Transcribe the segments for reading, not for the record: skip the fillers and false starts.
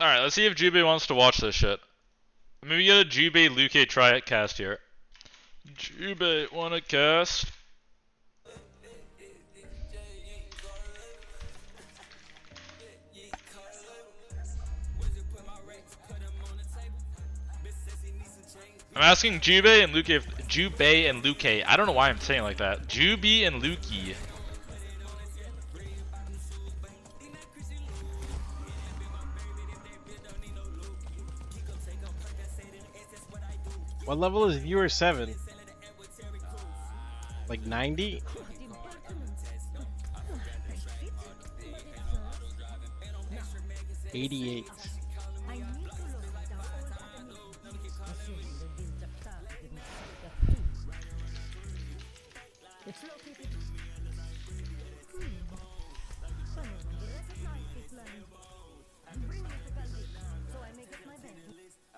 Alright, let's see if Jubei wants to watch this shit. Maybe get a Jubei Luke try it cast here. Jubei, wanna cast? I'm asking Jubei and Luke if Jubei and Luke. I don't know why I'm saying it like that. Jubei and Luki. What level is viewer 7? Like 90? 88.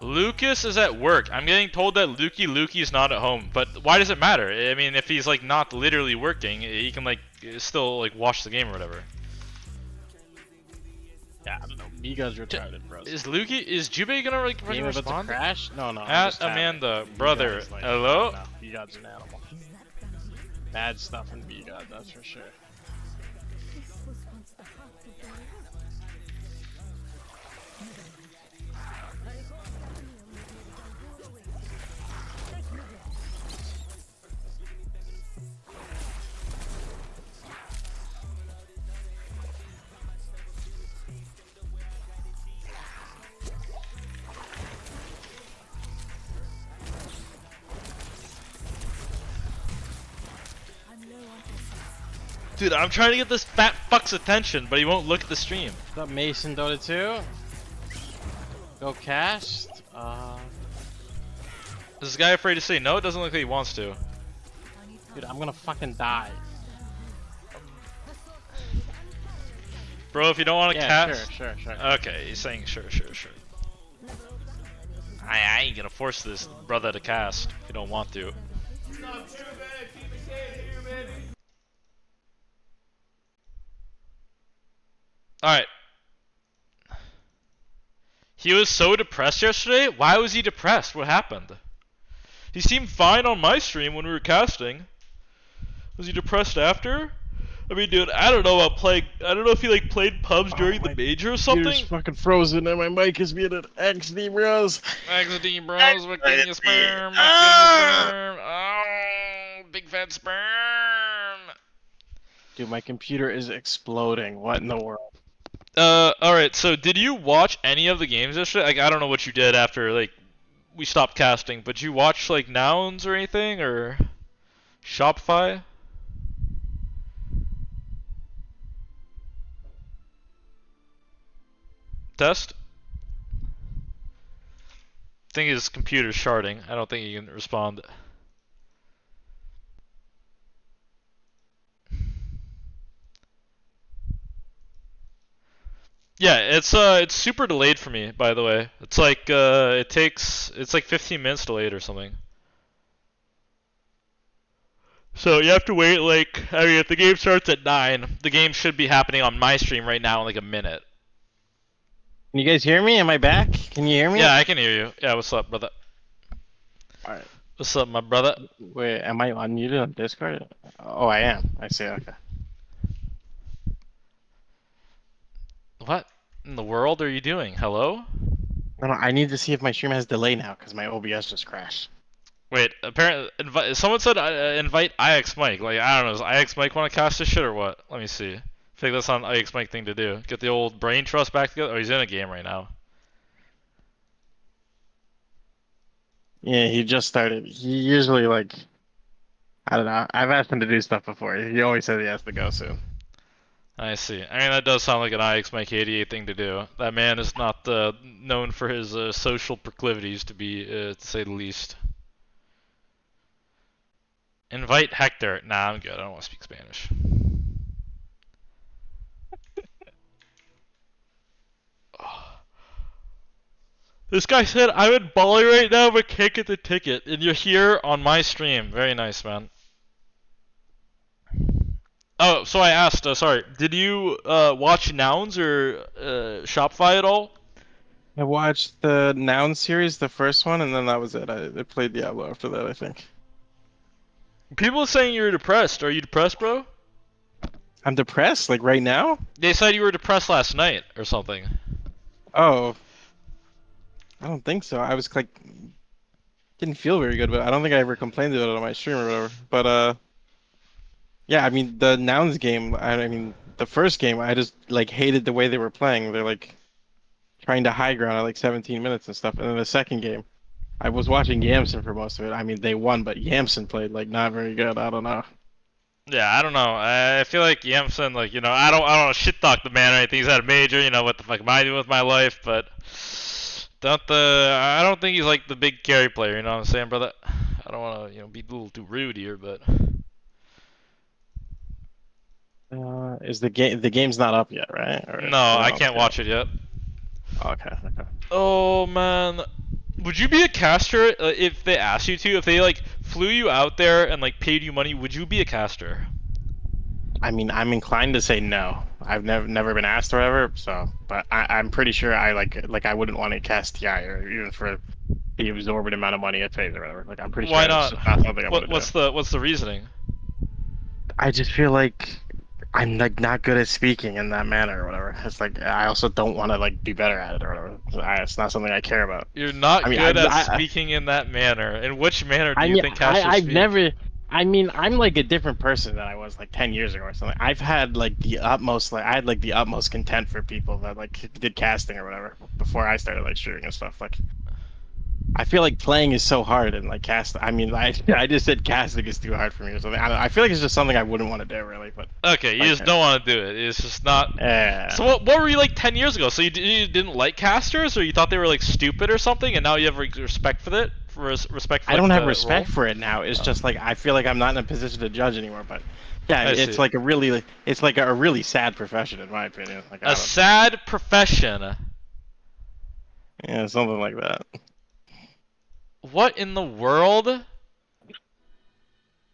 Lucas is at work. I'm getting told that Luki is not at home, but why does it matter? I mean, if he's like not literally working, he can like still like watch the game or whatever. Yeah, I don't know. Miga's retarded, bro. Is Jubei gonna like Game about respond? to crash? No, no. At Amanda, brother. Like, hello? No, Miga's an animal. Bad stuff in Miga, that's for sure. Dude, I'm trying to get this fat fuck's attention, but he won't look at the stream. What's up, Mason Dota 2? Go cast? Is this guy afraid to say no? It doesn't look like he wants to. Dude, I'm gonna fucking die. Bro, if you don't want to cast... Sure. Okay, he's saying sure. I ain't gonna force this brother to cast if you don't want to. Not too bad, keep it kid here, baby. Alright. He was so depressed yesterday? Why was he depressed? What happened? He seemed fine on my stream when we were casting. Was he depressed after? I mean, dude, I don't know about playing. I don't know if he like played pubs during the major or something. Computer's fucking frozen and my mic is being an XD, bros. XD bros, we're getting your sperm. Oh, big fat sperm. Dude, my computer is exploding. What in the world? Alright, so did you watch any of the games yesterday? Like, I don't know what you did after, like, we stopped casting, but did you watch, like, Nouns or anything, or Shopify? Test? I think his computer's sharding. I don't think he can respond. Yeah, it's super delayed for me, by the way. It's like it's like 15 minutes delayed or something. So you have to wait like, I mean, if the game starts at 9, the game should be happening on my stream right now in like a minute. Can you guys hear me? Am I back? Can you hear me? Yeah, I can hear you. Yeah, what's up, brother? Alright. What's up, my brother? Wait, am I unmuted on Discord? Oh, I am. I see, okay. What in the world are you doing? Hello? No, I need to see if my stream has delay now, because my OBS just crashed. Wait, apparently, someone said invite IX Mike. Like, I don't know, does IX Mike want to cast this shit or what? Let me see. I think that's not an IX Mike thing to do. Get the old brain trust back together. Oh, he's in a game right now. Yeah, he just started. He usually, like, I don't know. I've asked him to do stuff before. He always says he has to go soon. I see. I mean, that does sound like an IX Mike 88 thing to do. That man is not known for his social proclivities, to say the least. Invite Hector. Nah, I'm good. I don't want to speak Spanish. This guy said, I'm in Bali right now, but can't get the ticket. And you're here on my stream. Very nice, man. Oh, so I asked, sorry, did you watch Nouns or Shopify at all? I watched the Noun series, the first one, and then that was it. I played Diablo after that, I think. People are saying you're depressed. Are you depressed, bro? I'm depressed, like right now? They said you were depressed last night or something. Oh, I don't think so. I was like, didn't feel very good, but I don't think I ever complained about it on my stream or whatever. But yeah, I mean the Nouns game. I mean the first game, I just like hated the way they were playing. They're like trying to high ground at like 17 minutes and stuff. And then the second game, I was watching Yamson for most of it. I mean they won, but Yamson played like not very good. I don't know. Yeah, I don't know. I feel like Yamson, like, I don't know, shit talk the man or anything. He's had a major, what the fuck am I doing with my life? But I don't think he's like the big carry player. You know what I'm saying, brother? I don't want to, be a little too rude here, but Is the game's not up yet, right? Or no, someone I else can't got watch it yet. Okay, okay. Oh man, would you be a caster if they asked you to? If they like flew you out there and like paid you money, would you be a caster? I mean, I'm inclined to say no. I've never been asked or ever, so but I'm pretty sure I like I wouldn't want to cast TI or even for the absorbent amount of money it pays or whatever. Like I'm pretty Why sure it's not? just not something I want to do. What's the reasoning? I just feel like I'm like not good at speaking in that manner or whatever. It's like I also don't want to like be better at it or whatever. It's not something I care about. You're not I mean, good at speaking in that manner. In which manner do I you mean, think casters I've speak? never. I mean, I'm like a different person than I was like 10 years ago or something. I've had like the utmost, like I had like the utmost contempt for people that like did casting or whatever before I started like shooting and stuff. Like, I feel like playing is so hard and like cast. I mean, I just said casting is too hard for me or something. I don't know. I feel like it's just something I wouldn't want to do really. But Okay, you like, just don't want to do it. It's just not. yeah. So what were you like 10 years ago? So you didn't like casters, or you thought they were like stupid or something, and now you have respect for it? Respect for I like, don't have the respect role? for it now. It's just like I feel like I'm not in a position to judge anymore. But yeah, I see. it's like a really sad profession in my opinion. Like I A don't, sad profession. yeah, something like that. What in the world?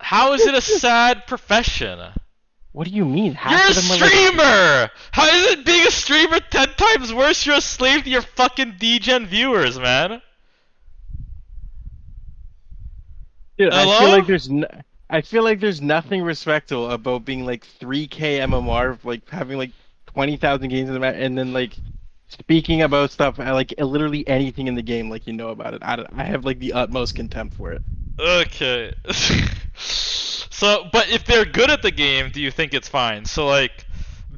How is it a sad profession? What do you mean? You're a Half of them are like, streamer! How is it being a streamer 10 times worse? You're a slave to your fucking DGen viewers, man. dude, Hello? I feel like there's nothing respectable about being like 3K MMR, like having like 20,000 games in the match, and then like speaking about stuff like literally anything in the game, like you know about it. I have like the utmost contempt for it. Okay. So, but if they're good at the game, do you think it's fine? So, like,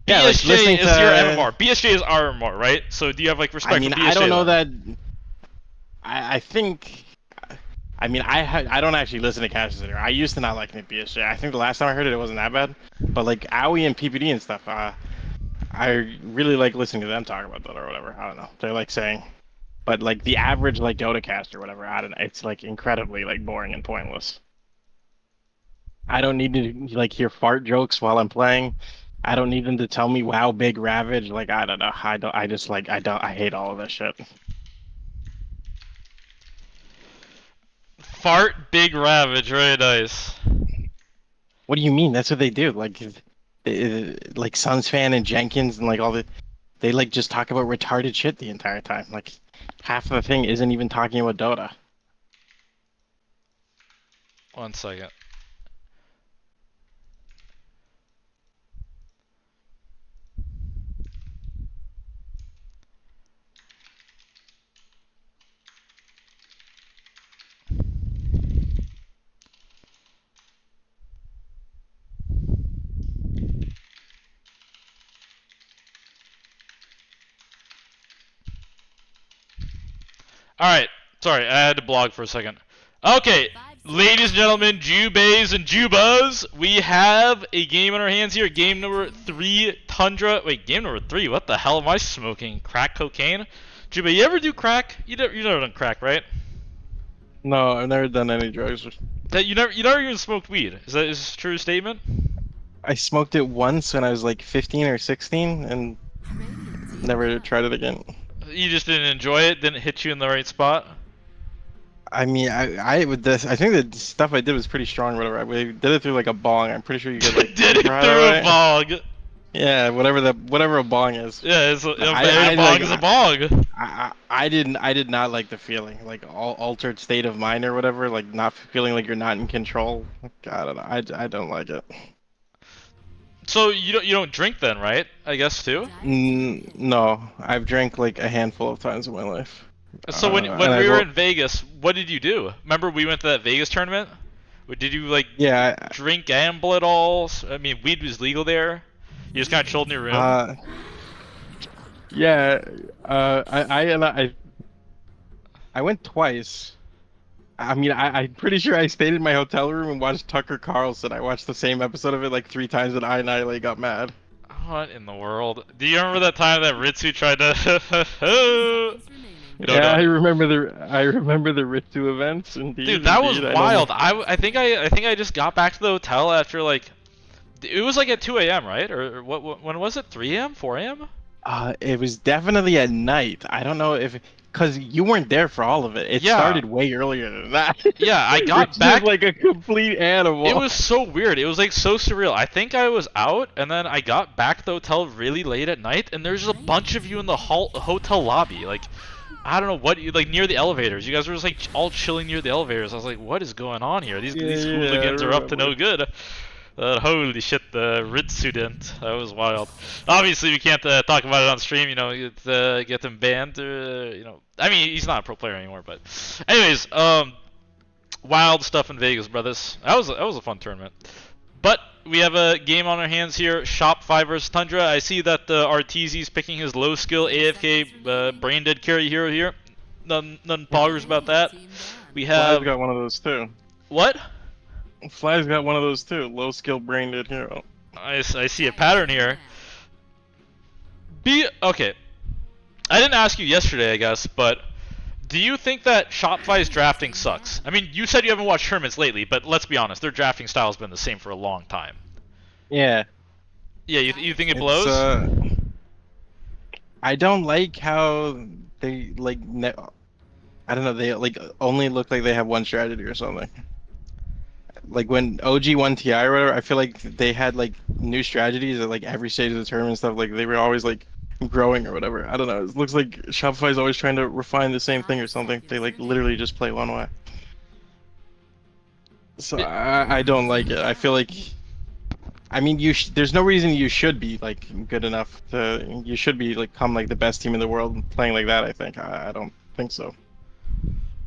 Yeah, like BSJ listening is to. your MMR. BSJ is our MMR, right? So, do you have, like, respect I mean, for BSJ I don't know then? that. I think. I mean, I don't actually listen to Cassius anymore. I used to not like BSJ. I think the last time I heard it, it wasn't that bad. But like AOE and PPD and stuff, I really like listening to them talk about that or whatever. I don't know. They're like saying, but like the average like Dota cast or whatever, I don't know. It's like incredibly like boring and pointless. I don't need to like hear fart jokes while I'm playing. I don't need them to tell me wow big ravage. Like I don't know. I just like I hate all of this shit. Fart, big ravage, very nice. What do you mean? That's what they do. Like Suns fan and Jenkins and like all the they like just talk about retarded shit the entire time. Like half of the thing isn't even talking about Dota. 1 second. Alright, sorry, I had to blog for a second. Okay, ladies and gentlemen, Jubeis and Jubas, we have a game in our hands here. Game number 3, Tundra. Wait, game number 3? What the hell am I smoking? Crack cocaine? Jubei, you ever do crack? You never done crack, right? No, I've never done any drugs. You never even smoked weed. Is this a true statement? I smoked it once when I was like 15 or 16 and never tried it again. You just didn't enjoy it? Didn't hit you in the right spot? I mean, I with this, I think the stuff I did was pretty strong or whatever. We did it through like a bong. I'm pretty sure you could like Did it try through that, a bog. Yeah, whatever a bong is. Yeah, it's a I bong like is a bong. I did not like the feeling, like altered state of mind or whatever, like not feeling like you're not in control. I don't know. I don't like it. So you don't drink then, right? I guess too. No, I've drank like a handful of times in my life. So And when I we were don't. in Vegas, what did you do? Remember we went to that Vegas tournament? Did you like Yeah. drink, gamble at all? I mean, weed was legal there. You just kind of chilled in your room. Yeah. I went twice. I mean, I'm pretty sure I stayed in my hotel room and watched Tucker Carlson. I watched the same episode of it like 3 times, and I annihilate got mad. What in the world? Do you remember that time that Ritsu tried to? No, Yeah, don't. I remember the Ritsu events. Indeed, Dude, that was indeed. I know. wild. I think I just got back to the hotel after like it was like at 2 a.m. right? Or what? When was it? 3 a.m. 4 a.m. It was definitely at night. I don't know if, cause you weren't there for all of it. It Yeah. started way earlier than that. Yeah, I got Ritsu's back. like a complete animal. It was so weird. It was like so surreal. I think I was out, and then I got back to the hotel really late at night, and there's just a bunch of you in the hotel lobby. Like, I don't know what, like near the elevators. You guys were just like all chilling near the elevators. I was like, what is going on here? These hooligans are up to no good. Holy shit, the Ritz student. That was wild. Obviously, we can't talk about it on stream, you know, get them banned, you know. I mean, he's not a pro player anymore, but anyways, wild stuff in Vegas, brothers. That was a fun tournament. But we have a game on our hands here, Shopify versus Tundra. I see that Arteezy's picking his low skill AFK brain dead carry hero here. None poggers about that. We have Fly's got one of those too. what? Fly's got one of those too. Low skill brain dead hero. I see a pattern here. Okay. I didn't ask you yesterday, I guess, but do you think that Shopify's drafting sucks? I mean, you said you haven't watched tournaments lately, but let's be honest, their drafting style's been the same for a long time. Yeah. Yeah, you think it blows? I don't like how they like. I don't know. They like only look like they have one strategy or something. Like when OG won TI or whatever, I feel like they had like new strategies at like every stage of the tournament and stuff. Like they were always like growing or whatever. I don't know. It looks like Shopify's always trying to refine the same thing or something. They like literally just play one way. So I don't like it. I feel like, I mean, there's no reason you should be like good enough to. You should be like come like the best team in the world playing like that. I think. I don't think so.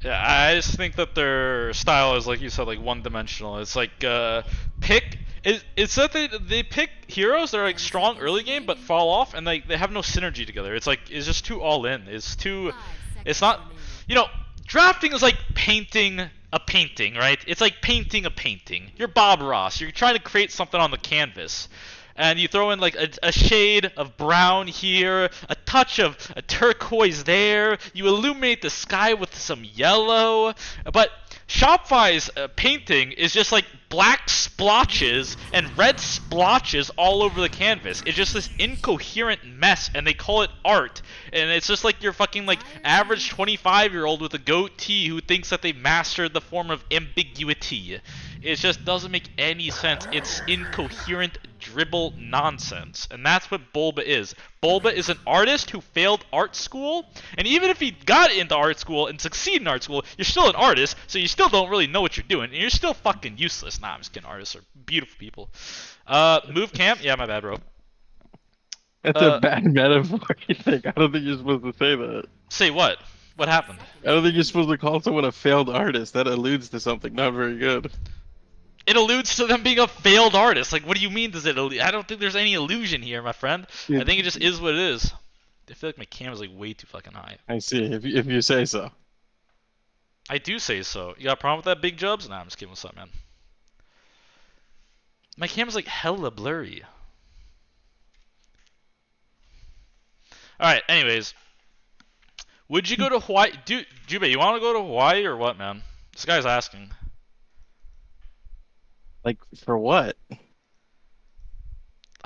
Yeah, I just think that their style is, like you said, like one-dimensional. It's like it's that they pick heroes that are like strong early game but fall off, and they have no synergy together. It's like it's just too all in. It's not, you know, drafting is like painting a painting, right? It's like painting a painting. You're Bob Ross. You're trying to create something on the canvas. And you throw in like a shade of brown here, a touch of a turquoise there. You illuminate the sky with some yellow. But Shopify's painting is just like black splotches and red splotches all over the canvas. It's just this incoherent mess, and they call it art. And it's just like your fucking like average 25-year-old with a goatee who thinks that they mastered the form of ambiguity. It just doesn't make any sense. It's incoherent dribble nonsense. And that's what Bulba is. Bulba is an artist who failed art school. And even if he got into art school and succeeded in art school, you're still an artist, so you still don't really know what you're doing. And you're still fucking useless. Nah, I'm just kidding. Artists are beautiful people. Move camp? Yeah, my bad, bro. That's a bad metaphor, I think. I don't think you're supposed to say that. Say what? What happened? I don't think you're supposed to call someone a failed artist. That alludes to something not very good. It alludes to them being a failed artist. Like, what do you mean does it allude? I don't think there's any illusion here, my friend. I think it just is what it is. I feel like my camera's like way too fucking high. I see, if you say so. I do say so. You got a problem with that, Big Jubs? Nah, I'm just kidding. What's up, man? My camera's like hella blurry. Alright, anyways. Would you go to Hawaii? Dude, Jubei, you want to go to Hawaii or what, man? This guy's asking. Like, for what?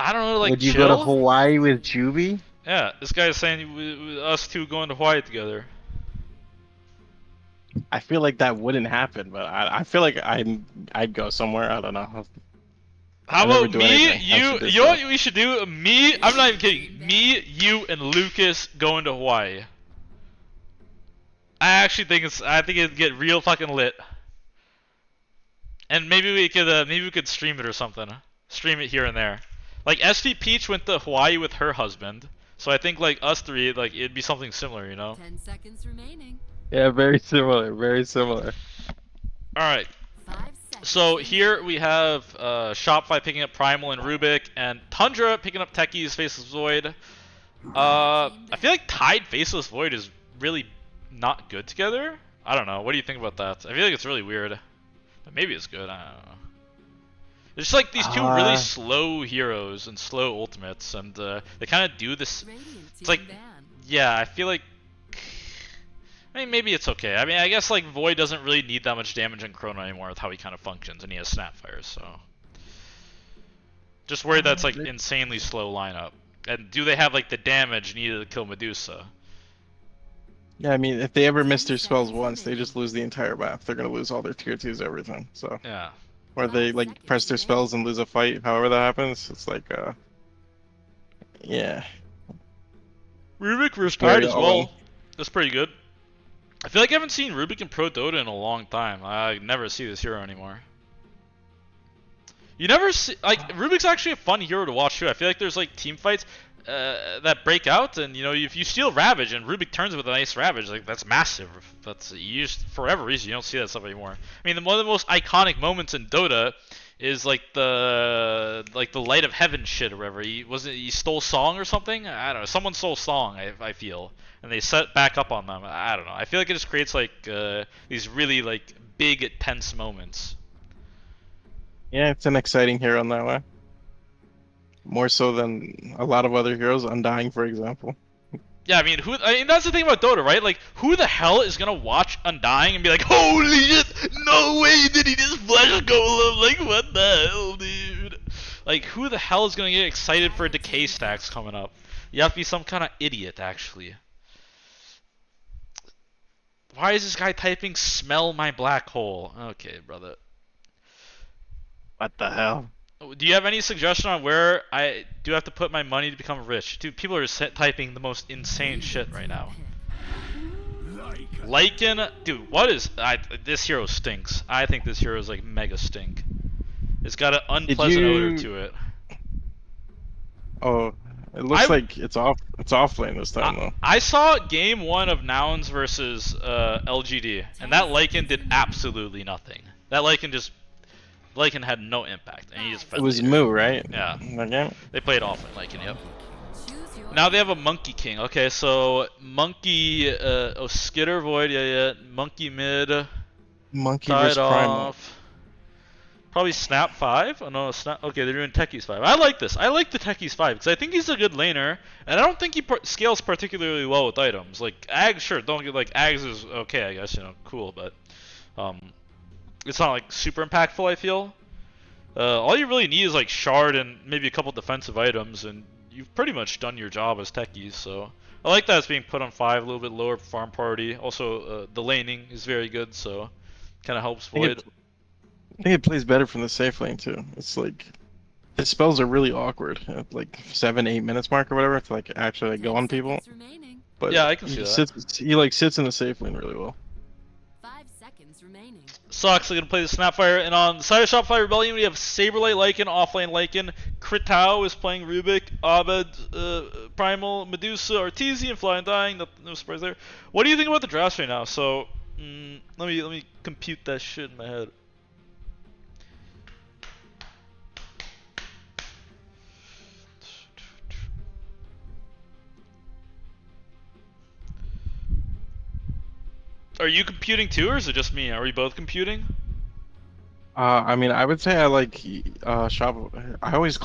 I don't know, like, Would you chill? go to Hawaii with Jubei? Yeah, this guy's saying us two going to Hawaii together. I feel like that wouldn't happen, but I feel like I'd go somewhere. I don't know. How I never about do me, anything. I you? should do You know what stuff. we should do? Me, I'm not even kidding. Me, you, and Lucas going to Hawaii. I think it'd get real fucking lit. And maybe we could stream it or something. Stream it here and there. Like ST Peach went to Hawaii with her husband, so I think like us three, like it'd be something similar, you know? 10 seconds remaining. Yeah, very similar. Very similar. All right. 5 seconds. So here we have Shopify picking up Primal and Rubik, and Tundra picking up Techie's Faceless Void. I feel like tied Faceless Void is really not good together. I don't know. What do you think about that? I feel like it's really weird. But maybe it's good. I don't know. There's like these two really slow heroes and slow ultimates, and they kind of do this. It's like, yeah, I feel like. I mean, maybe it's okay. I mean, I guess like Void doesn't really need that much damage in Chrono anymore with how he kind of functions, and he has Snapfires, so. Just worried that's like insanely slow lineup. And do they have like the damage needed to kill Medusa? Yeah, I mean, if they ever miss their spells once, they just lose the entire map. They're gonna lose all their tier 2s, everything. So. Yeah. Or they like press their spells and lose a fight. However that happens, it's like, yeah. Rubik versus Very Tide as well. all-in. That's pretty good. I feel like I haven't seen Rubik in Pro Dota in a long time. I never see this hero anymore. You never see, like, Rubik's actually a fun hero to watch too. I feel like there's like team fights that break out, and you know, if you steal Ravage and Rubik turns with a nice Ravage, like that's massive. That's you just, for whatever reason, you don't see that stuff anymore. I mean, one of the most iconic moments in Dota is like the Light of Heaven shit or whatever. He stole Song or something? I don't know. Someone stole Song, I feel. And they set back up on them. I don't know. I feel like it just creates like these really like big tense moments. Yeah, it's an exciting hero in that way. More so than a lot of other heroes, Undying, for example. Yeah, I mean, that's the thing about Dota, right? Like, who the hell is gonna watch Undying and be like, holy shit, no way did he just flash golem? Like, what the hell, dude? Like, who the hell is gonna get excited for decay stacks coming up? You have to be some kind of idiot, actually. Why is this guy typing "smell my black hole"? Okay, brother. What the hell? Do you have any suggestion on where I do have to put my money to become rich? Dude, people are typing the most insane shit right now. Lycan, dude, what is... this hero stinks. I think this hero is like mega stink. It's got an unpleasant odor to it. Oh, it looks like it's off lane this time though. I saw game 1 of Nouns versus LGD, and that Lycan did absolutely nothing. That Lycan had no impact, and he just fed It was later. Moo, right? Yeah. Okay. They played offlane Lycan, yep. Now they have a Monkey King. Okay, so Monkey, Skitter Void, yeah. Monkey mid, Monkey tied versus Primal. off. Probably Snap 5? Oh no, Snap. Okay, they're doing Techies 5. I like this. I like the Techies 5 because I think he's a good laner, and I don't think he scales particularly well with items. Like Ags, sure, don't get like Ags is okay, I guess, you know, cool, but it's not like super impactful. I feel. All you really need is like Shard and maybe a couple defensive items, and you've pretty much done your job as Techies. So I like that it's being put on 5, a little bit lower farm priority. Also, the laning is very good, so kind of helps Void. I think it plays better from the safe lane too. It's like his spells are really awkward at like 7-8 minutes mark or whatever to like actually like, go on people. But yeah, I can see that. He like sits in the safe lane really well. 5 seconds remaining. Sucks. I'm gonna play the Snapfire, and on the side of Shopify Rebellion we have Saberlight Lycan, offlane Lycan, Kritao is playing Rubik, Abed, Primal, Medusa, Arteezy, and Fly and Dying. No surprise there. What do you think about the drafts right now? So let me compute that shit in my head. Are you computing too, or is it just me? Are we both computing? I mean, I would say I like shop. I always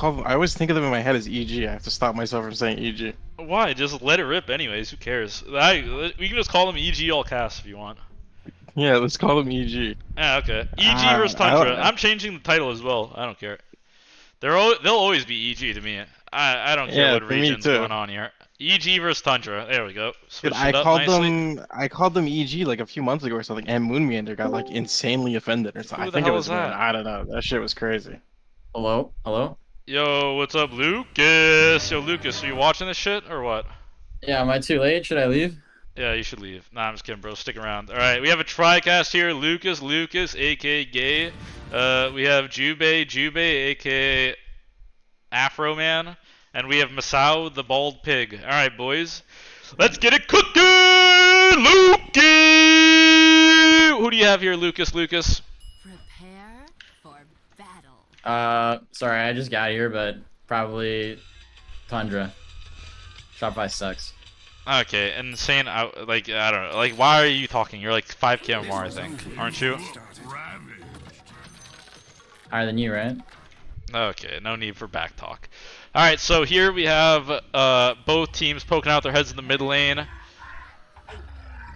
think of them in my head as EG. I have to stop myself from saying EG. Why? Just let it rip anyways. Who cares? We can just call them EG all cast if you want. Yeah, let's call them EG. Yeah, okay. EG versus Tundra. I'm changing the title as well. I don't care. They'll always be EG to me. I don't care what region's going on here. EG versus Tundra. There we go. Dude, I called them EG like a few months ago or something, and Moonmeander got like insanely offended or something. I think it was that? I don't know. That shit was crazy. Hello? Hello? Yo, what's up, Lucas? Yo, Lucas, are you watching this shit or what? Yeah, am I too late? Should I leave? Yeah, you should leave. Nah, I'm just kidding, bro. Stick around. All right, we have a TriCast here. Lucas, aka Gay. We have Jubei, aka Afro Man, and we have Masao, the bald pig. All right, boys, let's get it cooking, Luki. Who do you have here, Lucas? Prepare for battle. Sorry, I just got here, but probably Tundra. Shopify sucks. Okay, insane. Like I don't know. Like, why are you talking? You're like 5K or more, I think, aren't you? Higher than you, right? Okay, no need for back talk. All right, so here we have both teams poking out their heads in the mid lane.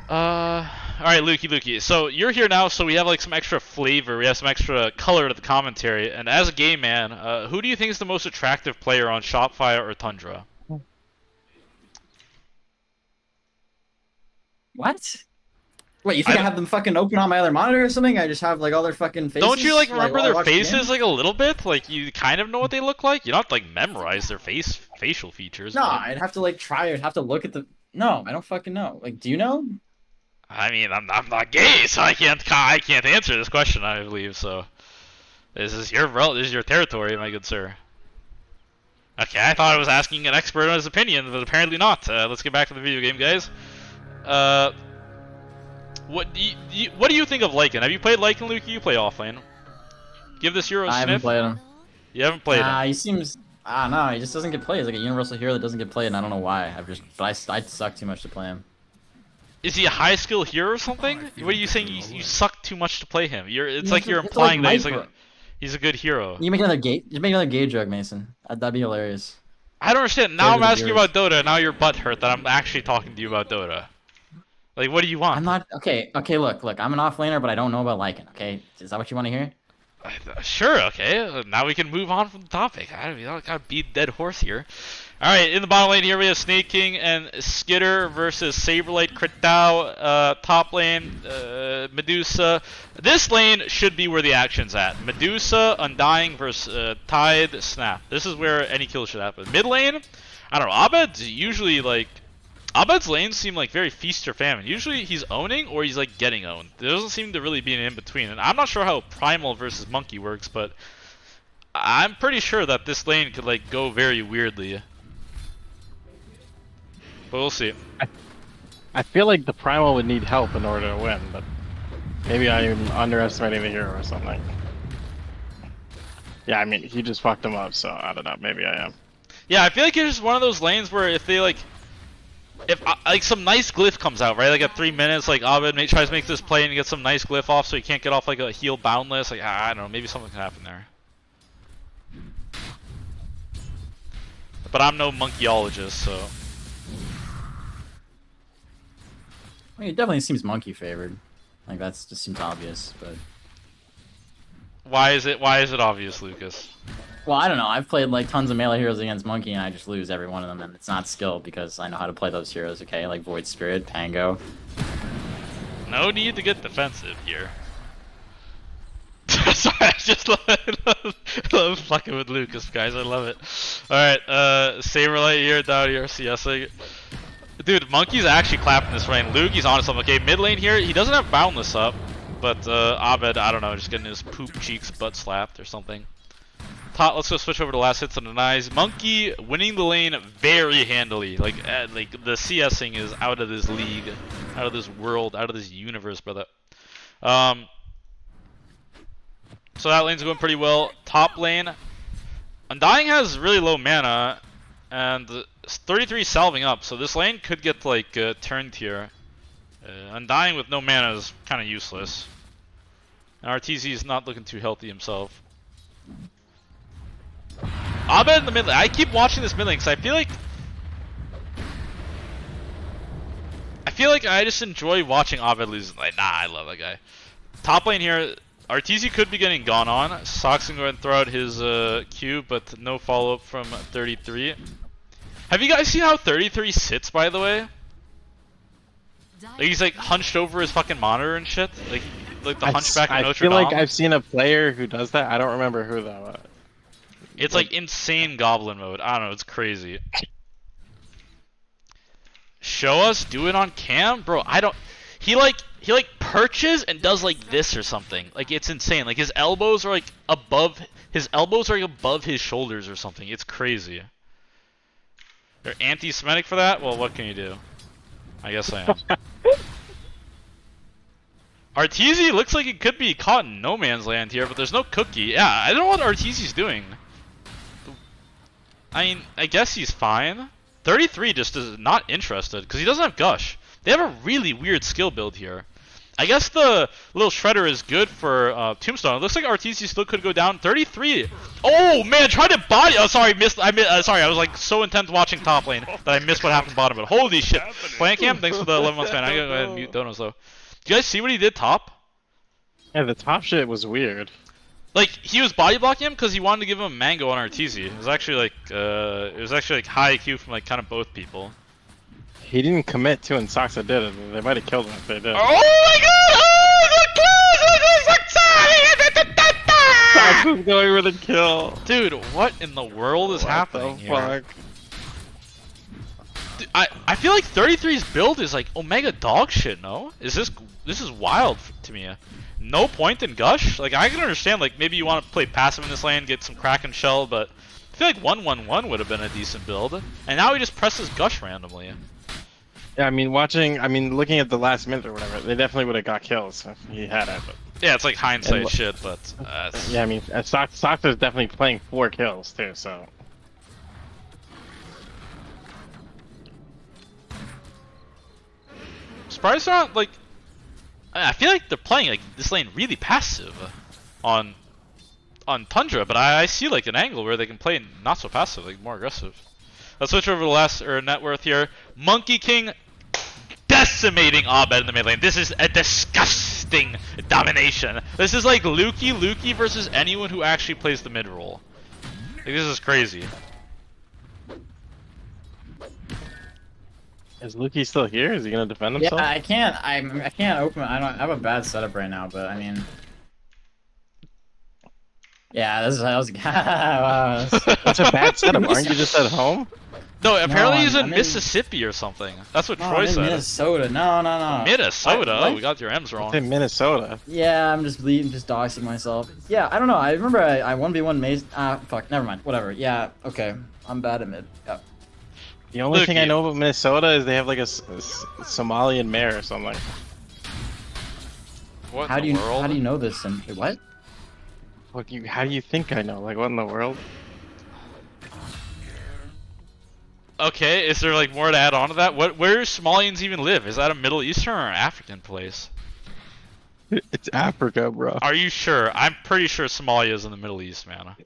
All right, Luki. So you're here now, so we have like some extra flavor. We have some extra color to the commentary. And as a game man, who do you think is the most attractive player on Shopify or Tundra? What? Wait, you think I have them fucking open on my other monitor or something? I just have like all their fucking faces? Don't you like remember while I their watch the game? faces like a little bit? Like you kind of know what they look like. You don't have to like memorize their facial features. No, but... I'd have to like try. I'd have to look at the. No, I don't fucking know. Like, do you know? I mean, I'm not gay, so I can't answer this question. I believe so. This is your territory, my good sir. Okay, I thought I was asking an expert on his opinion, but apparently not. Let's get back to the video game, guys. What do you think of Lycan? Have you played Lycan, Luki? You play offlane. Give this hero a I sniff. haven't played him. You haven't played him. He seems. No, he just doesn't get played. He's like a universal hero that doesn't get played, and I don't know why. But I suck too much to play him. Is he a high skill hero or something? What are you saying? You suck too much to play him. It's like you're implying that he's a good hero. You make another gay. You make another gay joke, Mason. That'd be hilarious. I don't understand. Now I'm asking you viewers. about Dota. Now you're butthurt that I'm actually talking to you about Dota. Like, what do you want? I'm not okay. Okay, look. I'm an offlaner, but I don't know about Lycan. Okay, is that what you want to hear? Sure. Okay. Now we can move on from the topic. I don't gotta beat dead horse here. All right. In the bottom lane here we have Snake King and Skitter versus Saberlight Critdow. Top lane Medusa. This lane should be where the action's at. Medusa, Undying versus Tide, Snap. This is where any kill should happen. Mid lane, I don't know. Abed's usually like. Abed's lanes seem like very feast or famine. Usually he's owning or he's like getting owned. There doesn't seem to really be an in-between. And I'm not sure how Primal versus Monkey works, but I'm pretty sure that this lane could like go very weirdly. But we'll see. I feel like the Primal would need help in order to win, but maybe I'm underestimating the hero or something. Yeah, I mean, he just fucked him up, so I don't know. Maybe I am. Yeah, I feel like it's just one of those lanes where if they like... If like some nice glyph comes out, right? Like at 3 minutes, like Abed tries to make this play and get some nice glyph off, so he can't get off like a heal boundless. Like I don't know, maybe something can happen there. But I'm no monkeyologist, so. I mean, it definitely seems monkey favored. Like that's just seems obvious, but. Why is it obvious, Lucas? Well, I don't know. I've played like tons of melee heroes against Monkey, and I just lose every one of them, and it's not skill because I know how to play those heroes. Okay, like Void Spirit, Pango. No need to get defensive here. Sorry, I just love fucking with Lucas, guys. I love it. All right, Saberlight here, down here, CSing. Dude, Monkey's actually clapping this lane. Luki's on something. Okay, mid lane here, he doesn't have boundless up, but Abed, I don't know, just getting his poop cheeks butt slapped or something. Let's go switch over to last hits and denies. Monkey winning the lane very handily. Like the CSing is out of this league, out of this world, out of this universe, brother. So that lane's going pretty well. Top lane, Undying has really low mana, and 33 salving up. So this lane could get like turned here. Undying with no mana is kind of useless. And RTZ is not looking too healthy himself. Abed in the mid lane. I keep watching this mid lane because I feel like I just enjoy watching Abed lose. Like, nah, I love that guy. Top lane here, RTZ could be getting gone on. Sox can go ahead and throw out his Q, but no follow up from 33. Have you guys seen how 33 sits, by the way? Like he's like hunched over his fucking monitor and shit. Like the hunchback of Notre Dame. I feel like I've seen a player who does that. I don't remember who though. It's like insane goblin mode. I don't know, it's crazy. Show us, do it on cam? Bro, I don't... He like perches and does like this or something. Like it's insane. Like his elbows are like above his shoulders or something. It's crazy. They're anti-Semitic for that? Well, what can you do? I guess I am. Arteezy looks like it could be caught in no man's land here, but there's no cookie. Yeah, I don't know what Arteezy's doing. I mean, I guess he's fine. 33 just is not interested, because he doesn't have Gush. They have a really weird skill build here. I guess the little Shredder is good for Tombstone. It looks like Arteezy still could go down. 33. Oh man, tried to body. Oh sorry, missed. Sorry, I was like so intent watching top lane that I missed what happened bottom. But holy shit, Plant Cam, thanks for the 11 months fan. I gotta go ahead and mute Donos though. Do you guys see what he did top? Yeah, the top shit was weird. Like he was body blocking him because he wanted to give him a mango on Arteezy. It was actually like high IQ from like kind of both people. He didn't commit to, and Soxa did it. They might have killed him if they did. Oh my god! Soxa's going with a kill. Dude, what in the world is happening here? Fuck? Dude, I feel like 33's build is like Omega dog shit. No, this is wild to me. No point in Gush. Like I can understand like maybe you want to play passive in this lane, get some Kraken Shell, but I feel like 1-1-1 would have been a decent build. And now he just presses Gush randomly. Yeah, I mean, looking at the last minute or whatever, they definitely would have got kills if he had it. But... Yeah, it's like hindsight shit, but... yeah, I mean, Soxa is definitely playing 4 kills, too, so... Surprised they're not, like... I feel like they're playing like this lane really passive on Tundra, but I see like an angle where they can play not so passive, like more aggressive. Let's switch over to last net worth here. Monkey King decimating Abed in the mid lane. This is a disgusting domination. This is like Luki versus anyone who actually plays the mid role. Like, this is crazy. Is Luki still here? Is he gonna defend himself? Yeah, I can't. I can't open. I have a bad setup right now, but I mean, yeah, this is. Wow, That's a bad setup. Aren't you just at home? No, apparently No, he's in I'm in- Mississippi or something. That's what no, Troy I'm in said. Minnesota. No. Minnesota? What? Oh, we got your M's wrong. It's in Minnesota. Yeah, I'm just doxing myself. Yeah, I don't know. I remember I 1v1 Maze. Fuck. Never mind. Whatever. Yeah. Okay. I'm bad at mid. Yep. The only thing I Luki. know about Minnesota is they have like a Somalian mayor or something. What How in do the you world? how do you know this? And what? How do you think I know? Like, what in the world? Okay, is there like more to add on to that? Where do Somalians even live? Is that a Middle Eastern or an African place? It's Africa, bro. Are you sure? I'm pretty sure Somalia is in the Middle East, man.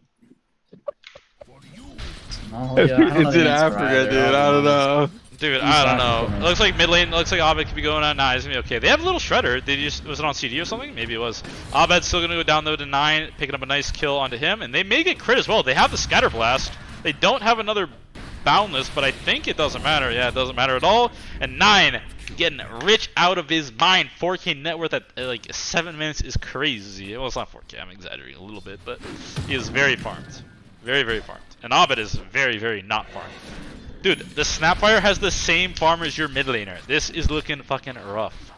Oh, yeah, I don't know It's the in answer Africa, either. dude. I don't know. Dude, He's I don't African, know. man. It looks like mid lane. Looks like Abed could be going on. Nah, he's gonna be okay. They have a little shredder. Was it on CD or something? Maybe it was. Abed's still gonna go down though to 9, picking up a nice kill onto him, and they may get crit as well. They have the scatter blast. They don't have another boundless, but I think it doesn't matter. Yeah, it doesn't matter at all. And 9 getting rich out of his mind. 4K net worth at like 7 minutes is crazy. Well, it's not 4K. I'm exaggerating a little bit, but he is very farmed. Very, very farmed. And Abed is very, very not farmed. Dude, the Snapfire has the same farm as your mid laner. This is looking fucking rough.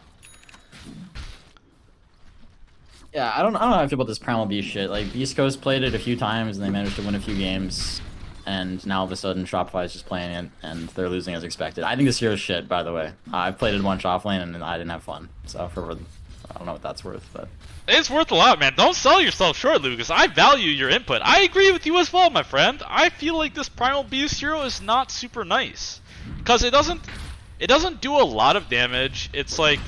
Yeah, I don't know how I feel about this Primal Beast shit. Like, Beast Coast played it a few times and they managed to win a few games, and now all of a sudden Shopify is just playing it and they're losing as expected. I think this hero's shit, by the way. I've played it once off lane and I didn't have fun. So I don't know what that's worth, but It's worth a lot, man. Don't sell yourself short, Lucas. I value your input. I agree with you as well, my friend. I feel like this Primal Beast hero is not super nice, because it doesn't do a lot of damage. It's like,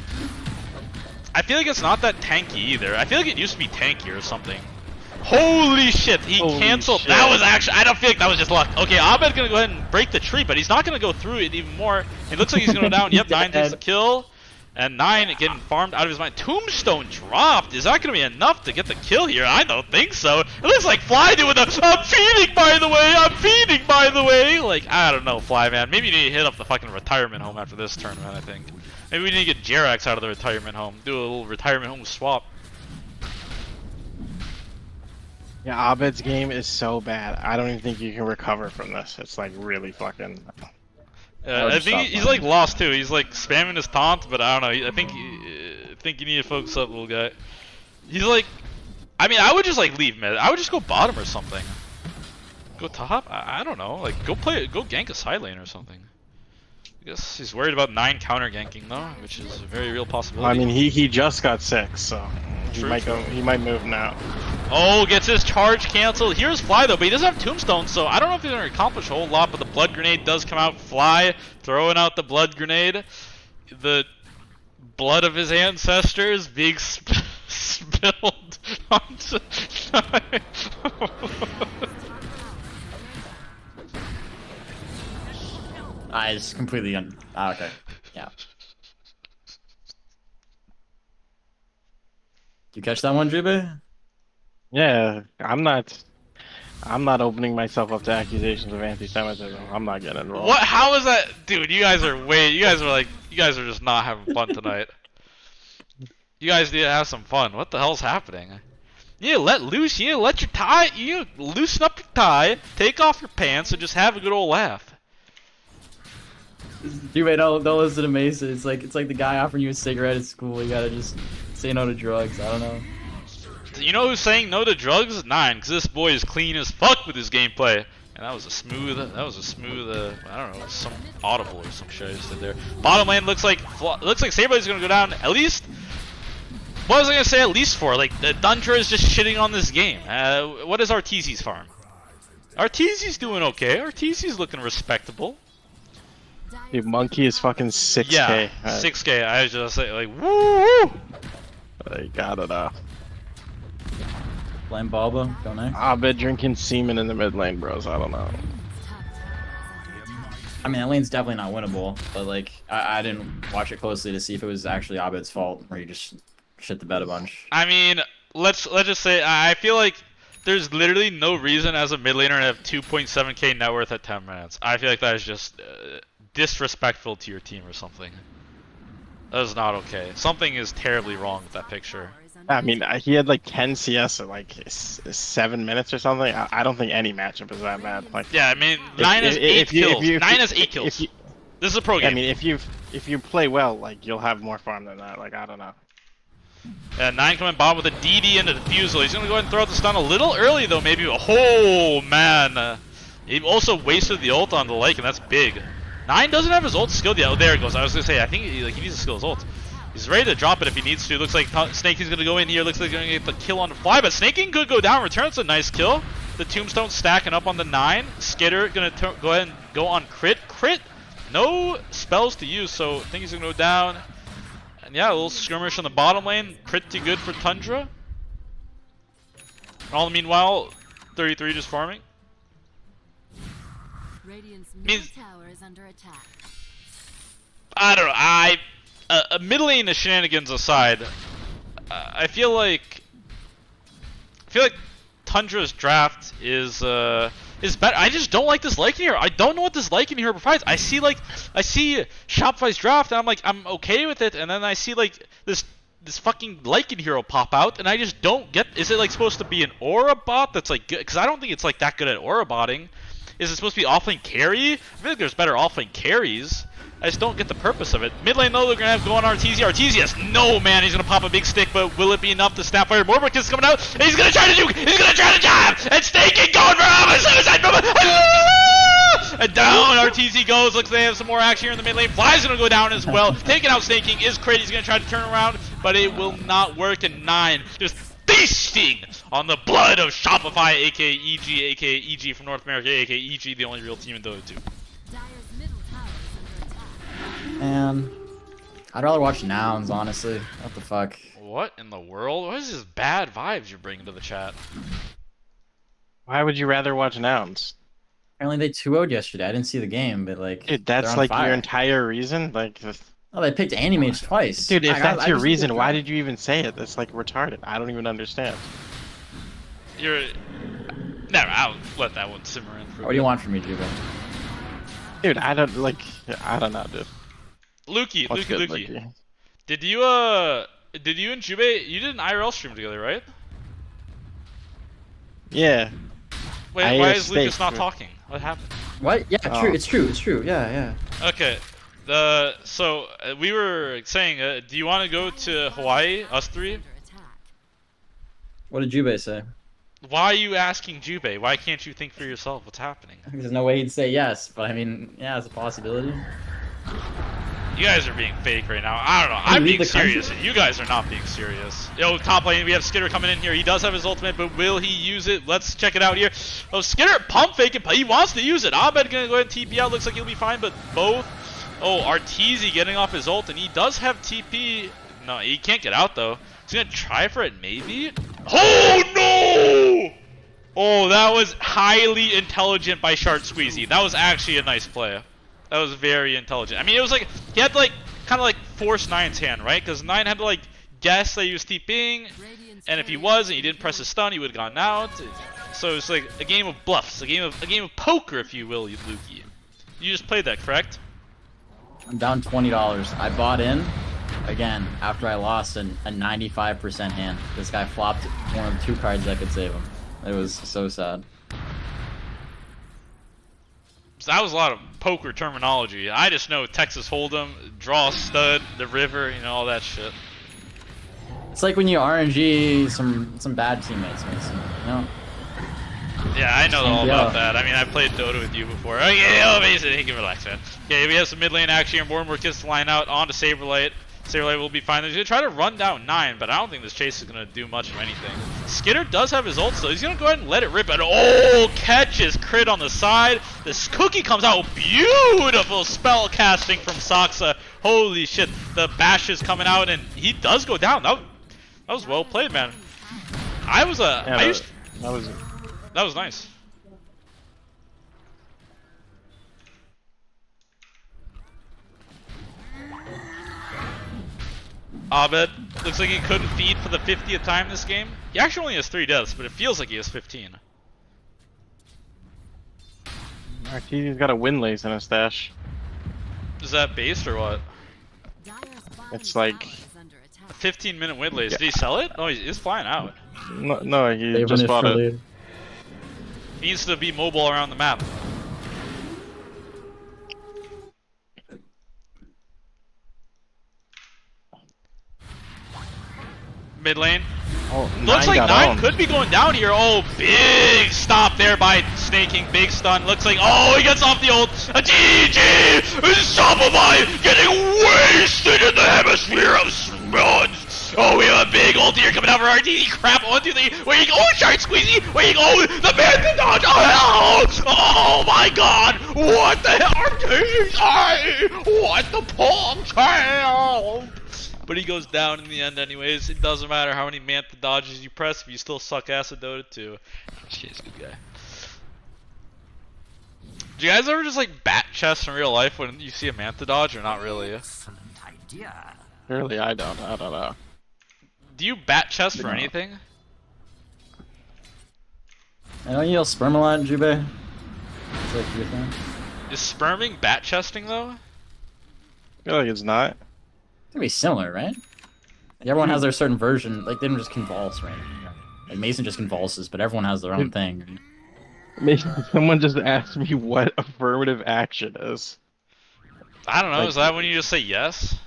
I feel like it's not that tanky either. I feel like it used to be tanky or something. Holy shit, he Holy canceled. shit. That was actually, I don't feel like that was just luck. Okay, Abed's gonna go ahead and break the tree, but he's not gonna go through it even more. It looks like he's gonna go down. Yep, 9 takes the kill. And 9 getting farmed out of his mind. Tombstone dropped. Is that going to be enough to get the kill here? I don't think so. It looks like Fly doing the, I'm feeding by the way, I'm feeding by the way. Like, I don't know, Fly, man. Maybe you need to hit up the fucking retirement home after this tournament, I think. Maybe we need to get Jerax out of the retirement home. Do a little retirement home swap. Yeah, Abed's game is so bad. I don't even think you can recover from this. It's like really fucking. I would think stop he's playing. like lost too. He's like spamming his taunt, but I don't know. I think you need to focus up, little guy. He's like, I mean, I would just like leave mid. I would just go bottom or something. Go top? I don't know. Like go gank a side lane or something. I guess he's worried about 9 counter ganking though, which is a very real possibility. I mean, he just got 6, so he True, might true. go. He might move now. Oh, gets his charge canceled. Here's Fly though, but he doesn't have Tombstone, so I don't know if he's gonna accomplish a whole lot. But the blood grenade does come out. Fly throwing out the blood grenade. The blood of his ancestors being spilled onto. It's completely okay. Yeah. You catch that one, Jubei? Yeah, I'm not opening myself up to accusations of anti-Semitism. I'm not getting involved. What? How is that, dude? You guys are just not having fun tonight. You guys need to have some fun. What the hell's happening? You need to let loose. You need to let your tie. You need to loosen up your tie, take off your pants, and just have a good old laugh. Jubei, don't listen to Mason. It's like the guy offering you a cigarette at school. You gotta just say no to drugs. I don't know. You know who's saying no to drugs? 9, because this boy is clean as fuck with his gameplay. And that was a smooth, I don't know, some audible or some shit I just did there. Bottom lane looks like Sable's gonna go down at least. What was I gonna say at least for? Like, the Tundra is just shitting on this game. What is Arteezy's farm? Arteezy's doing okay. Arteezy's looking respectable. Dude, Monkey is fucking 6K. Yeah, 6K. I was just like, woo! Like, I don't know. Blame Balbo. Go next. Abed drinking semen in the mid lane, bros. I don't know. I mean, that lane's definitely not winnable, but like, I didn't watch it closely to see if it was actually Abed's fault, or he just shit the bed a bunch. I mean, let's just say I feel like there's literally no reason as a mid laner to have 2.7k net worth at 10 minutes. I feel like that is just disrespectful to your team or something. That is not okay. Something is terribly wrong with that picture. I mean, he had like 10 CS at like 7 minutes or something. I don't think any matchup is that bad. Like, Yeah, I mean, 9 has 8 kills. 9 has 8 kills. This is a pro game. I mean, if you play well, like you'll have more farm than that. Like, I don't know. 9 coming bottom with a DD and a defusal. He's gonna go ahead and throw out the stun a little early though, maybe. Oh man, he also wasted the ult on the lake, and that's big. 9 doesn't have his ult skilled yet. Oh, there it goes. I was gonna say, I think he needs to skill his ult. He's ready to drop it if he needs to. Looks like Snaking's gonna go in here. Looks like he's gonna get the kill on the fly, but Snaking could go down. Returns a nice kill. The Tombstone stacking up on the 9. Skitter gonna go ahead and go on crit. No spells to use, so I think he's gonna go down. And yeah, a little skirmish on the bottom lane. Pretty good for Tundra. All the meanwhile, 33 just farming. Radiant's middle tower is under attack. I don't know. Mid lane shenanigans aside, I feel like Tundra's draft is better. I just don't like this Lycan hero. I don't know what this Lycan hero provides. I see Shopify's draft and I'm like, I'm okay with it, and then I see like this fucking Lycan hero pop out, and I just don't get. Is it like supposed to be an aura bot that's like good? Because I don't think it's like that good at aura botting. Is it supposed to be offlane carry? I feel like there's better offlane carries. I just don't get the purpose of it. Mid lane though, they're gonna have to go on Arteezy. Arteezy, yes, no man, he's gonna pop a big stick, but will it be enough to Snapfire? Morbrick is coming out, and he's gonna try to juke, he's gonna try to jab, and Snaking going for a suicide bomb. And down Arteezy goes. Looks like they have some more action here in the mid lane. Fly's gonna go down as well. Taking out Snaking is crazy. He's gonna try to turn around, but it will not work. And 9 just feasting on the blood of Shopify, aka EG, aka EG from North America, aka EG, the only real team in Dota 2. Dire's middle tower is under attack. Man, I'd rather watch Nouns, honestly. What the fuck? What in the world? What is this bad vibes you're bringing to the chat? Why would you rather watch Nouns? Apparently they 2-0'd yesterday. I didn't see the game, but like, Dude, they're that's on like fire. your entire reason? Like, Oh, they picked Animage twice. dude, if that's I your just reason, think why they're- did you even say it? That's like retarded. I don't even understand. You're... Never, I'll let that one simmer in for a What do you bit. want from me, Jubei? Dude, I don't know, dude. Luki, What's good, Luki. Luki? Did you and Jubei, you did an IRL stream together, right? Yeah. Wait, I why ate a is Lucas steak not for- talking? What happened? What? Yeah, Oh. true. It's true. It's true. Yeah. Okay. So we were saying, do you want to go to Hawaii, us three? Under attack. What did Jubei say? Why are you asking Jubei? Why can't you think for yourself? What's happening? There's no way he'd say yes, but I mean, yeah, it's a possibility. You guys are being fake right now. I don't know. Hey, I'm leave being the country. serious. You guys are not being serious. Yo, top lane, we have Skitter coming in here. He does have his ultimate, but will he use it? Let's check it out here. Oh, Skitter pump faking, but he wants to use it. Ahmed gonna go ahead and TP out. Looks like he'll be fine, but both. Oh, Arteezy getting off his ult, and he does have TP. No, he can't get out though. He's gonna try for it, maybe. Oh no! Oh, that was highly intelligent by Shard Squeezy. That was actually a nice play. That was very intelligent. I mean, it was like, he had to like, kind of like force Nine's hand, right? Because Nine had to like guess that he was TPing, and if he was and he didn't press his stun, he would have gone out. So it's like a game of bluffs, a game of poker, if you will, Luki. You just played that, correct? I'm down $20. I bought in again after I lost a 95% hand. This guy flopped one of the 2 cards that could save him. It was so sad. So that was a lot of poker terminology. I just know Texas Hold'em, draw stud, the river, you know, all that shit. It's like when you RNG some bad teammates, Mason. You know? Yeah, I know all Yeah. about that. I mean, I played Dota with you before. Oh yeah, Mason, he can relax, man. Okay, we have some mid lane action here. More and more kids to line out onto Saberlight. Saberlight will be fine. He's gonna try to run down 9, but I don't think this chase is gonna do much of anything. Skitter does have his ult, so he's gonna go ahead and let it rip. And oh, catches crit on the side. This cookie comes out. Beautiful spell casting from Saksa. Holy shit, the bash is coming out, and he does go down. That was well played, man. Yeah, That was nice. Abed looks like he couldn't feed for the 50th time this game. He actually only has 3 deaths, but it feels like he has 15. Arteezy's got a wind lace in his stash. Is that based or what? Dire's bottom It's like- tower is under attack. A 15-minute win lace. Did he sell it? Oh, he's flying out. No, he Saving just it bought for it. later. He needs to be mobile around the map. Mid lane. Oh, Looks like got 9 owned. could be going down here. Oh, big stop there by snaking. Big stun. Looks like, oh, he gets off the ult. A GG! Shopify getting wasted in the hemisphere of smuds. Oh, we have a big ult here coming out for RTD. Crap, 1, 2, 3. Where you go, Shark Squeezy? Where you go? The man did dodge. Oh, hell! Oh my god! What the hell? RTD! What the pong? But he goes down in the end anyways. It doesn't matter how many Mantha dodges you press if you still suck ass at Dota 2. She's a good guy. Do you guys ever just like bat chest in real life when you see a Mantha dodge or not really? Excellent idea. Really, I don't know. Do you bat chest for No. anything? I know you yell sperm a lot, Jubei. It's like your thing. Is sperming bat chesting though? I feel like it's not. It's gonna be similar, right? Like everyone has their certain version. Like they don't just convulse, right? Like Mason just convulses, but everyone has their own thing. Right? Maybe someone just asked me what affirmative action is. I don't know. Like- Is that when you just say yes?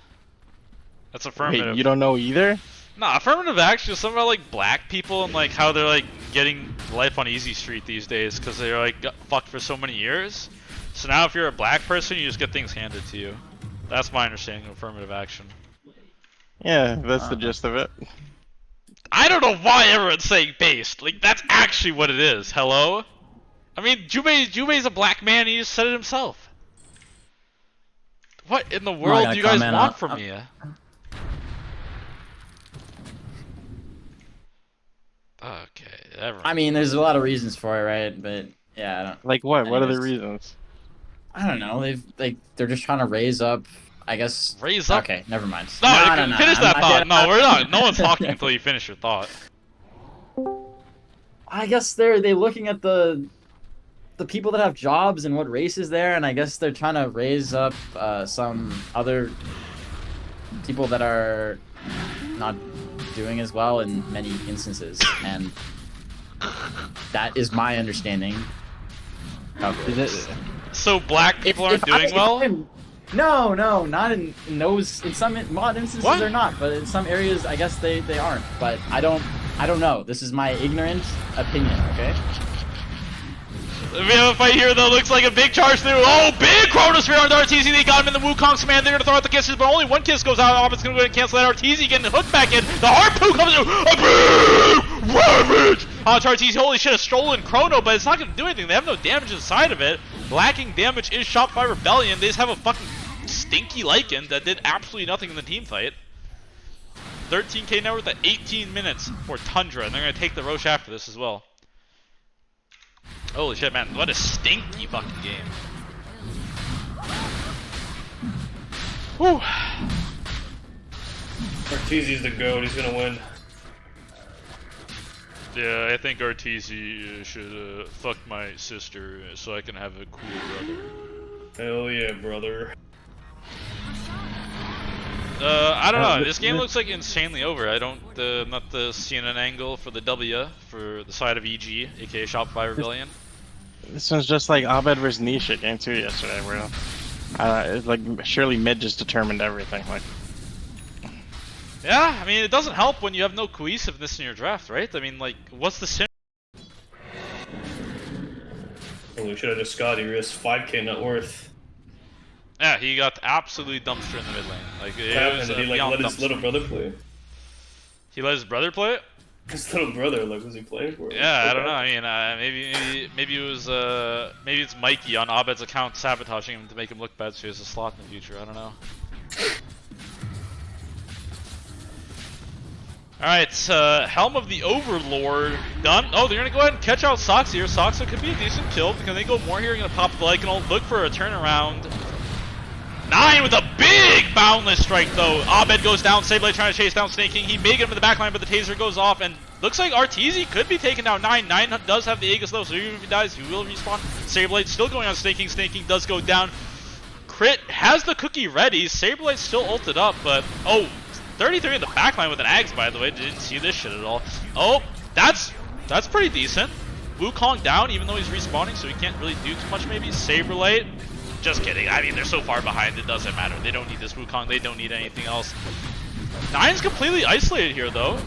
That's affirmative. Wait, you don't know either? Nah, affirmative action is something about like black people and like how they're like getting life on easy street these days because they're like got fucked for so many years. So now if you're a black person, you just get things handed to you. That's my understanding of affirmative action. Yeah, that's the gist of it. I don't know why everyone's saying based. Like that's actually what it is. Hello? I mean, Jubei's a black man. He just said it himself. What in the world gonna do you guys comment want on- from me? Okay, everyone. I mean, there's a lot of reasons for it, right? But yeah, I don't. Like what? What are the Anyways. reasons? I don't know. They're just trying to raise up. I guess. Raise up? Okay, never mind. No, you can finish I'm that not thought. getting- No, we're not. No one's talking until you finish your thought. I guess they looking at the people that have jobs and what race is there, and I guess they're trying to raise up some other people that are not doing as well in many instances. And That is my understanding. So black people aren't doing well? No, not in those. In some mod instances What? they're not, but in some areas I guess they aren't. But I don't know. This is my ignorant opinion. Okay. We have a fight here though, looks like a big charge through. Oh, big Chronosphere on the RTZ. They got him in the Wukong's command. They're gonna throw out the kisses, but only one kiss goes out. Orbit's gonna go ahead and cancel that. RTZ getting hooked back in. The Harpoon comes through. A big ravage! RTZ, holy shit, has stolen Chrono, but it's not gonna do anything. They have no damage inside of it. Lacking damage is Shopify Rebellion. They just have a fucking stinky Lycan that did absolutely nothing in the team fight. 13k now worth at 18 minutes for Tundra, and they're gonna take the Roche after this as well. Holy shit, man. What a stinky fucking game. Whew. Ortizi's the GOAT, he's gonna win. Yeah, I think Arteezy should fuck my sister so I can have a cool brother. Hell yeah, brother. I don't know. This game looks like insanely over. I don't, not the CNN angle for the W for the side of EG, aka Shopify Rebellion. This one's just like Abed versus Niche at game 2 yesterday, where it's like surely mid just determined everything. Like, Yeah, I mean, it doesn't help when you have no cohesiveness in your draft, right? I mean, like, what's the sim? We should have just Scotty risked 5k net worth. Yeah, he got absolutely dumpster in the mid lane. Like, it What happened? was Did he like beyond let his dumpster. little brother play? He let his brother play it? His little brother, like, was he playing for? Yeah, I don't know. I mean, maybe it was maybe it's Mikey on Abed's account sabotaging him to make him look bad so he has a slot in the future. I don't know. Alright, Helm of the Overlord done. Oh, they're gonna go ahead and catch out Sox here. Soxa could be a decent kill. Can they go more here? Gonna pop the Lycanol, look for a turnaround. 9 with a big boundless strike though. Abed goes down, Sableye trying to chase down Snake King. He may get him in the backline, but the taser goes off, and looks like Arteezy could be taken down. 9 does have the Aegis though, so even if he dies, he will respawn. Sableye still going on Snake King. Snake King does go down. Crit has the cookie ready. Sableye still ulted up, but oh, 33 in the backline with an Ags, by the way. Didn't see this shit at all. Oh, that's pretty decent. Wukong down, even though he's respawning, so he can't really do too much maybe. Saberlight. Just kidding. I mean, they're so far behind, it doesn't matter. They don't need this Wukong. They don't need anything else. 9's completely isolated here, though.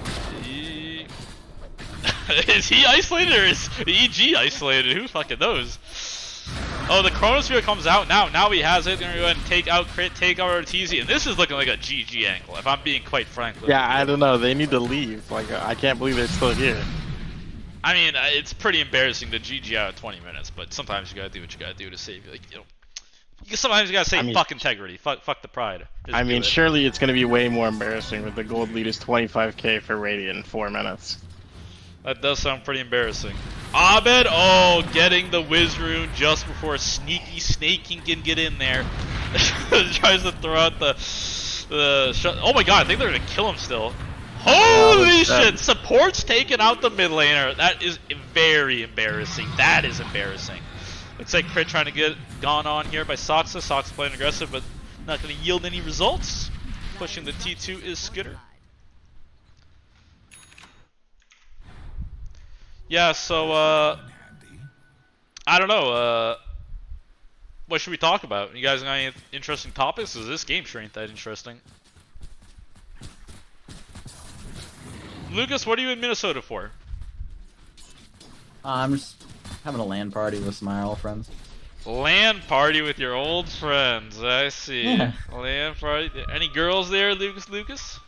Is he isolated or is EG isolated? Who fucking knows? Oh, the Chronosphere comes out now. Now he has it. They're going to go ahead and take out Crit, take out Arteezy. And this is looking like a GG angle, if I'm being quite frank with you. yeah, I don't know. They need to leave. Like, I can't believe they're still here. I mean, it's pretty embarrassing to GG out of 20 minutes, but sometimes you gotta do what you gotta do to save, like, you know. Sometimes you gotta say fuck integrity, fuck the pride. I mean, surely it's gonna be way more embarrassing with the gold lead is 25k for Radiant in 4 minutes. That does sound pretty embarrassing. Abed, oh, getting the Wiz Rune just before sneaky Snake King can get in there. Tries to throw out the shot. Oh my god, I think they're gonna kill him still. Holy shit! Support's taking out the mid laner. That is very embarrassing. That is embarrassing. Looks like Crit trying to get gone on here by Soxa. Soxa playing aggressive, but not going to yield any results. Pushing the T2 is Skitter. Yeah, so, I don't know. What should we talk about? You guys got any interesting topics? Because this game sure ain't that interesting. Lucas, what are you in Minnesota for? I'm just having a LAN party with some IRL friends. LAN party with your old friends. I see. Yeah. LAN party. Any girls there, Lucas?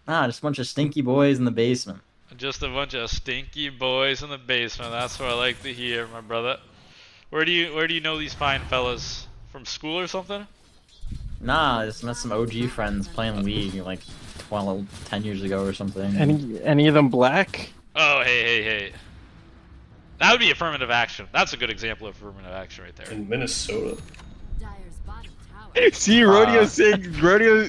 Ah, just a bunch of stinky boys in the basement. Just a bunch of stinky boys in the basement. That's what I like to hear, my brother. Where do you know these fine fellas? From school or something? Nah, I just met some OG friends playing League like 10 years ago or something. Any of them black? Oh, hey. That would be affirmative action. That's a good example of affirmative action right there. In Minnesota. Dyer's bottom tower. See, Rodeo saying Rodeo.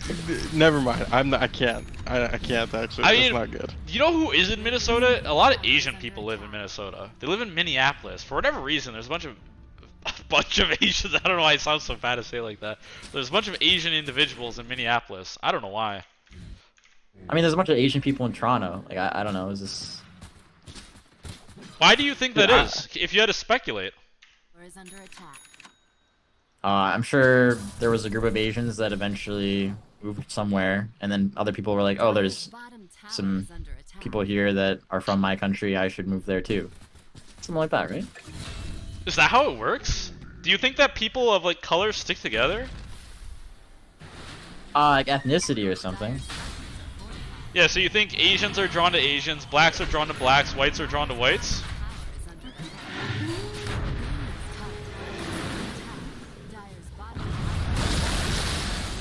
Never mind. I can't. I can't actually. I That's mean, not good. You know who is in Minnesota? A lot of Asian people live in Minnesota. They live in Minneapolis. For whatever reason, there's a bunch of Asians. I don't know why it sounds so bad to say it like that. There's a bunch of Asian individuals in Minneapolis. I don't know why. I mean, there's a bunch of Asian people in Toronto. Like, I don't know. Is this? Why do you think that Dude, is? If you had to speculate. Or is under attack. I'm sure there was a group of Asians that eventually moved somewhere, and then other people were like, "Oh, there's Bottom tower some is under attack. people here that are from my country. I should move there too." Something like that, right? Is that how it works? Do you think that people of like color stick together? Like ethnicity or something. Yeah, so you think Asians are drawn to Asians, blacks are drawn to blacks, whites are drawn to whites?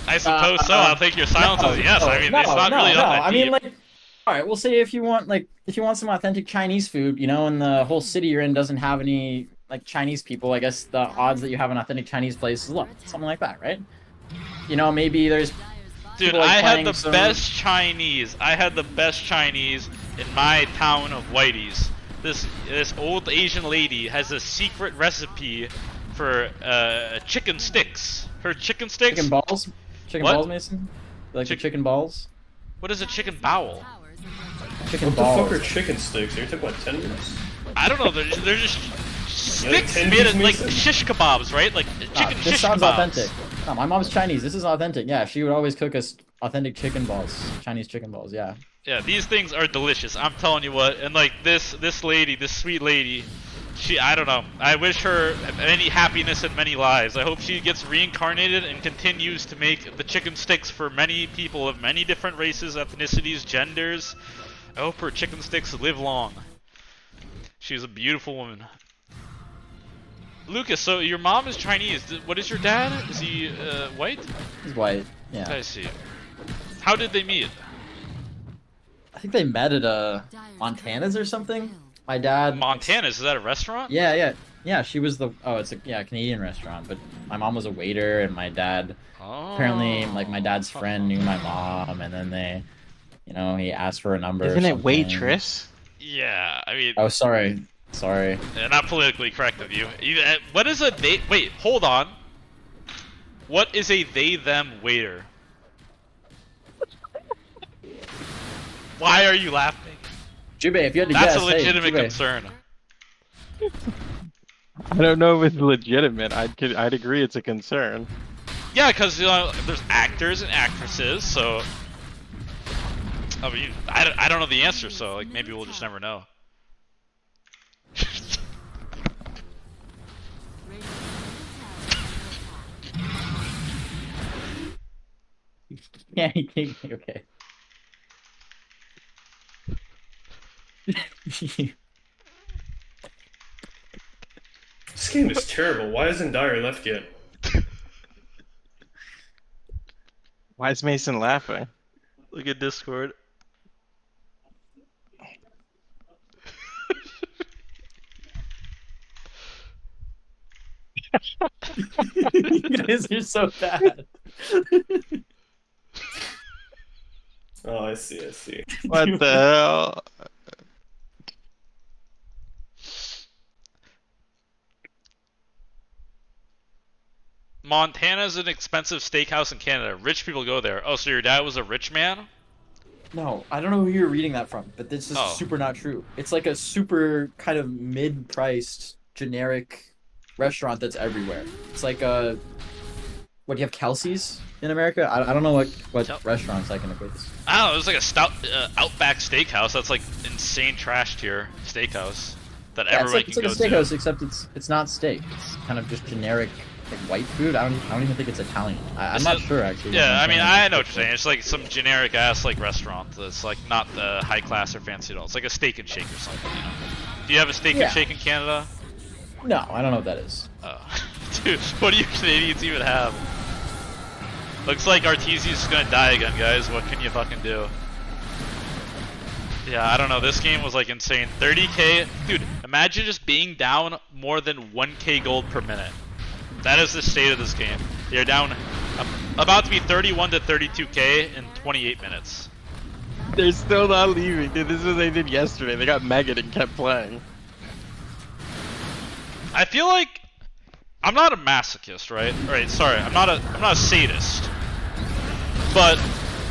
I suppose so. I'll take your silence as a yes. I mean, it's not really up that I mean, deep. like, all right. We'll say if you want some authentic Chinese food, you know, and the whole city you're in doesn't have any like Chinese people, I guess the odds that you have an authentic Chinese place is low. Something like that, right? You know, maybe there's. Dude, people, like, I had planning the some- best Chinese. I had the best Chinese in my town of Whitey's. This old Asian lady has a secret recipe for chicken sticks. Her chicken sticks. Chicken balls. Chicken What? balls, Mason. You like the chicken balls. What is a chicken bowel? Chicken What the balls. fuck are chicken sticks? Are you talking about tenders? I don't know. They're just sticks tenders, made of like Mason? shish kebabs, right? Like chicken This shish sounds kebabs. authentic. No, my mom's Chinese. This is authentic. Yeah, she would always cook us authentic chicken balls. Chinese chicken balls. Yeah. Yeah, these things are delicious. I'm telling you what. And like this lady, this sweet lady, I don't know. I wish her many happiness and many lives. I hope she gets reincarnated and continues to make the chicken sticks for many people of many different races, ethnicities, genders. I hope her chicken sticks live long. She's a beautiful woman. Lucas, so your mom is Chinese. What is your dad? Is he white? He's white. Yeah. I see. How did they meet? I think they met at Montana's or something. My dad. Montana's, is that a restaurant? Yeah. She was the. Oh, it's a Canadian restaurant. But my mom was a waiter, and my dad. Oh. Apparently, like my dad's friend knew my mom, and then they, he asked for a number. Isn't or it something. waitress? Yeah, I mean, Oh, sorry. not politically correct of you. What is a they? Wait, hold on. What is a they/them waiter? Why are you laughing? Jubei, if you had to That's guess, a legitimate Jubei. concern. I don't know if it's legitimate. I'd agree it's a concern. Yeah, because there's actors and actresses, so I mean, I don't know the answer, so like maybe we'll just never know. Yeah, okay. This game is terrible. Why hasn't Dyer left yet? Why is Mason laughing? Look at Discord. You guys are so bad. Oh, I see. What the hell? Montana's an expensive steakhouse in Canada. Rich people go there. Oh, so your dad was a rich man? No, I don't know who you're reading that from, but this is Oh. super not true. It's like a super kind of mid-priced generic restaurant that's everywhere. It's like what do you have, Kelsey's in America? I don't know what Yep. restaurants I can equate this. I don't know. It was like a stout Outback Steakhouse. That's like insane trash tier steakhouse that Yeah, everyone it's can like a go steakhouse, to. except it's not steak. It's kind of just generic like white food. I don't even think it's Italian. I'm It's not a- sure actually. Yeah, I mean, I know what you're saying. It's like some generic ass like restaurant that's like not high class or fancy at all. It's like a Steak and Shake or something. You know? Do you have a Steak Yeah. and Shake in Canada? No, I don't know what that is. Oh. Dude, what do you Canadians even have? Looks like Arteezy's gonna die again, guys. What can you fucking do? Yeah, I don't know. This game was like insane. 30k, dude. Imagine just being down more than 1k gold per minute. That is the state of this game. You're down about to be 31 to 32k in 28 minutes. They're still not leaving, dude. This is what they did yesterday. They got Megan and kept playing. I feel like I'm not a masochist, right? Right, sorry. I'm not a sadist. But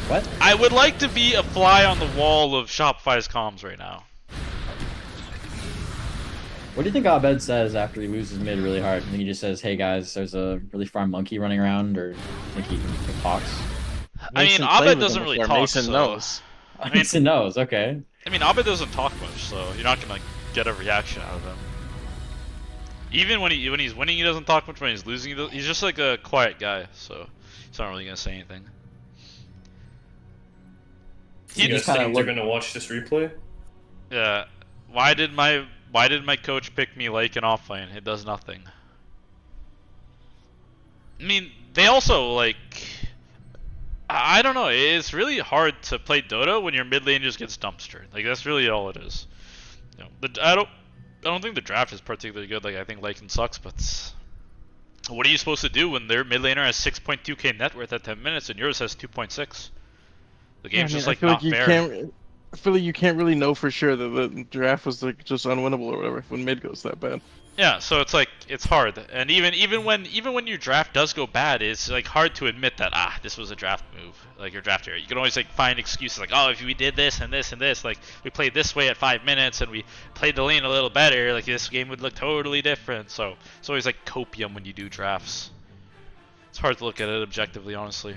What? I would like to be a fly on the wall of Shopify's comms right now. What do you think Abed says after he loses mid really hard? I think he just says, "Hey guys, there's a really farm monkey running around," or I think he talks. I mean, Mason played Abed with him doesn't really before. talk, Mason so... knows. I mean, Mason knows. Okay. I mean, Abed doesn't talk much, so you're not gonna get a reaction out of him. Even when he's winning, he doesn't talk much. When he's losing, he's just like a quiet guy, so he's not really gonna say anything. You guys just kinda think they're gonna watch this replay? Yeah. Why did my coach pick me like an offlane? It does nothing. I mean, they also like. I don't know. It's really hard to play Dota when your mid lane just gets dumpstered. Like that's really all it is. You know, I don't think the draft is particularly good. Like I think Lycan sucks, but what are you supposed to do when their mid laner has 6.2k net worth at 10 minutes and yours has 2.6? The game's just like not fair. I feel like you can't really know for sure that the draft was like just unwinnable or whatever when mid goes that bad. Yeah, so it's like it's hard, and even when your draft does go bad, it's like hard to admit that this was a draft move, like your draft error. You can always like find excuses like, oh, if we did this and this and this, like we played this way at 5 minutes and we played the lane a little better, like this game would look totally different. So it's always like copium when you do drafts. It's hard to look at it objectively, honestly.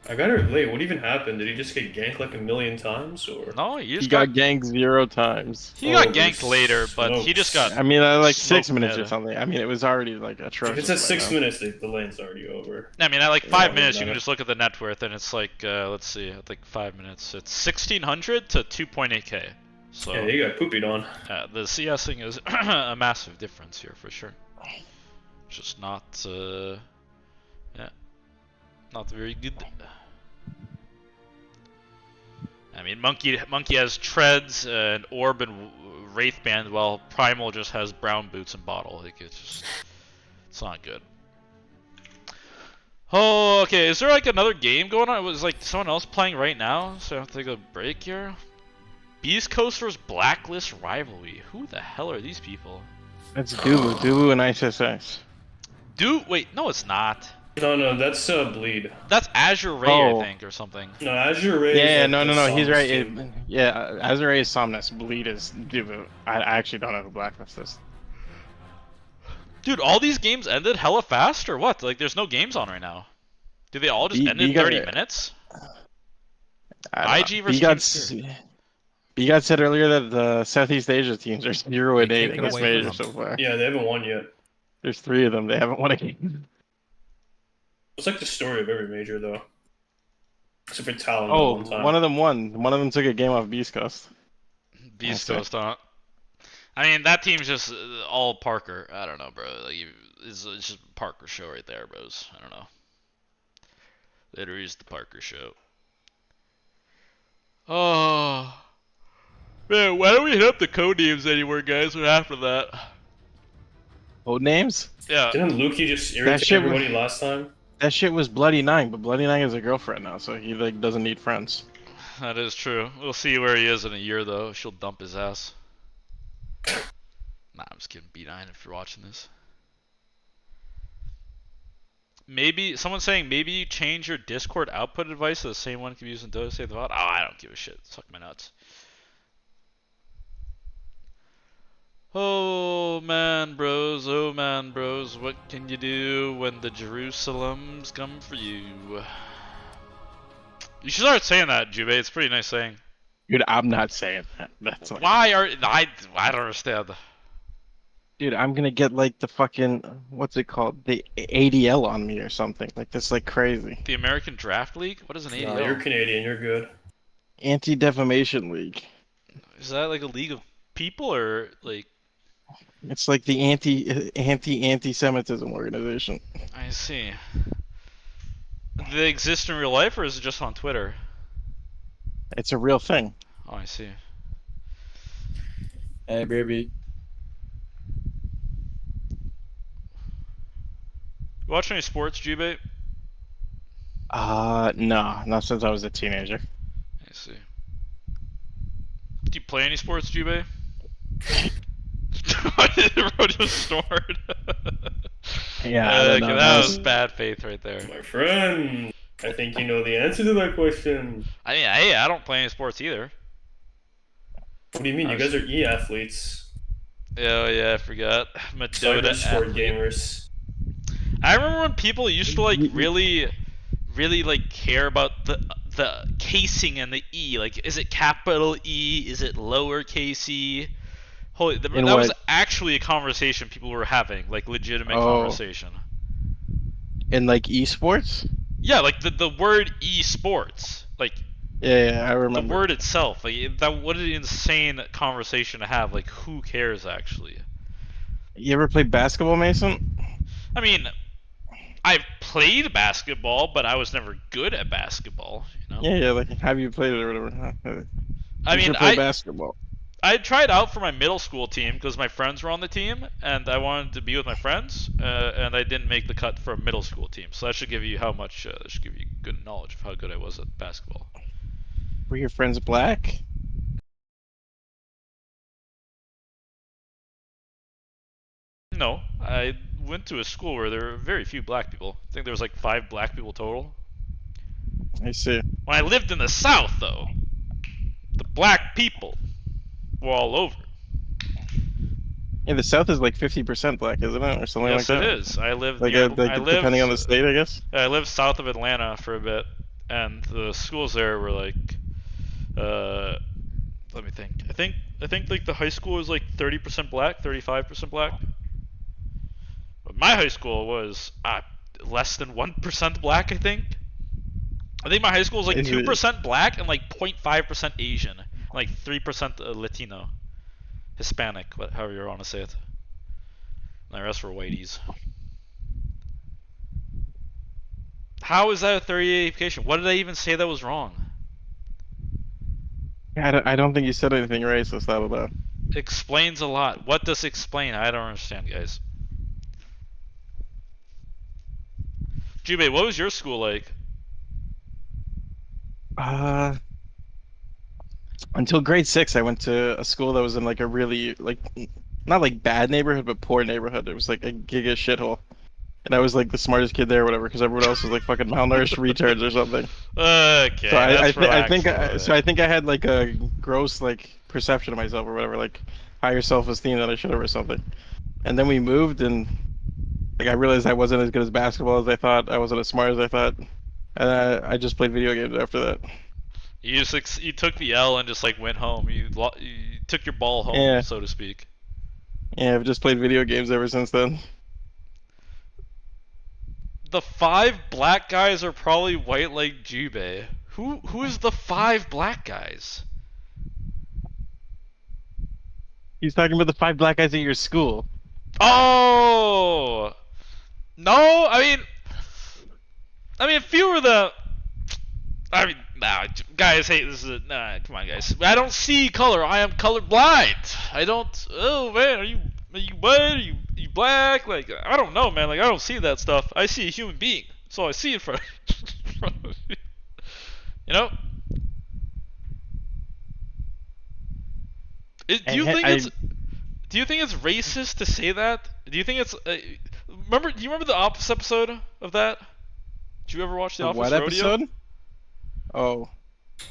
I gotta relate. What even happened? Did he just get ganked like a million times, or? No, he just He got ganked 0 times. he got Holy ganked later, but he just got. I mean, like 6 Smoked minutes or mid. something. I mean, it was already like If atrocious. it's at by 6 now. minutes, the lane's already over. I mean, at like 5 Yeah, minutes, you no. can just look at the net worth, and it's like, let's see, at like 5 minutes, it's 1600 to 2.8k. So Yeah, you got poopied on. the CSing is a massive difference here for sure. Just not, yeah, not very good. I mean, Monkey has treads and orb and wraithband, while Primal just has brown boots and bottle. Like it's not good. Oh, okay. Is there like another game going on? Was like someone else playing right now? So I have to take a break here. Beast Coast vs Blacklist rivalry. Who the hell are these people? That's Dulu and ISSX. Wait, no, it's not. No, that's Bleed. That's Azure Ray, Oh. I think, or something. No, Azure Ray. Yeah, is no, the he's Psalms right. team. Azure is Somnus. Bleed is Duvu. I actually don't know who Blacklist is. Dude, all these games ended hella fast, or what? Like, there's no games on right now. Do they all just end in 30 minutes? IG versus Team Spirit. BGOT said earlier that the Southeast Asia teams are 0-8 Take it in this away major from so far. Yeah, they haven't won yet. There's 3 of them. They haven't won a game. It's like the story of every major, though. Except for Talon. Oh, one time. one of them won. One of them took a game off Beast Coast. Beast Okay. Coast, huh? I mean, that team's just all Parker. I don't know, bro. Like, it's just a Parker show right there, bros. I don't know. Literally is the Parker show. Oh. Man, why don't we hit up the code names anymore, guys? What happened to that? Code names? Yeah. Didn't Luki just That irritate shit everybody last time? That shit was Bloody 9, but Bloody 9 is a girlfriend now, so he like doesn't need friends. That is true. We'll see where he is in a year, though. She'll dump his ass. Nah, I'm just kidding. B9 if you're watching this. Maybe someone's saying maybe you change your Discord output device to the same one you can use in Dota Save the Bot. Oh, I don't give a shit. Suck my nuts. Oh man, bros. Oh man, bros. What can you do when the Jerusalems come for you? You should start saying that, Jubei. It's a pretty nice saying. Dude, I'm not saying that. That's like, Why are I don't understand. dude, I'm gonna get like the fucking what's it called, the ADL on me or something. Like that's like crazy. The American Draft League? What is an ADL? No, you're Canadian, you're good. Anti-Defamation League. Is that like a league of people or like? It's like the anti-Semitism organization. I see. Do they exist in real life or is it just on Twitter? It's a real thing. Oh, I see. Hey, baby. Watch any sports, Jubei? No, not since I was a teenager. I see. Do you play any sports, Jubei? Rodeo snored. Yeah, I don't know. That was bad faith right there. My friend, I think you know the answer to that question. I don't play any sports either. What do you mean? You guys are e-athletes. Oh yeah, I forgot. Cybersport athlete. gamers. I remember when people used to like Y- y- really like care about the casing and the E. Like, is it capital E? Is it lowercase e? Holy, In that was what? actually a conversation people were having, like legitimate Oh, conversation. in like esports? Yeah, like the word esports, like Yeah, I the remember. word itself, like that. What an insane conversation to have. Like, who cares actually? You ever play basketball, Mason? I mean, I've played basketball, but I was never good at basketball. You know. Yeah, like have you played it or whatever? I You mean, should play basketball. I tried out for my middle school team because my friends were on the team, and I wanted to be with my friends, and I didn't make the cut for a middle school team. So that should give you how much. That should give you good knowledge of how good I was at basketball. Were your friends black? No, I went to a school where there were very few black people. I think there was like 5 black people total. I see. When I lived in the South, though, the black people were all over. Yeah, the South is like 50% black, isn't it, or something like Yes, it that? is. I lived Like, near. like depending on the state, I guess. I lived south of Atlanta for a bit, and the schools there were like, let me think. I think like the high school was like 30% black, 35% black. But my high school was less than 1% black. I think my high school was like Is it? 2% black and like 0.5% Asian, like 3% Latino, Hispanic, however you want to say it. And the rest were whiteys. How is that a 30 What did I even say that was wrong? Yeah, I don't think you said anything racist out of that. Explains a lot. What does explain? I don't understand, guys. Jubei, what was your school like? Uh, until grade 6, I went to a school that was in like a really like not like bad neighborhood, but poor neighborhood. It was like a giga shithole, and I was like the smartest kid there, or whatever, because everyone else was like fucking malnourished retards or something. Okay, So that's relaxed. I think I had like a gross like perception of myself or whatever, like higher self-esteem than I should have or something. And then we moved, and like I realized I wasn't as good as basketball as I thought. I wasn't as smart as I thought, and I just played video games after that. You took the L and just like went home. You took your ball home, Yeah, so to speak. yeah, I've just played video games ever since then. The 5 black guys are probably white like Jubei. Who is the 5 black guys? He's talking about the 5 black guys at your school. Oh no! I mean, few of the. I mean, nah, guys. Hey, this is nah. Come on, guys. I don't see color. I am colorblind. I don't. Oh man, are you white? Are you black? Like, I don't know, man. Like, I don't see that stuff. I see a human being. So I see it from. You know. Do you think it's? Do you think it's racist to say that? Do you think it's? Remember? Do you remember the Office episode of that? Did you ever watch the Office What Rodeo? episode? Oh,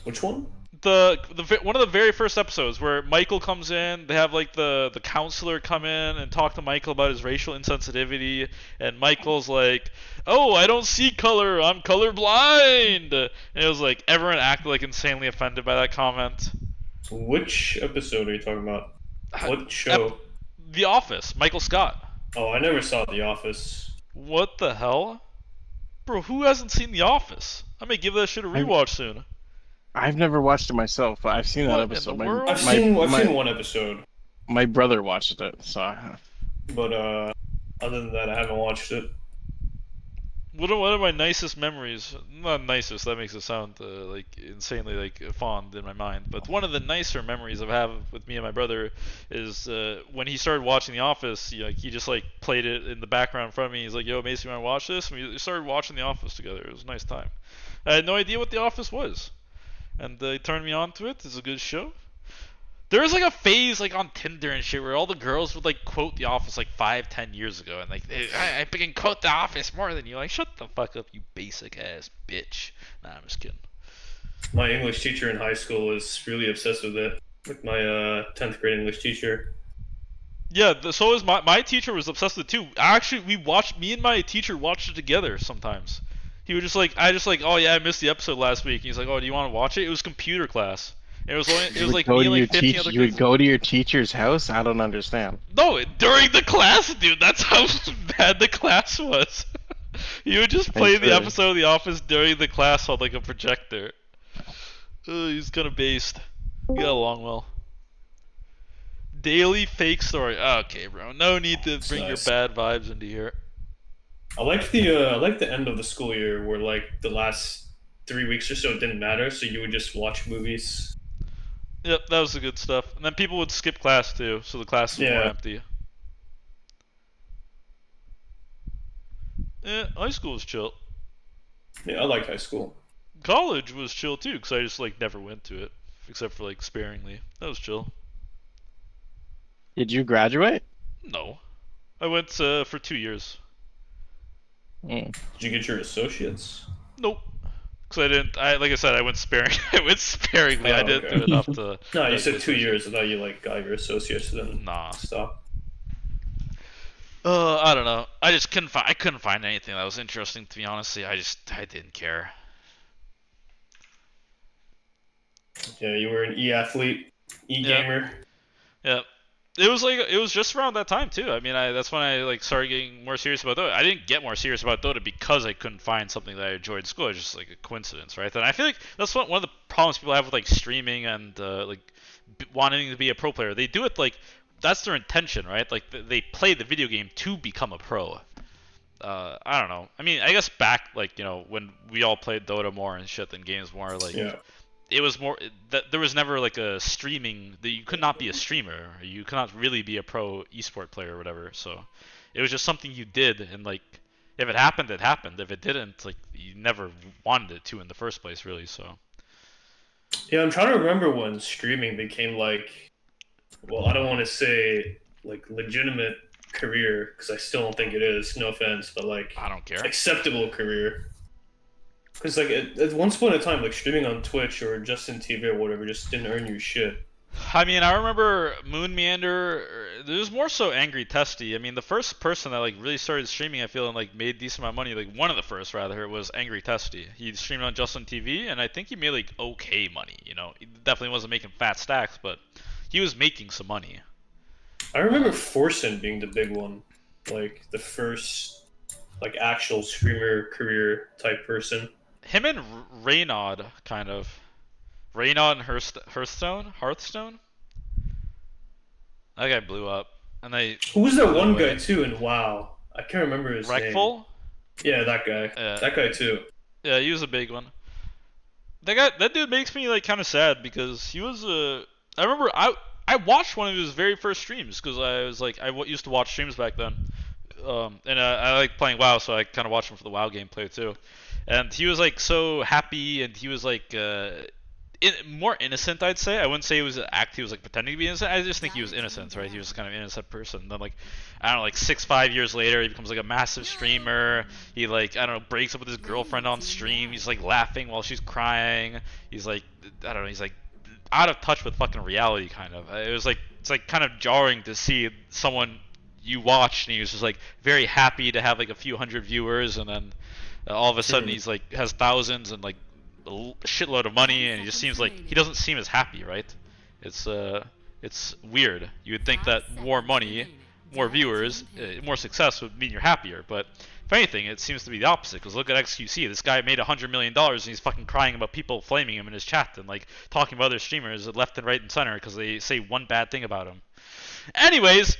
Which one? One of the very first episodes where Michael comes in, they have like the counselor come in and talk to Michael about his racial insensitivity, and Michael's like, "Oh, I don't see color. I'm colorblind." And it was like everyone acted like insanely offended by that comment. Which episode are you talking about? What show? The Office. Michael Scott. Oh, I never saw The Office. What the hell? Bro, who hasn't seen The Office? I may give that shit a rewatch soon. I've never watched it myself, but I've seen that What in episode. the world? I've seen one episode, My brother watched it, so but other than that, I haven't watched it. One of my nicest memories, not nicest, that makes it sound like insanely like fond in my mind, but one of the nicer memories I have with me and my brother is when he started watching The Office. He just like played it in the background in front of me. He's like, "Yo, Mason, you want to watch this?" And we started watching The Office together. It was a nice time. I had no idea what The Office was, and he turned me on to it. It's a good show. There was like a phase like on Tinder and shit where all the girls would like quote The Office like 5-10 years ago, and like I can quote The Office more than you. Like, shut the fuck up, you basic ass bitch. Nah, I'm just kidding. My English teacher in high school was really obsessed with it. With my 10th grade English teacher. Yeah, so is my teacher was obsessed with it too. Actually, me and my teacher watched it together sometimes. He would just like, oh yeah, I missed the episode last week. And he's like, oh, do you want to watch it? It was computer class. It was like me and like 15 other You would kids. go to your teacher's house? I don't understand. No, during the class, dude. That's how bad the class was. You would just play the episode of The Office during the class on like a projector. He's kind of based. We got along well. Daily fake story. Okay, bro. No need to bring your bad vibes into here. I like the end of the school year where like the last 3 weeks or so it didn't matter, so you would just watch movies. Yep, that was the good stuff. And then people would skip class too, so the class was more empty. Yeah, high school was chill. Yeah, I like high school. College was chill too, because I just like never went to it, except for like sparingly. That was chill. Did you graduate? No, I went for 2 years. Did you get your associates? Nope. Because I didn't. Like I said, I went sparing. I went sparingly. I didn't do enough to. No, you said 2 years. I thought you like got your associates and then stopped. I don't know. I just couldn't find. I couldn't find anything that was interesting. To be honest, I didn't care. Yeah, you were an e-athlete, e-gamer. Yeah. It was just around that time too. I mean, that's when I like started getting more serious about Dota. I didn't get more serious about Dota because I couldn't find something that I enjoyed in school. It's just like a coincidence, right? And I feel like that's one of the problems people have with like streaming and like wanting to be a pro player. They do it like that's their intention, right? Like they play the video game to become a pro. I don't know. I mean, I guess back like when we all played Dota more and shit than games more, like it was more that there was never like a streaming that you could not be a streamer. You could not really be a pro esport player or whatever. So it was just something you did, and like if it happened, it happened. If it didn't, like you never wanted it to in the first place, really. So yeah, I'm trying to remember when streaming became like, well, I don't want to say like legitimate career because I still don't think it is. No offense, but like I don't care. Acceptable career. Because like at one point in time, like streaming on Twitch or Justin TV or whatever just didn't earn you shit. I mean, I remember Moon Meander. There was more so Angry Testy. I mean, the first person that like really started streaming, I feel, and like made decent amount of money, like one of the first rather, was Angry Testy. He streamed on Justin TV, and I think he made like okay money. He definitely wasn't making fat stacks, but he was making some money. I remember Forsen being the big one, like the first like actual streamer career type person. Him and Raynaud, kind of. Raynaud and Hearthstone? That guy blew up. And they. Who was that one guy too in WoW? I can't remember his name. Yeah, that guy. Yeah. That guy too. Yeah, he was a big one. That dude makes me like kind of sad because he was I remember I watched one of his very first streams because I was like I used to watch streams back then. And I like playing WoW, so I kind of watched him for the WoW gameplay too. And he was like so happy, and he was like more innocent, I'd say. I wouldn't say he was an act. He was like pretending to be innocent. I just think he was innocent, right? He was kind of an innocent person. And then like I don't know, like 5 years later, he becomes like a massive streamer. He like I don't know, breaks up with his girlfriend on stream. He's like laughing while she's crying. He's like I don't know. He's like out of touch with fucking reality, kind of. It's like kind of jarring to see someone you watched, and he was just like very happy to have like a few hundred viewers, and then all of a sudden he's like has thousands and like a shitload of money, and he just seems like he doesn't seem as happy, right? It's weird. You would think that more money, more viewers, more success would mean you're happier, but if anything, it seems to be the opposite. Because look at XQC. This guy made $100 million, and he's fucking crying about people flaming him in his chat and like talking about other streamers left and right and center because they say one bad thing about him. Anyways,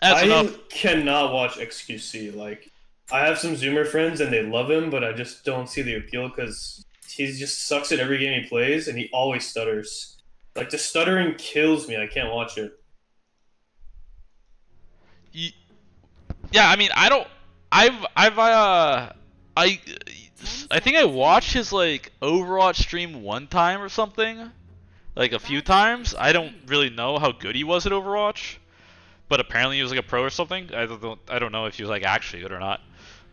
that's enough. I cannot watch XQC. Like, I have some Zoomer friends and they love him, but I just don't see the appeal because he just sucks at every game he plays and he always stutters. Like, the stuttering kills me. I can't watch it. Yeah, I mean, I think I watched his like Overwatch stream one time or something, like a few times. I don't really know how good he was at Overwatch, but apparently he was like a pro or something. I don't know if he was like actually good or not.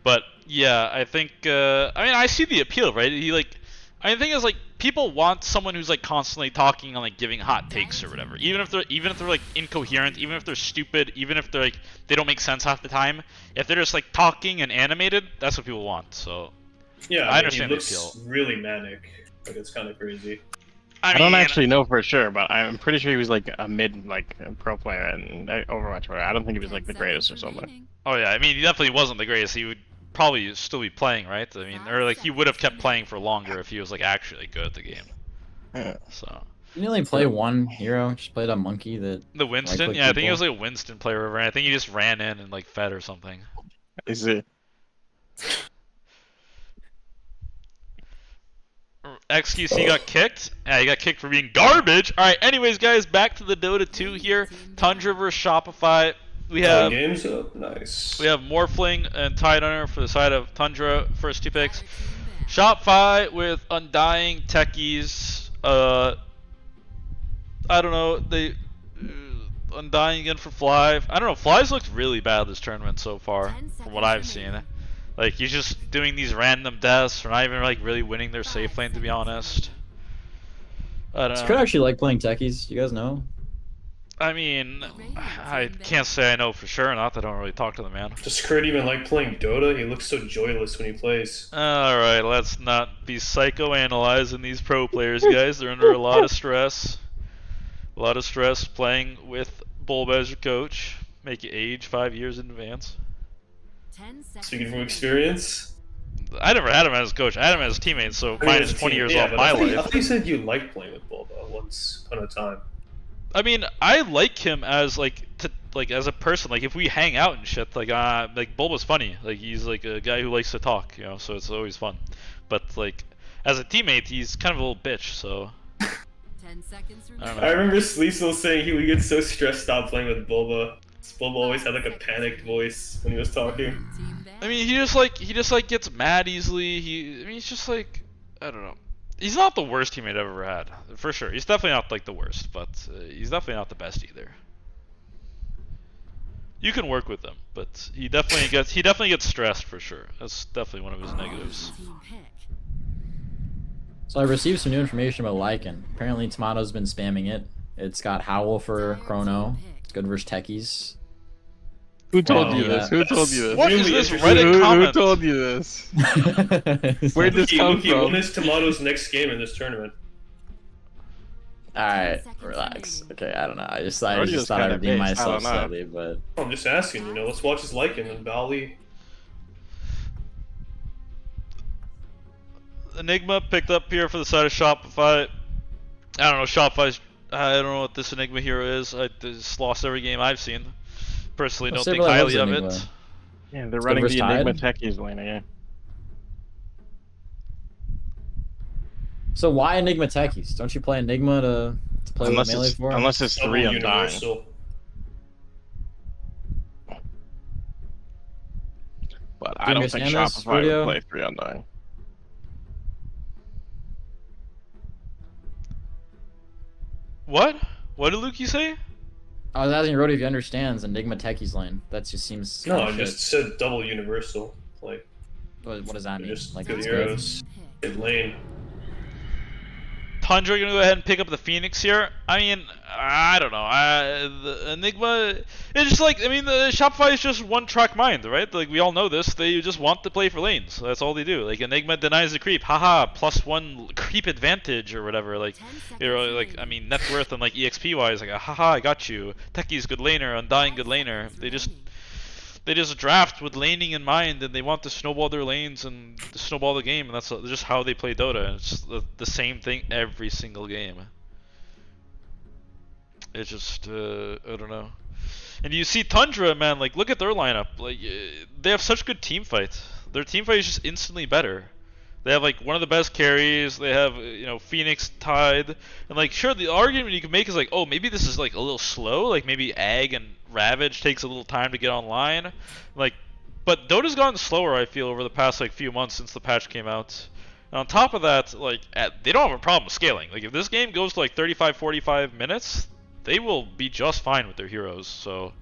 But yeah, I think I mean I see the appeal, right? He like I mean, the thing is, like, people want someone who's like constantly talking and like giving hot takes or whatever. Even if they're like incoherent, even if they're stupid, even if they're like they don't make sense half the time. If they're just like talking and animated, that's what people want. So Yeah, I understand he the appeal. looks really manic. Like it's kind of crazy. I don't actually know for sure, but I'm pretty sure he was like a mid pro player in Overwatch. Where I don't think he was like the greatest or something. Oh yeah, I mean, he definitely wasn't the greatest. He would probably still be playing, right? I mean, or like he would have kept playing for longer if he was like actually good at the game. Yeah. So. Didn't he only play one hero? Just played a monkey that. The Winston, yeah, I think he was like a Winston player over. I think he just ran in and like fed or something. Is it? XQC got kicked. Yeah, he got kicked for being garbage. All right. Anyways, guys, back to the Dota 2 here. Tundra versus Shopify. We have games up, nice. We have Morphling and Tidehunter for the side of Tundra. First 2 picks. Shopify with Undying Techies. I don't know. They Undying again for Fly. I don't know. Fly's looked really bad this tournament so far, from what I've seen. Like, he's just doing these random deaths, or not even like really winning their safe lane, to be honest. I don't know. Could actually like playing techies. You guys know? I mean, I can't say I know for sure. Not that I don't really talk to the man. Does Kurt even like playing Dota? He looks so joyless when he plays. Alright, let's not be psychoanalyzing these pro players, guys. They're under a lot of stress. A lot of stress playing with Bulb as your coach. Make you age 5 years in advance. Speaking from experience? I never had him as a coach. I had him as a teammate, so minus 20 years off my life. I thought you said you liked playing with Bulba once upon a time. I mean, I like him as like as a person. Like if we hang out and shit, like Bulba's funny. Like he's like a guy who likes to talk, you know. So it's always fun. But like as a teammate, he's kind of a little bitch. So 10 seconds I don't know. I remember Sleesel saying he would get so stressed out playing with Bulba. Bulba always had like a panicked voice when he was talking. I mean, he just like gets mad easily. He's just like, I don't know. He's not the worst teammate I've ever had, for sure. He's definitely not like the worst, but he's definitely not the best either. You can work with him, but he definitely gets stressed for sure. That's definitely one of his negatives. So I received some new information about Lycan. Apparently Tomato's been spamming it. It's got Howl for Chrono. It's good versus techies. Who told you this? Who told you this? What is this Reddit comment? Who told you this? Where'd this come Luki, from? when is Tomato's next game in this tournament? Alright, relax. Okay, I don't know. I just thought Rodeo's I'd kinda redeem based, I myself don't know. slightly, but I'm just asking, you know, let's watch his Lycan in Bali. Enigma picked up here for the side of Shopify. I don't know, Shopify's. I don't know what this Enigma hero is. I just lost every game I've seen. Personally, don't think highly of it. Yeah, they're running versus the Enigma Tide? techies lane again. so why Enigma techies? Don't you play Enigma to play with melee for? Unless it's Double 3 Undying. universal. But Do I you don't think understand this, Shopify Rodeo? would play 3 Undying. What? What did Luki say? I was asking Rodeo if he understands Enigma techies lane. That just seems No, kinda I shit. just said double universal. Like, What does that mean? just Like good it's good? heroes. Good lane. Tundra gonna go ahead and pick up the Phoenix here. I mean, I don't know. The Enigma, it's just like, I mean, the Shopify is just one track mind, right? Like we all know this. They just want to play for lanes. That's all they do. Like Enigma denies the creep. Haha, +1 creep advantage or whatever. Like, you know, like I mean, net worth and like EXP wise, like haha, I got you. Techie's good laner, Undying good laner. They just draft with laning in mind, and they want to snowball their lanes and snowball the game, and that's just how they play Dota. And it's just the same thing every single game. It's just I don't know. And you see Tundra, man, like look at their lineup. Like they have such good team fight. Their team fight is just instantly better. They have like one of the best carries. They have you know Phoenix, Tide, and like sure the argument you can make is like, oh maybe this is like a little slow. Like maybe Ag and Ravage takes a little time to get online. Like, but Dota's gotten slower. I feel over the past like few months since the patch came out. And on top of that, like they don't have a problem scaling. Like if this game goes to like 35-45 minutes, they will be just fine with their heroes. So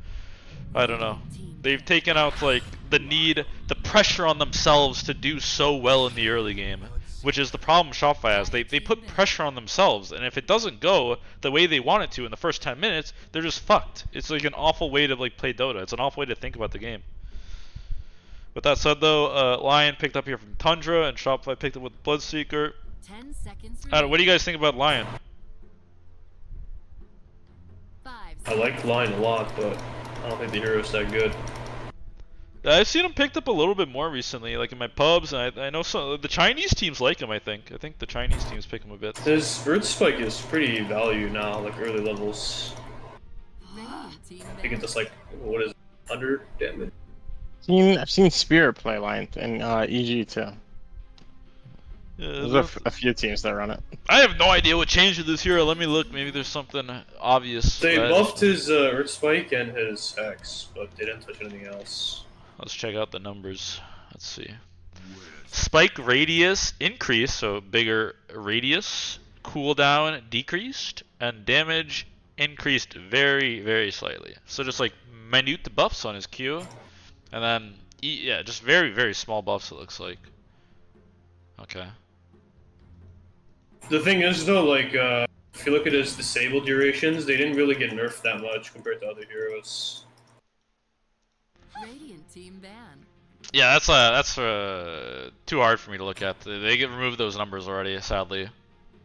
I don't know. They've taken out like the pressure on themselves to do so well in the early game. which is the problem Shopify has. They put pressure on themselves, and if it doesn't go the way they want it to in the first 10 minutes, they're just fucked. It's like an awful way to like play Dota. It's an awful way to think about the game. With that said, though, Lion picked up here from Tundra, and Shopify picked up with Bloodseeker. 10 seconds What do you guys think about Lion? 5 I like Lion a lot, but I don't think the hero's that good. I've seen him picked up a little bit more recently, like in my pubs, and I know some the Chinese teams like him. I think the Chinese teams pick him a bit. His Earth Spike is pretty value now, like early levels. Radiant team I think it's just like, what is it, 100 damage? I've seen Spirit play Lion in EG too. Yeah, There's a few teams that run it. I have no idea what changed with this hero. Let me look. Maybe there's something obvious. They that- buffed his Earth Spike and his X, but they didn't touch anything else. Let's check out the numbers. Let's see. Spike radius increased, so bigger radius. Cooldown decreased, and damage increased very, very slightly. So just like minute buffs on his Q, and then yeah, just very, very small buffs. It looks like. Okay. The thing is though, like, if you look at his disabled durations, they didn't really get nerfed that much compared to other heroes. Radiant team ban. Yeah, that's too hard for me to look at. They get removed those numbers already, sadly.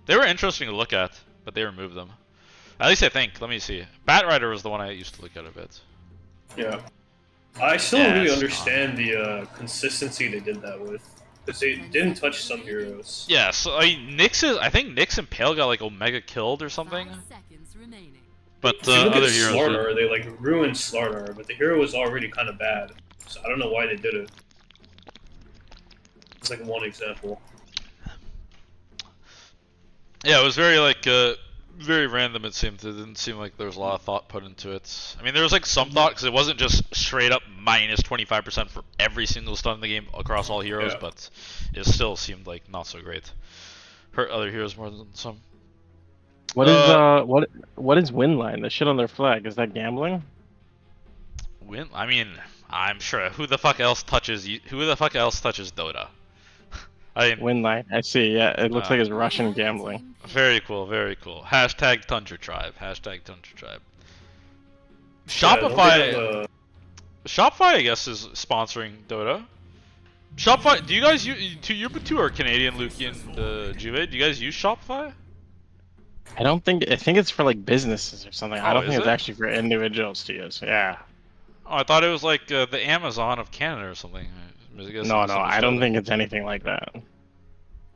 They were interesting to look at, but they removed them. At least I think. Let me see. Batrider was the one I used to look at a bit. Yeah. I still Yeah, don't really it's understand the consistency they did that with. Because they didn't touch some heroes. Yeah, so I mean, I think Nyx and Pale got like Omega killed or something. 5 seconds remaining. But If you look other at heroes Slardar, they like ruined Slardar, but the hero was already kind of bad. So I don't know why they did it. It's like one example. Yeah, it was very like very random. It seemed. It didn't seem like there was a lot of thought put into it. I mean, there was like some thought because it wasn't just straight up minus 25% for every single stun in the game across all heroes, Yeah. but it still seemed like not so great. Hurt other heroes more than some. What is win line? The shit on their flag, is that gambling? I mean, I'm sure. Who the fuck else touches Dota? I mean, Win line. I see. Yeah, it looks like it's Russian gambling. very cool, very cool. Hashtag Tundra Tribe. Hashtag Tundra Tribe. Yeah, don't they Shopify. have, Shopify, I guess, is sponsoring Dota. Shopify. Do you guys use? You two are Canadian, Luki and Jubei. Do you guys use Shopify? I think it's for like businesses or something. I Oh, don't is think it's it? actually for individuals to use. Yeah. Oh, I thought it was like the Amazon of Canada or something. I guess No, it's I don't understood. think it's anything like that.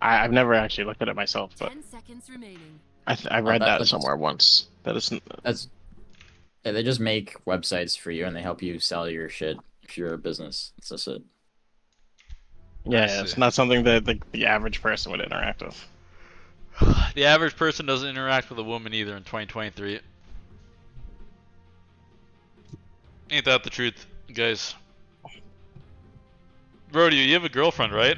I've never actually looked at it myself, but 10 seconds remaining. I read that that's- somewhere once. That is. That's yeah, they just make websites for you and they help you sell your shit if you're a business. That's just it. Yeah, it's see. not something that the average person would interact with. The average person doesn't interact with a woman either in 2023. Ain't that the truth, guys? Rodeo, you have a girlfriend, right?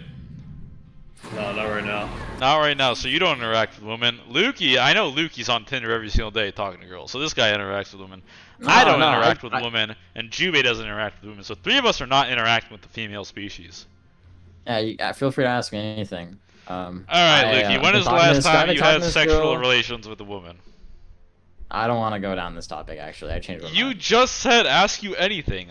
No, not right now. Not right now, so you don't interact with women. Luki, I know Luki's on Tinder every single day talking to girls, so this guy interacts with women. I don't interact with women, and Jubei doesn't interact with women, so three of us are not interacting with the female species. Yeah, feel free to ask me anything. Alright, I, Luki, when been is the talking to last this guy, time been you talking had to this sexual girl. relations with a woman? I don't want to go down this topic. Actually, I changed my You mind. just said ask you anything.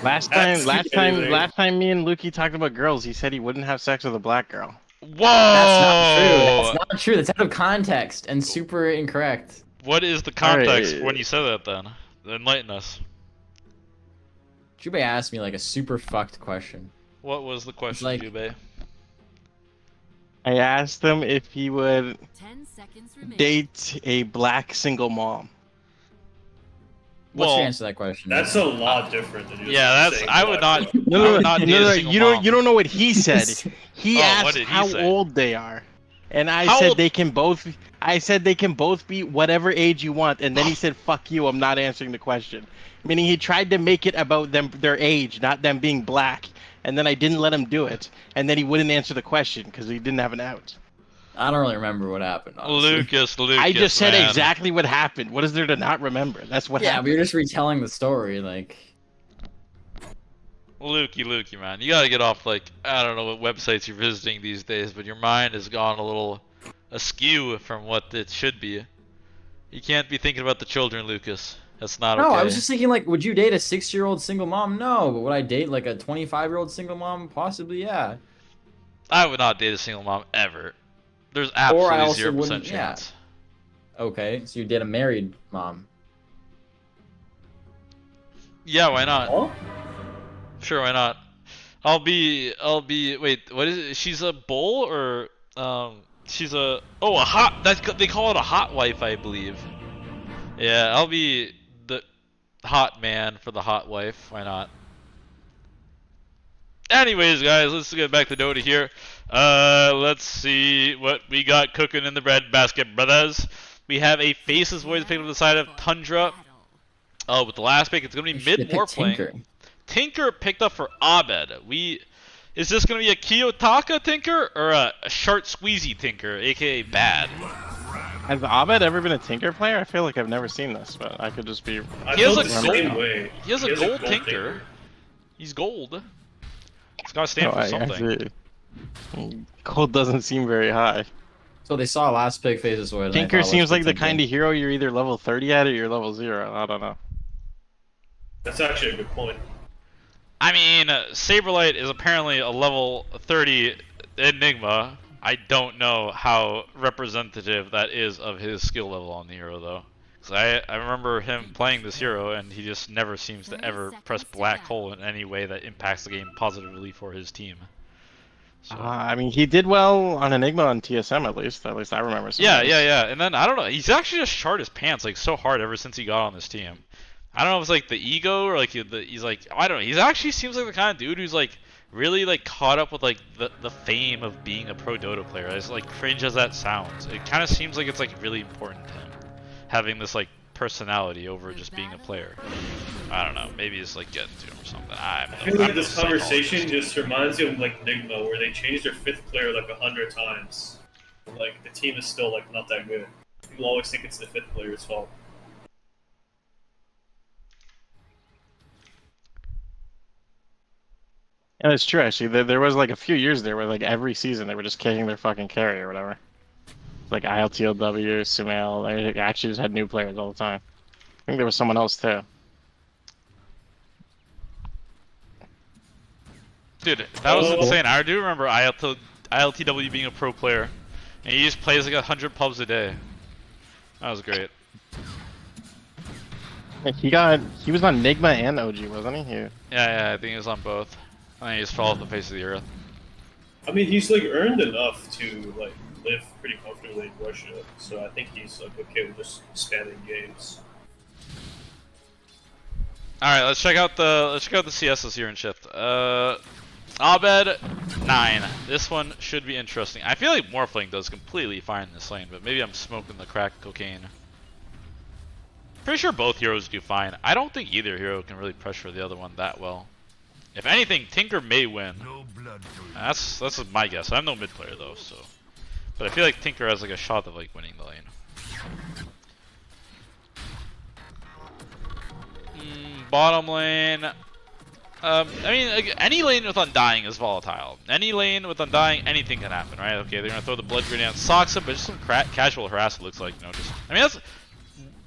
Last time me and Luki talked about girls, he said he wouldn't have sex with a black girl. Whoa! That's not true. That's out of context and super incorrect. What is the context Alright. when you said that then? Enlighten us. Jubei asked me like a super fucked question. What was the question, like- Jubei? I asked him if he would 10 seconds remaining. date a black single mom. What's Well, your answer to that question? That's a lot different than just Yeah, that's. saying I would black. not. I would not date a single mom. you don't know what he said. He Oh, what asked did he how say? old they are, and I How said old- they can both. I said they can both be whatever age you want, and then he said, "Fuck you, I'm not answering the question." Meaning he tried to make it about their age, not them being black, and then I didn't let him do it, and then he wouldn't answer the question because he didn't have an out. I don't really remember what happened. Honestly. Lucas, I just said man. exactly what happened. What is there to not remember? That's what Yeah, happened. we were just retelling the story. Like, Luki, man. You gotta get off, like, I don't know what websites you're visiting these days, but your mind has gone a little askew from what it should be. You can't be thinking about the children, Lucas. That's not No, okay. I was just thinking, like, would you date a 6-year-old single mom? No, but would I date like a 25-year-old single mom? Possibly, yeah. I would not date a single mom ever. There's Or I absolutely also 0% wouldn't. Yeah. chance. Okay, so you date a married mom. Yeah, why not? Huh? Sure, why not? Wait, what is it? She's a bull or she's a hot. They call it a hot wife, I believe. Yeah, I'll be the hot man for the hot wife. Why not? Anyways, guys, let's get back to Dota here. Let's see what we got cooking in the bread basket, brothers. We have a Faceless Voice picked up the side of Tundra. Oh, with the last pick, it's gonna be mid Warpling. Tinker picked up for Abed. Is this gonna be a Kiyotaka Tinker or a Short Squeezy Tinker, aka Bad? Has Abed ever been a Tinker player? I feel like I've never seen this, but I could just be. He has felt a the gold- same way. He has a gold Tinker. He's gold. It's gotta stand for something. Gold doesn't seem very high. So they saw last pick Faceless Voice. Tinker seems like the kind of hero you're either level 30 at or you're level 0. I don't know. That's actually a good point. I mean, Saberlight is apparently a level 30 Enigma. I don't know how representative that is of his skill level on the hero, though. Because I remember him playing this hero, and he just never seems to ever press Black Hole in any way that impacts the game positively for his team. So. I mean, he did well on Enigma on TSM at least. At least I remember. Yeah. And then, I don't know, he's actually just shard his pants like so hard ever since he got on this team. I don't know if it's like the ego or like he's like, I don't know. He actually seems like the kind of dude who's like really like caught up with like the fame of being a pro Dota player. As like cringe as that sounds, it kind of seems like it's like really important to him having this like personality over just being a player. I don't know. Maybe it's like getting to him or something. I feel like this conversation just reminds you of like Nigma, where they changed their 5th player like 100 times. Like the team is still like not that good. People always think it's the 5th player's fault. And it's true actually. There was like a few years there where like every season they were just kicking their fucking carry or whatever. Like ILTLW, Sumail, they actually just had new players all the time. I think there was someone else too. Dude, that was insane. I do remember ILTW being a pro player, and he just plays like 100 pubs a day. That was great. He was on Nigma and OG, wasn't he? Yeah, I think he was on both. I think he just fell off the face of the earth. I mean, he's like earned enough to like live pretty comfortably in Russia, so I think he's like okay with just spamming games. All right, let's check out the CSs here in Shift. Abed 9. This one should be interesting. I feel like Morphling does completely fine in this lane, but maybe I'm smoking the crack cocaine. Pretty sure both heroes do fine. I don't think either hero can really pressure the other one that well. If anything, Tinker may win. That's my guess. I'm no mid player though, so. But I feel like Tinker has like a shot of like winning the lane. Bottom lane. I mean, like, any lane with Undying is volatile. Any lane with Undying, anything can happen, right? Okay, they're gonna throw the blood grenade on Soxa, but just some casual harassment looks like, you know, just. I mean, that's.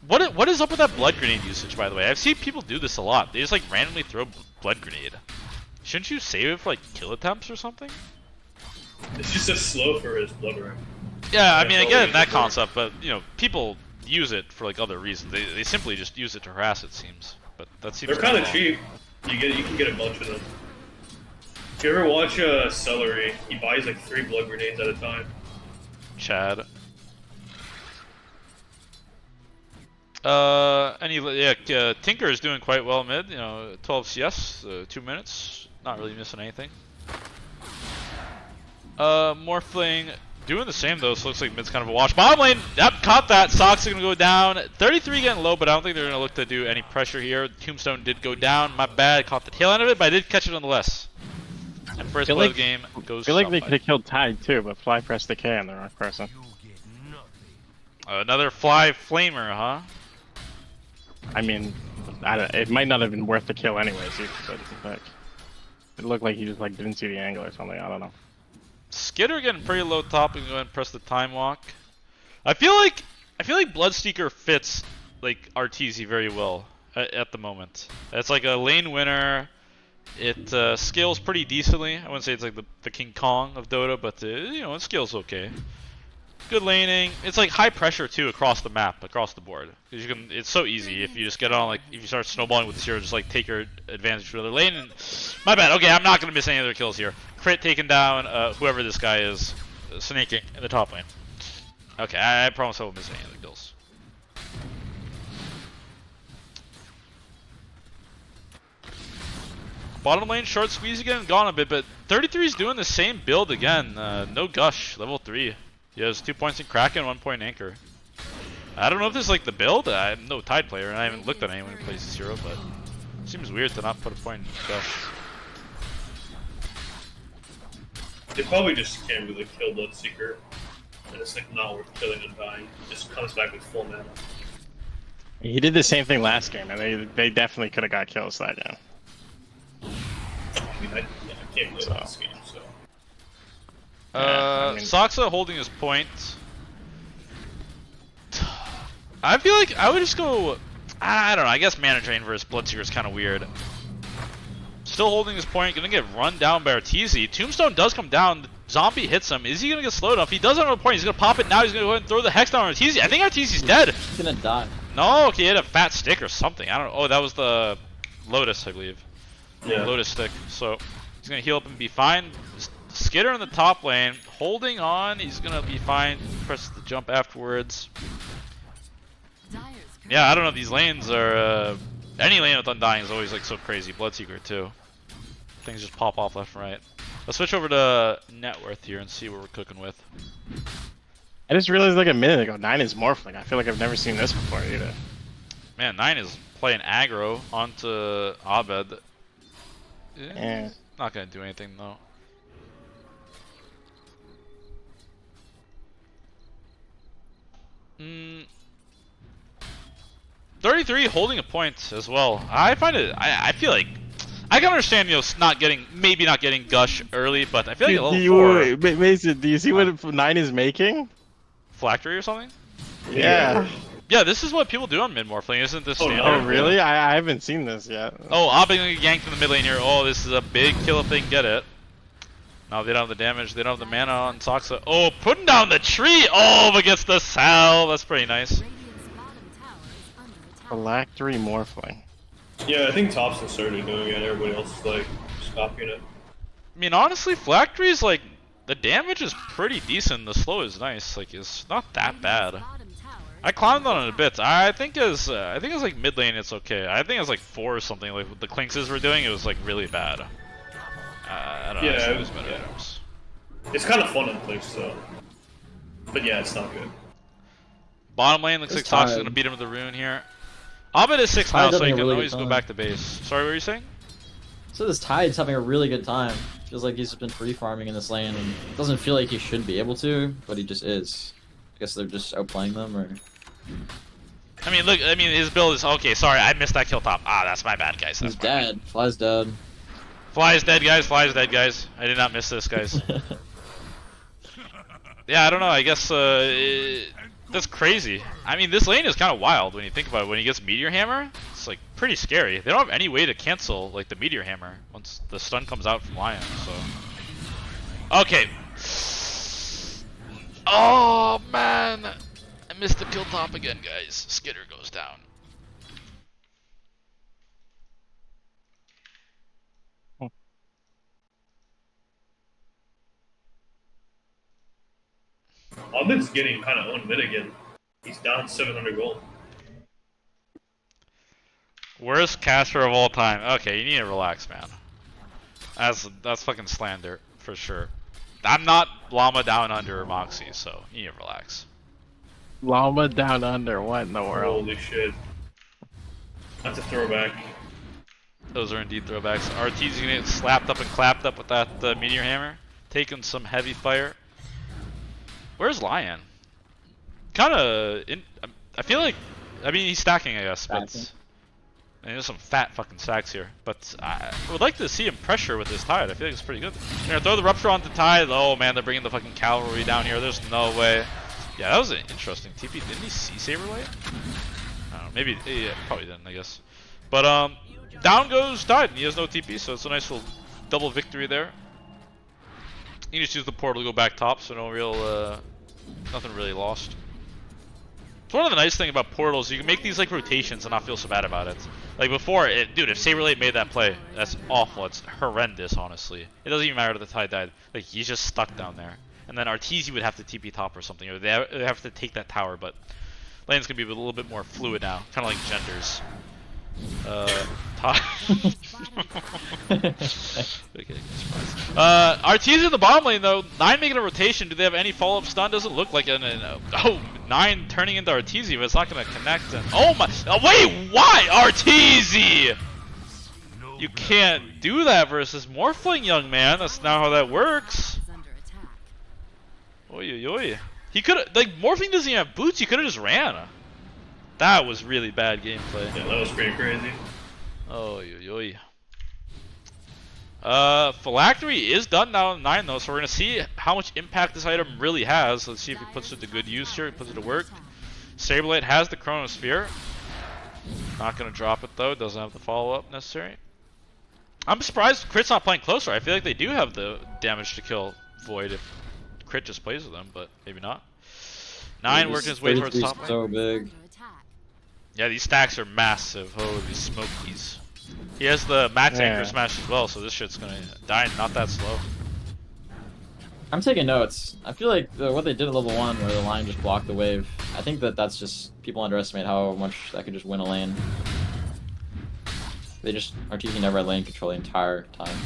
What is up with that blood grenade usage, by the way? I've seen people do this a lot. They just like randomly throw blood grenade. Shouldn't you save it for like kill attempts or something? It's just a slow for his blood ring. Yeah, I mean, I get that concept, but you know, people use it for like other reasons. They simply just use it to harass, it seems. But that seems. They're kind of cheap. You can get a bunch of them. If you ever watch Celery, he buys like 3 blood grenades at a time. Chad. Tinker is doing quite well mid. You know, 12 CS, 2 minutes, not really missing anything. Morphling doing the same though, so looks like mid's kind of a wash. Bottom lane, yep, caught that. Socks are gonna go down. 33 getting low, but I don't think they're gonna look to do any pressure here. Tombstone did go down. My bad, caught the tail end of it, but I did catch it nonetheless. And first play of the game goes. I feel like they could have killed Tide too, but Fly pressed the K on the wrong person. Another Fly Flamer, huh? I mean, it might not have been worth the kill anyways. It looked like he just like didn't see the angle or something. I don't know. Skitter getting pretty low top. We can go ahead and press the time walk. I feel like Bloodseeker fits like Arteezy very well at the moment. It's like a lane winner. It scales pretty decently. I wouldn't say it's like the King Kong of Dota, but you know, it scales okay. Good laning. It's like high pressure too across the map, across the board. Because you can, it's so easy if you just get on, like if you start snowballing with zero, just like take your advantage to the other lane. And my bad. Okay, I'm not gonna miss any other kills here. Crit taken down. Whoever this guy is, snaking in the top lane. Okay, I promise I won't miss any other kills. Bottom lane, short squeeze again, gone a bit, but 33 is doing the same build again. No Gush, level 3. He has 2 points in Kraken, 1 point in Anchor. I don't know if this is like the build. I'm no Tide player, and I haven't looked at anyone who plays this hero, but it seems weird to not put a point in Gush. They probably just can't really kill Bloodseeker. And it's like not worth killing and dying. He just comes back with full mana. He did the same thing last game, and they definitely could have got kills that game. I mean, I can't play this game, so. Saksa holding his point. I feel like I would just go. I don't know. I guess Mana Drain versus Bloodseeker is kind of weird. Still holding his point. Gonna get run down by Arteezy. Tombstone does come down. The zombie hits him. Is he gonna get slowed enough? He doesn't have a point. He's gonna pop it now. He's gonna go ahead and throw the Hex down on Arteezy. I think Arteezy's dead. He's gonna die. No, okay, he had a fat stick or something. I don't know. Oh, that was the Lotus, I believe. Yeah. Lotus stick. So he's gonna heal up and be fine. Skitter in the top lane, holding on. He's gonna be fine. Press the jump afterwards. Yeah, I don't know. These lanes are any lane with Undying is always like so crazy. Bloodseeker too. Things just pop off left and right. Let's switch over to net worth here and see what we're cooking with. I just realized like a minute ago, 9 is Morphling. I feel like I've never seen this before either. Man, 9 is playing aggro onto Abed. Yeah. Not gonna do anything though. Mm. 33 holding a point as well. I find it. I feel like I can understand, you know, maybe not getting Gush early, but I feel like a level 4 Mason, do you see what 9 is making? Phylactery or something. Yeah. Yeah, this is what people do on mid morphling, isn't this standard? Oh really? I haven't seen this yet. Oh, Abed gonna get yanked in the mid lane here. Oh, this is a big kill if they can get it. No, they don't have the damage. They don't have the mana on Saksa. Oh, putting down the tree. Oh, but gets the cell. That's pretty nice. Phylactery Morphling. Yeah, I think Thompson started doing it. Everybody else is like just copying it. I mean, honestly, Phylactery is like the damage is pretty decent. The slow is nice. Like, it's not that bad. I climbed on it a bit. I think as like mid lane, it's okay. I think it's like 4 or something. Like with the Clinkses were doing, it was like really bad. I don't know. Yeah, it was better. It's kind of fun in place though. But yeah, it's not good. Bottom lane looks like Saksa's gonna beat him with the rune here. Abed is 6 now, so he can always go back to base. Sorry, what were you saying? So this Tide's having a really good time. Feels like he's just been free farming in this lane, and it doesn't feel like he should be able to, but he just is. I guess they're just outplaying them, or. I mean, look. I mean, his build is okay. Sorry, I missed that kill top. Ah, that's my bad, guys. He's dead. Fly's dead. Fly is dead, guys. Fly is dead, guys. I did not miss this, guys. Yeah, I don't know. I guess that's crazy. I mean, this lane is kind of wild when you think about it. When he gets Meteor Hammer, it's like pretty scary. They don't have any way to cancel like the Meteor Hammer once the stun comes out from Lion. So, okay. Oh man, I missed the kill top again, guys. Skitter goes down. Abed's getting kind of owned mid again. He's down 700 gold. Worst caster of all time. Okay, you need to relax, man. That's fucking slander for sure. I'm not Llama Down Under or Moxie, so you need to relax. Llama Down Under, what in the world? Holy shit. That's a throwback. Those are indeed throwbacks. RT's gonna get slapped up and clapped up with that Meteor Hammer. Taking some heavy fire. Where's Lion? Kinda I feel like, I mean, he's stacking, I guess, but And there's some fat fucking stacks here. But I would like to see him pressure with this Tide. I feel like it's pretty good. They're gonna throw the Rupture onto Tide. Oh man, they're bringing the fucking cavalry down here. There's no way. Yeah, that was an interesting TP. Didn't he see Saberlight? I don't know. Maybe, yeah, probably didn't, I guess. But down goes Tide, and he has no TP, so it's a nice little double victory there. You just use the portal to go back top, so no real, nothing really lost. It's one of the nice things about portals, you can make these like rotations and not feel so bad about it. Like before, dude, if Saberlight made that play, that's awful. It's horrendous, honestly. It doesn't even matter that the Tide died. Like, he's just stuck down there. And then Arteezy would have to TP top or something, or they have to take that tower, but lane's gonna be a little bit more fluid now, kind of like genders. Okay, Arteezy in the bottom lane though. 9 making a rotation. Do they have any follow-up stun? Doesn't look like an. Oh, 9 turning into Arteezy, but it's not gonna connect. And oh my! Wait, why Arteezy? You can't do that versus Morphling, young man. That's not how that works. Oi, oi, oi. He could have, like, Morphling doesn't even have boots, he could have just ran. That was really bad gameplay. Yeah, that was pretty crazy. Oi, oi, oi. Phylactery is done now in 9 though, so we're gonna see how much impact this item really has. Let's see if he puts it to good use here, he puts it to work. Saberlight has the Chronosphere. Not gonna drop it though, doesn't have the follow-up necessary. I'm surprised Crit's not playing closer. I feel like they do have the damage to kill Void if Crit just plays with them, but maybe not. 9 working his way towards top lane. So big. Yeah, these stacks are massive. Holy smokies. He has the max anchor smash as well, so this shit's gonna die not that slow. I'm taking notes. I feel like what they did at level 1, where the line just blocked the wave, I think that's just, people underestimate how much that could just win a lane. Arteezy never had lane control the entire time.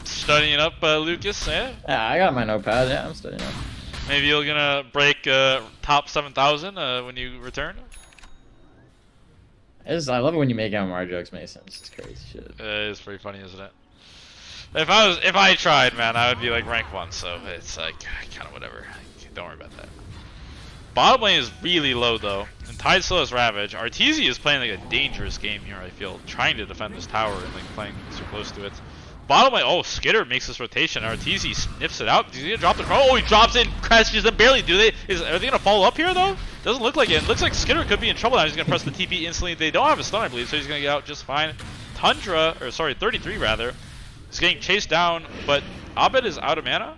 Studying up, Lucas, yeah? Yeah, I got my notepad, yeah, I'm studying up. Maybe you're gonna break top 7,000 when you return? I love it when you make MMR jokes, Mason. It's just crazy shit. It's pretty funny, isn't it? If I tried, man, I would be like rank 1, so it's like, kind of whatever. Don't worry about that. Bottom lane is really low though, and Tide still has Ravage. Arteezy is playing like a dangerous game here, I feel, trying to defend this tower and like playing so close to it. Bottom lane, oh, Skitter makes this rotation. Arteezy sniffs it out. Is he gonna drop the chrono? Oh, he drops in, crashes them barely. Are they gonna follow up here though? Doesn't look like it. It looks like Skitter could be in trouble now. He's gonna press the TP instantly. They don't have a stun, I believe, so he's gonna get out just fine. Tundra, or sorry, 33 rather, is getting chased down, but Abed is out of mana.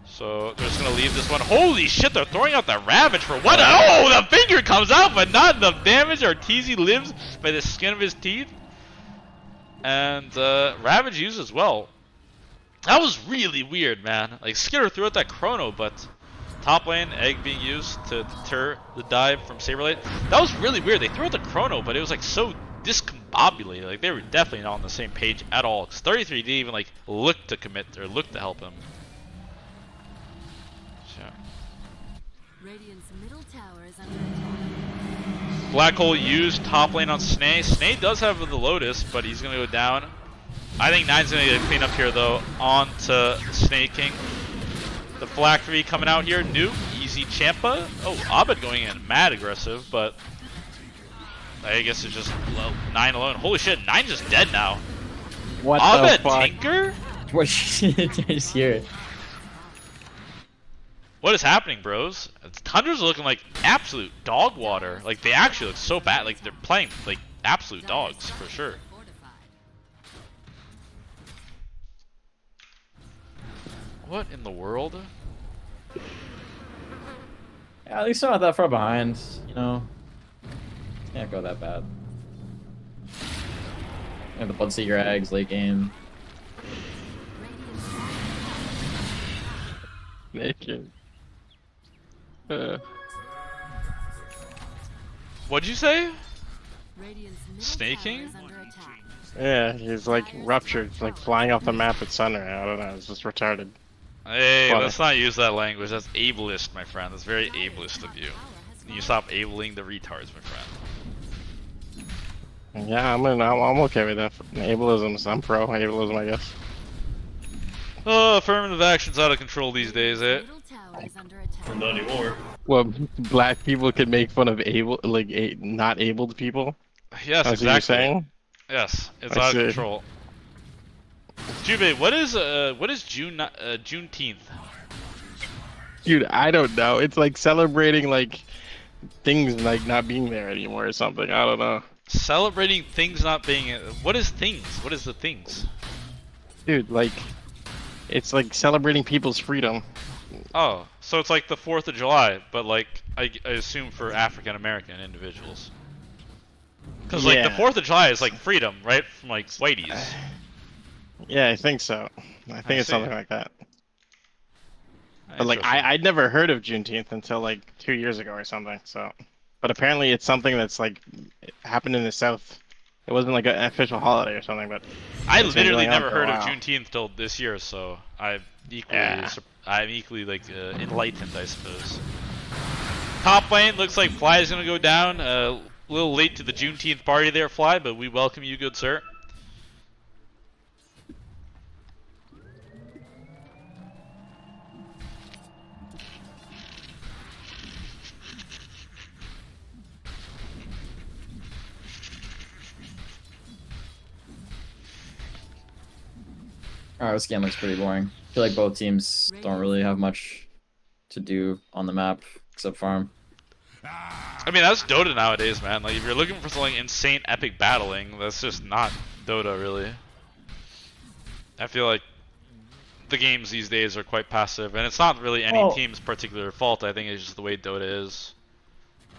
So they're just gonna leave this one. Holy shit, they're throwing out the Ravage for what? Oh, the finger comes out, but not enough damage. Arteezy lives by the skin of his teeth. And Ravage used as well. That was really weird, man. Like, Skitter threw out that chrono, but top lane, egg being used to deter the dive from Saberlight. That was really weird. They threw out the chrono, but it was like so discombobulated. Like, they were definitely not on the same page at all. Because 33 didn't even like look to commit or look to help him. Radiant's middle tower is under attack. Black Hole used top lane on Snay. Snay does have the Lotus, but he's gonna go down. I think 9's gonna get a clean up here though, on to Snake King. The Phylactery coming out here, Nuke, easy Champa. Oh, Abed going in, mad aggressive, but I guess it's just 9 alone. Holy shit, 9 just dead now. What Abed the fuck? Tinker? What shit is here? What is happening, bros? Tundra's looking like absolute dog water. Like, they actually look so bad. Like, they're playing like absolute dogs for sure. What in the world? Yeah, at least I'm not that far behind, you know. Can't go that bad. You have the Bloodseeker eggs late game. Naked. What'd you say? Radiant's middle Snaking? tower is under attack. Yeah, he's like ruptured, like flying off the map at center. I don't know, it's just retarded. Hey, Funny. let's not use that language. That's ableist, my friend. That's very ableist of you. You stop abling the retards, my friend. Yeah, I'm okay with that. Ableism, I'm pro ableism, I guess. Oh, affirmative action's out of control these days, eh? Middle tower is under attack. Not anymore. Well, black people can make fun of not abled people. Yes, That's what you're exactly. saying? Yes, it's I out of see. control. Jubei, what is Juneteenth? Dude, I don't know. It's like celebrating like things like not being there anymore or something. I don't know. Celebrating things not being. What is things? What is the things? Dude, like it's like celebrating people's freedom. Oh, so it's like the 4th of July, but like I assume for African American individuals. Because like the Yeah. 4th of July is like freedom, right? From like whiteys. Yeah, I think so. I think it's see. something like that. But like Interesting. I'd never heard of Juneteenth until like 2 years ago or something. So, but apparently it's something that's like it happened in the South. It wasn't like an official holiday or something, but I it's been literally going on never for a heard of while. Juneteenth till this year, so I'm equally Yeah. I'm equally like enlightened, I suppose. Top lane looks like Fly is gonna go down. A little late to the Juneteenth party there, Fly, but we welcome you, good sir. Alright, this game looks pretty boring. I feel like both teams don't really have much to do on the map except farm. I mean, that's Dota nowadays, man. Like, if you're looking for something insane, epic battling, that's just not Dota, really. I feel like the games these days are quite passive, and it's not really any team's particular fault. I think it's just the way Dota is.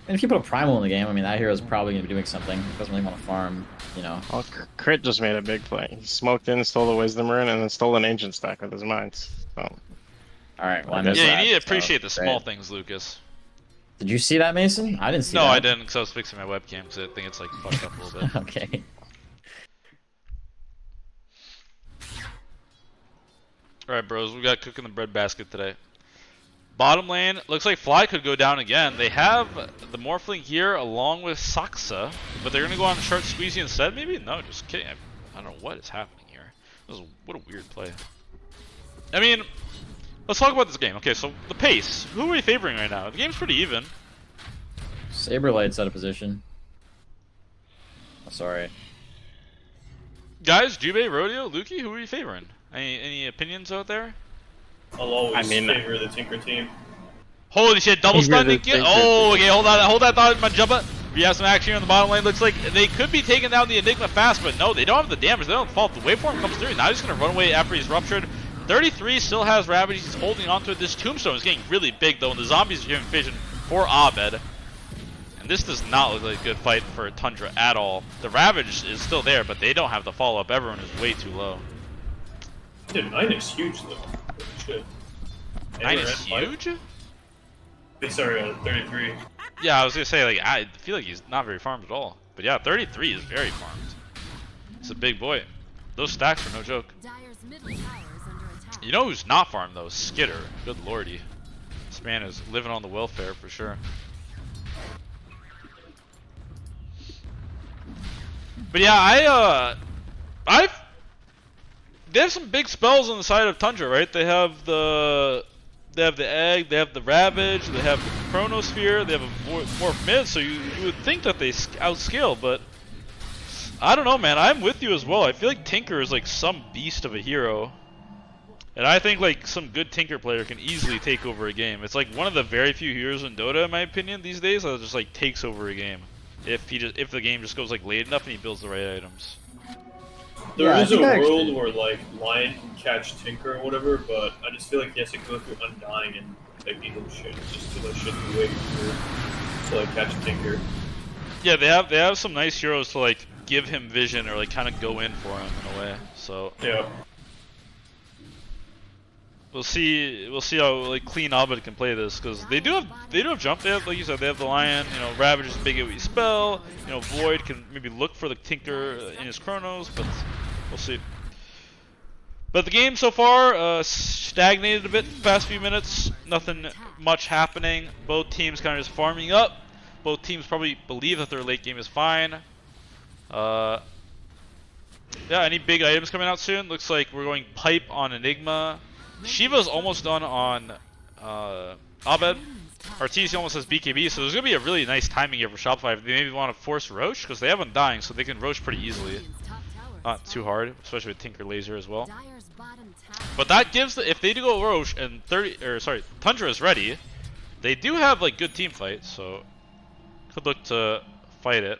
And if you put a primal in the game, I mean, that hero's probably going to be doing something. He doesn't really want to farm, you know. Well, Crit just made a big play. He smoked in, stole the Wisdom Rune, and then stole an Ancient Stack with his mines. So, Alright, well, I Yeah, missed Yeah, that, you need to so appreciate the small great. things, Lucas. Did you see that, Mason? I didn't see No, that. I didn't, because I was fixing my webcam, because I think it's like fucked up a little bit. Okay. Alright, bros, we got cooking the bread basket today. Bottom lane, looks like Fly could go down again. They have the Morphling here along with Saksa, but they're going to go on Short Squeezy instead, maybe? No, just kidding. I don't know what is happening here. What a weird play. I mean, let's talk about this game. Okay, so the pace. Who are we favoring right now? The game's pretty even. Saberlight's out of position. Oh, sorry. Guys, Jubei, Rodeo, Luki, who are you favoring? Any opinions out there? I'll always I mean- favor the Tinker team. Holy shit, double Tinker stun the Nikia. Tinker. Oh, okay, hold that thought, Manjubba. We have some action here on the bottom lane. Looks like they could be taking down the Enigma fast, but no, they don't have the damage. They don't fault. The waveform comes through. Now he's going to run away after he's ruptured. 33 still has Ravage. He's holding onto it. This Tombstone is getting really big, though, and the zombies are giving vision for Abed. And this does not look like a good fight for Tundra at all. The Ravage is still there, but they don't have the follow-up. Everyone is way too low. Dude, 9 is huge though. Shit. 9 is huge? Sorry, 33. Yeah, I was gonna say, like, I feel like he's not very farmed at all. But yeah, 33 is very farmed. It's a big boy. Those stacks are no joke. Dire's middle tower is under attack. You know who's not farmed though? Skitter. Good lordy. This man is living on the welfare for sure. But yeah, they have some big spells on the side of Tundra, right? They have the egg, they have the Ravage, they have the Chronosphere, they have a Morph Mid, so you would think that they outscale, but I don't know, man. I'm with you as well. I feel like Tinker is like some beast of a hero. And I think like some good Tinker player can easily take over a game. It's like one of the very few heroes in Dota, in my opinion, these days that just like takes over a game. If the game just goes like late enough and he builds the right items. There Yeah, I is a think I world actually- where like Lion can catch Tinker or whatever, but I just feel like he has to go through Undying and like Eagle shit just to like shit the way to like catch Tinker. Yeah, they have some nice heroes to like give him vision or like kind of go in for him in a way. So Yeah. we'll see how like clean Abed can play this, because they do have jump. They have, like you said, they have the Lion. You know, Ravage is a big AoE spell. You know, Void can maybe look for the Tinker in his Chronos, but we'll see. But the game so far stagnated a bit the past few minutes. Nothing much happening. Both teams kind of just farming up. Both teams probably believe that their late game is fine. Yeah, any big items coming out soon? Looks like we're going Pipe on Enigma. Shiva's almost done on Abed. Arteezy almost has BKB, so there's going to be a really nice timing here for Shopify. If they maybe want to force Roche, because they have Undying, so they can Roche pretty easily. Not too hard, especially with Tinker Laser as well. But that gives, if they do go Roche and Tundra is ready, they do have like good team fight, so could look to fight it,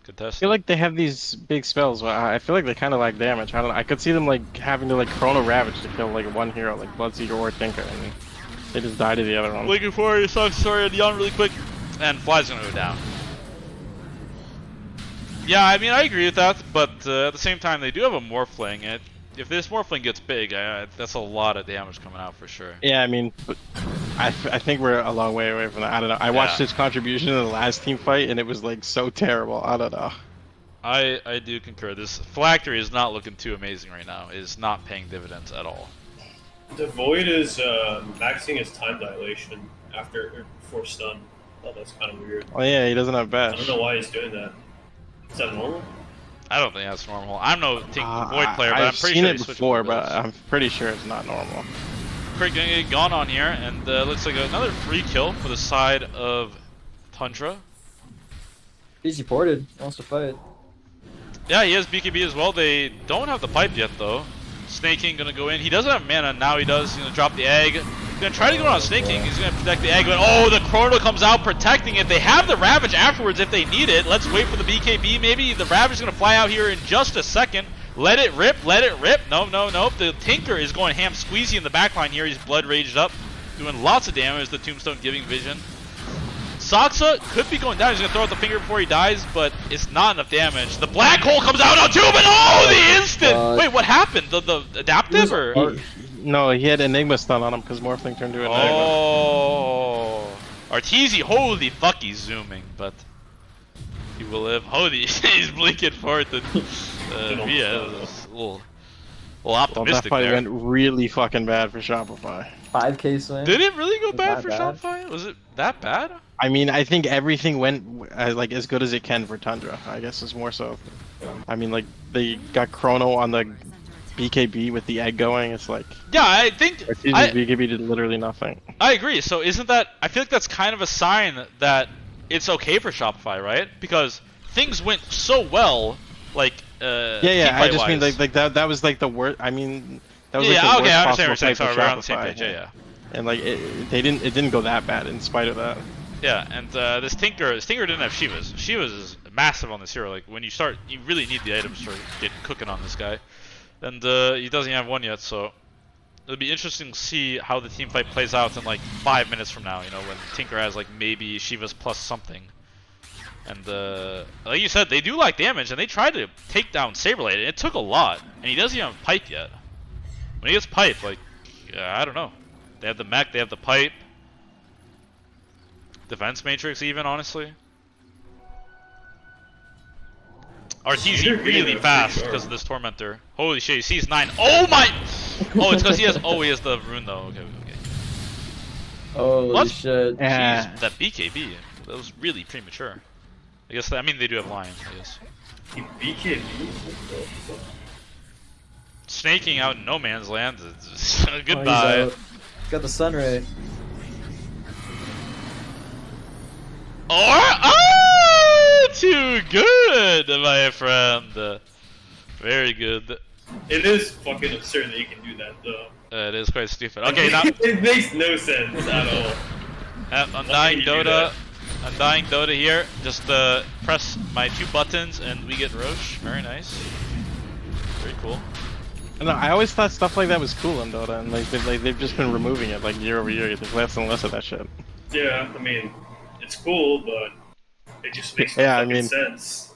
contest. I feel like they have these big spells. But I feel like they kind of lack damage. I don't know. I could see them like having to like Chrono Ravage to kill like one hero, like Bloodseeker or Tinker, and they just die to the other one. Looking for your story on Dion really quick, and Fly's gonna go down. Yeah, I mean I agree with that, but at the same time they do have a Morphling. And if this Morphling gets big, that's a lot of damage coming out for sure. Yeah, I mean, but I think we're a long way away from that. I don't know. I watched his contribution in the last team fight, and it was like so terrible. I don't know. I do concur. This Phylactery is not looking too amazing right now. It is not paying dividends at all. The Void is maxing his time dilation before stun. Oh, that's kind of weird. Oh yeah, he doesn't have I bash. don't know why he's doing that. Is that normal? I don't think that's normal. I'm no Void player, but I'm I've pretty seen sure it he switched before, with those. but I'm pretty sure it's not normal. Crit gonna get gone on here, and looks like another free kill for the side of Tundra. Easy ported. Wants to fight. Yeah, he has BKB as well. They don't have the pipe yet, though. Snake King gonna go in. He doesn't have mana. Now he does. He's gonna drop the egg. He's gonna try to go on Snake King. He's gonna protect the egg, but oh, the Chrono comes out protecting it. They have the Ravage afterwards if they need it. Let's wait for the BKB. Maybe the Ravage is gonna fly out here in just a second. Let it rip. Let it rip. No. The Tinker is going ham squeezy in the backline here. He's blood raged up, doing lots of damage. The Tombstone giving vision. Saksa could be going down. He's gonna throw out the finger before he dies, but it's not enough damage. The black hole comes out on Jubei. Oh, the instant! Wait, what happened? The adaptive or? No, he had Enigma stun on him because Morphling turned to Enigma. Oh, Arteezy, holy fuck, he's zooming, but he will live. Holy, he's blinking forward to yeah, a little Well, optimistic that fight there. went really fucking bad for Shopify. 5k swing. Did it really go bad that for bad? Shopify? Was it that bad? I mean, I think everything went like as good as it can for Tundra. I guess it's more so. I mean, like they got Chrono on the BKB with the egg going. It's like Yeah, I think Arteezy's BKB did literally nothing. I agree. So isn't that? I feel like that's kind of a sign that it's okay for Shopify, right? Because things went so well, like Yeah. I just mean team-fight-wise. like that was like the worst. I mean, that was Yeah, like the okay, I worst understand what you're possible saying. fight for Sorry, we're on the same Shopify. page. Yeah. And like it didn't go that bad in spite of that. Yeah, and this Tinker didn't have Shivas. Shivas is massive on this hero. Like when you start, you really need the items to get cooking on this guy, and he doesn't have one yet. So it'll be interesting to see how the team fight plays out in like 5 minutes from now. You know, when Tinker has like maybe Shivas plus something, and like you said, they do like damage, and they tried to take down Saberlight, and it took a lot, and he doesn't even have pipe yet. When he gets pipe, like I don't know, they have the mech, they have the pipe. Defense matrix even, honestly. Arteezy really fast because of this Tormentor. Holy shit, he sees 9. Oh my! Oh, it's because he has the rune though. Okay. Holy What? shit. Yeah. Jeez, that BKB. That was really premature. I guess, I mean, they do have Lion, I guess. BKB? Snaking out in no man's land. Oh, Goodbye. he's got the sunray. Too good, my friend. Very good. It is fucking absurd that you can do that, though. It is quite stupid. Okay, now It makes no sense at all. Undying you do Dota. that? Undying Dota here. Just press my 2 buttons and we get Roche. Very nice. Very cool. No, I always thought stuff like that was cool in Dota, and they've just been removing it like year over year. There's less and less of that shit. Yeah, I mean, it's cool, but it just makes no Yeah, I fucking mean- sense.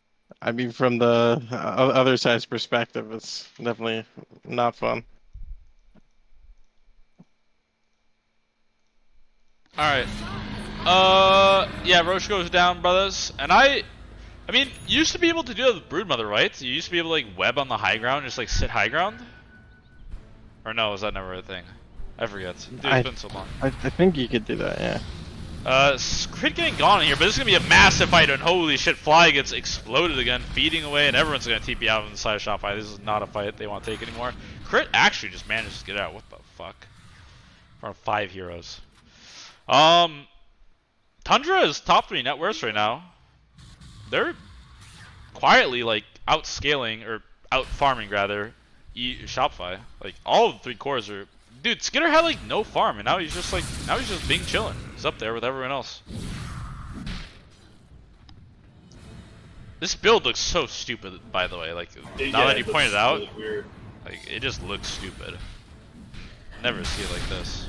I mean, from the other side's perspective, it's definitely not fun. Alright. Yeah, Roche goes down, brothers. And I mean, you used to be able to do that with Broodmother, right? You used to be able to like web on the high ground, just like sit high ground? Or no, was that never a thing? I forget. Dude, it's been so long. I think you could do that, yeah. Crit getting gone in here, but this is gonna be a massive fight, and holy shit, Fly gets exploded again, feeding away, and everyone's gonna TP out on the side of Shopify. This is not a fight they want to take anymore. Crit actually just manages to get out. What the fuck? For 5 heroes. Tundra is top 3 net worth right now. They're quietly like outscaling or out farming rather Shopify. Like all of the 3 cores are. Dude, Skitter had like no farm, and now he's just being chillin'. He's up there with everyone else. This build looks so stupid, by the way. Like now that you pointed it out, really weird. like it just looks stupid. Never see it like this.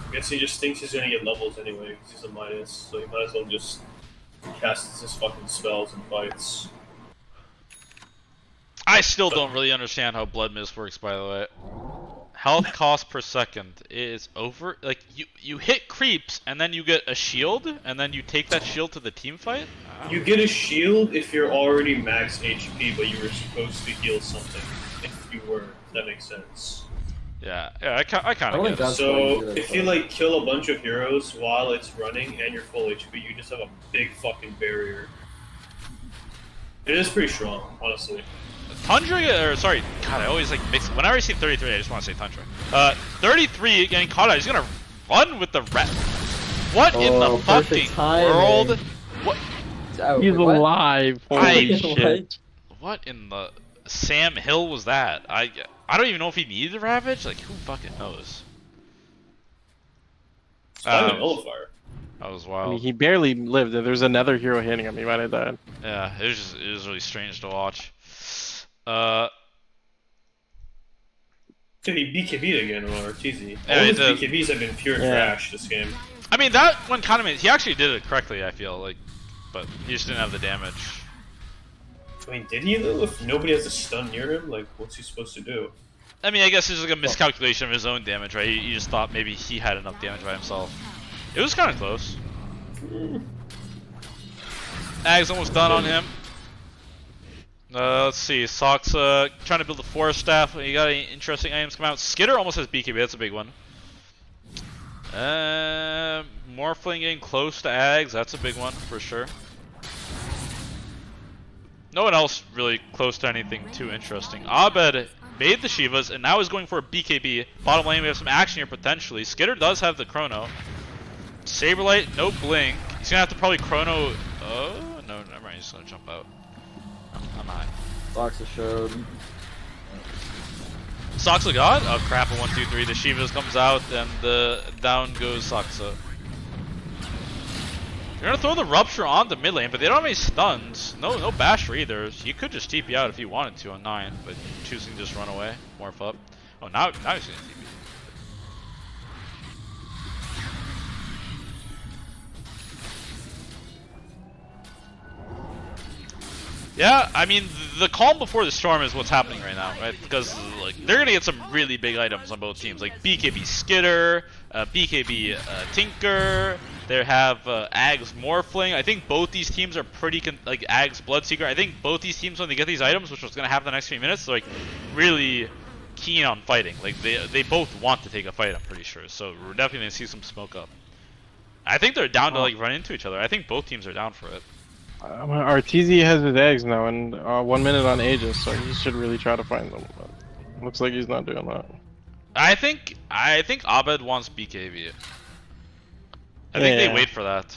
I guess he just thinks he's gonna get levels anyway because he's a minus, so he might as well just cast his fucking spells and fights. I still don't really understand how Blood Mist works, by the way. Health cost per second is over. Like you hit creeps and then you get a shield and then you take that shield to the team fight. You get a shield if you're already max HP, but you were supposed to heal something. If you were, if that makes sense. Yeah, I kind I of don't think get it. that's So what if you like kill a bunch of heroes while it's running and you're full HP, you just have a big fucking barrier. It is pretty strong, honestly. Tundra, or sorry, God, I always like mix. Whenever I see 33, I just want to say Tundra. 33 getting caught out. He's gonna run with the rep. What in the perfect fucking timing. world? What? Oh, He's what? alive. Holy I- shit. What in the Sam Hill was that? I don't even know if he needed a Ravage. Like who fucking knows? It's kind of nullifier. That was I wild. mean, he barely lived. If there's another hero hitting him, he might have died. Yeah, it was really strange to watch. Dude, he BKB'd again on RTZ. Yeah, All he his did. BKBs have been pure trash this game. I mean that one kind of he actually did it correctly. I feel like, but he just didn't have the damage. I mean, did he though? If nobody has a stun near him, like, what's he supposed to do? I mean, I guess it's like a miscalculation of his own damage, right? He just thought maybe he had enough damage by himself. It was kind of close. Ag's almost done on him. Let's see. Sox trying to build a forest staff. You got any interesting items come out? Skitter almost has BKB. That's a big one. Morphling getting close to Ags. That's a big one for sure. No one else really close to anything too interesting. Abed made the Shivas and now is going for a BKB. Bottom lane, we have some action here potentially. Skitter does have the Chrono. Saberlight, no blink. He's gonna have to probably Chrono. Oh no, never mind. He's just gonna jump out. I'm high. Foxa showed. Soxa got? Oh crap, a 1, 2, 3. The Shivas comes out and down goes Soxa. You're gonna throw the Rupture on the mid lane, but they don't have any stuns. No Basher either. You could just TP out if you wanted to on 9, but choosing to just run away, morph up. Oh, now he's gonna TP. Yeah, I mean, the calm before the storm is what's happening right now, right? Because like they're gonna get some really big items on both teams, like BKB Skitter, BKB Tinker. They have Ag's Morphling. I think both these teams are pretty like Ag's Bloodseeker. I think both these teams when they get these items, which was gonna happen the next few minutes, they're like really keen on fighting. Like they both want to take a fight. I'm pretty sure. So we're definitely gonna see some smoke up. I think they're down to like run into each other. I think both teams are down for it. RTZ has his eggs now and 1 minute on Aegis, so he should really try to find them. But looks like he's not doing that. I think Abed wants BKB. I think they wait for that.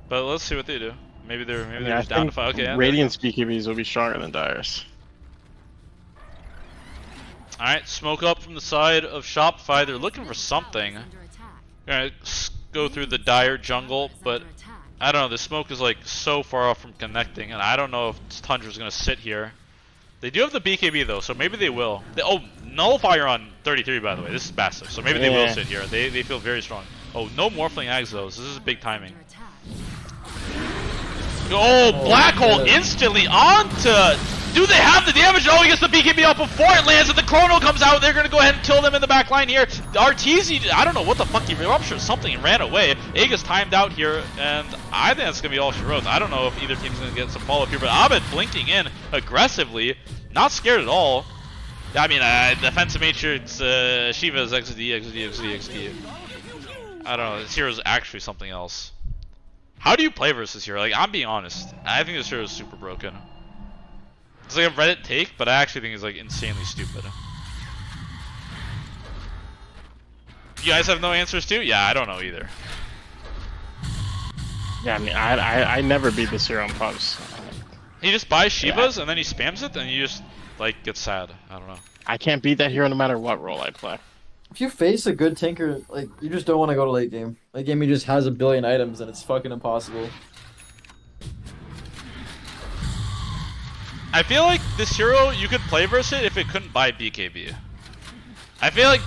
But let's see what they do. Maybe they're just down to fight. Okay. Yeah, Radiant's BKBs will be stronger than Dire's. all right, smoke up from the side of Shopify. They're looking for something. Gonna go through the dire jungle, but I don't know. The smoke is like so far off from connecting, and I don't know if Tundra's gonna sit here. They do have the BKB though, so maybe they will. Oh, Nullifier on 33 by the way. This is massive, so maybe they will sit here. They feel very strong. Oh, no Morphling Ags though. So this is big timing. Oh, Black Hole instantly onto. Do they have the damage? Oh, he gets the BKB up before it lands, and the Chrono comes out. They're gonna go ahead and kill them in the back line here. RTZ, I don't know what the fuck, he ruptured something and ran away. Aegis timed out here, and I think that's gonna be all she wrote. I don't know if either team's gonna get some follow up here, but Abed blinking in aggressively, not scared at all. I mean, defensive matrix, Shiva's XD. I don't know. This hero's actually something else. How do you play versus this hero? Like, I'm being honest. I think this hero is super broken. It's like a Reddit take, but I actually think it's like insanely stupid. You guys have no answers too? Yeah, I don't know either. Yeah, I mean, I never beat this hero in pubs. He just buys Shivas and then he spams it and you just like get sad. I don't know. I can't beat that hero no matter what role I play. If you face a good Tinker, like, you just don't want to go to late game. Late game, he just has a billion items and it's fucking impossible. I feel like this hero you could play versus it if it couldn't buy BKB. I feel like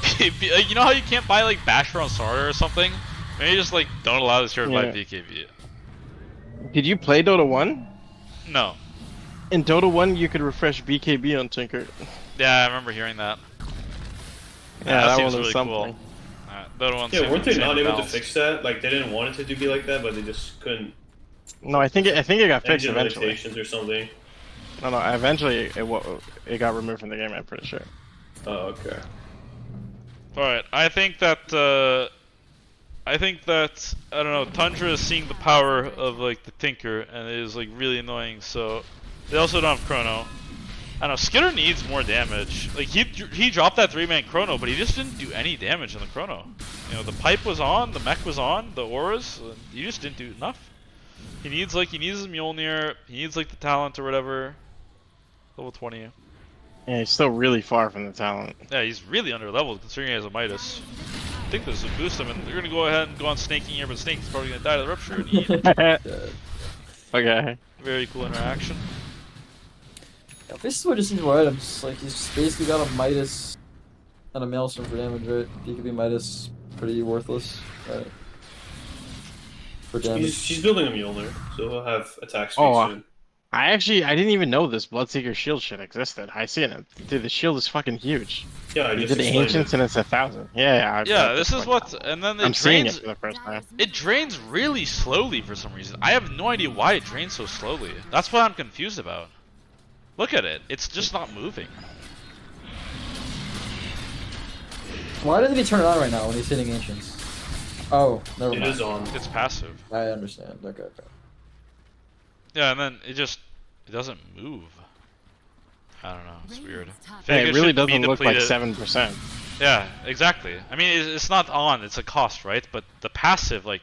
you know how you can't buy like Basher on Starter or something? Maybe just like don't allow this hero to buy BKB. Did you play Dota 1? No. In Dota 1, you could refresh BKB on Tinker. Yeah, I remember hearing that. Yeah, that seems one was really something. Cool. Dota 1 Yeah, weren't they same not able to balance. fix that? Like they didn't want it to be like that, but they just couldn't. No, I think it got fixed Engine eventually. limitations or something. No, eventually it got removed from the game. I'm pretty sure. Oh, okay. Alright, I think that I don't know, Tundra is seeing the power of like the Tinker and it is like really annoying, so they also don't have Chrono. I don't know, Skitter needs more damage. Like he dropped that 3-man Chrono, but he just didn't do any damage in the Chrono. You know, the pipe was on, the mech was on, the auras, he just didn't do enough. He needs his Mjolnir, he needs like the talent or whatever. Level 20. Yeah, he's still really far from the talent. Yeah, he's really under leveled considering he has a Midas. I think this would boost him, and they're gonna go ahead and go on snaking here, but Snake is probably gonna die to the rupture and eat. Okay. Very cool interaction. Yeah, this is what just needs more items. Like, he's basically got a Midas and a Maelstrom for damage, right? BKB Midas, pretty worthless. Right. For damage. She's building a Mjolnir, so he'll have attack speed soon. I didn't even know this Bloodseeker shield shit existed. I see it. Dude, the shield is fucking huge. Yeah, I You just did the explained ancients it. and it's 1,000. Yeah. Yeah, this is what, and then I'm it seeing it drains. for the first time. It drains really slowly for some reason. I have no idea why it drains so slowly. That's what I'm confused about. Look at it. It's just not moving. Why doesn't he turn it on right now when he's hitting Ancients? Oh, never It mind. is on. It's passive. I understand. Okay. Yeah, and then it doesn't move. I don't know. It's weird. I Yeah, think it really should be doesn't look like depleted. 7%. Yeah, exactly. I mean, it's not on. It's a cost, right? But the passive, like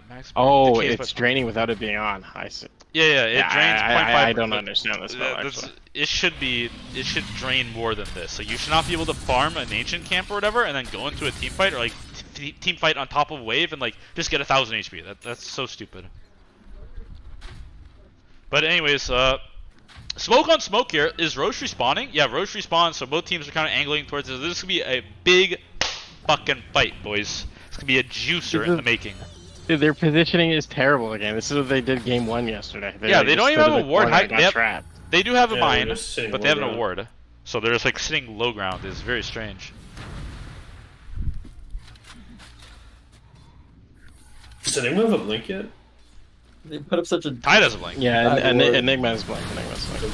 max. Oh, decays by it's draining without it being on. I see. Yeah, it drains 0.5. I don't understand this spell, actually. It should drain more than this. So you should not be able to farm an ancient camp or whatever, and then go into a team fight or like team fight on top of a wave and like just get 1,000 HP. That's so stupid. But anyways, smoke on smoke here. Is Roche respawning? Yeah, Roche respawns. So both teams are kind of angling towards this. This is gonna be a big fucking fight, boys. It's gonna be a juicer in the making. Dude, their positioning is terrible again. This is what they did game 1 yesterday. Yeah, they don't even have a ward. Trapped. They do have a Yeah, mine, they're just sitting but they have low an ward. So they're just like sitting low ground. It's very strange. So they don't have a blink yet? They put up such a. Tide has a blink. Yeah, and ward. Enigma's blank. Enigma's blank.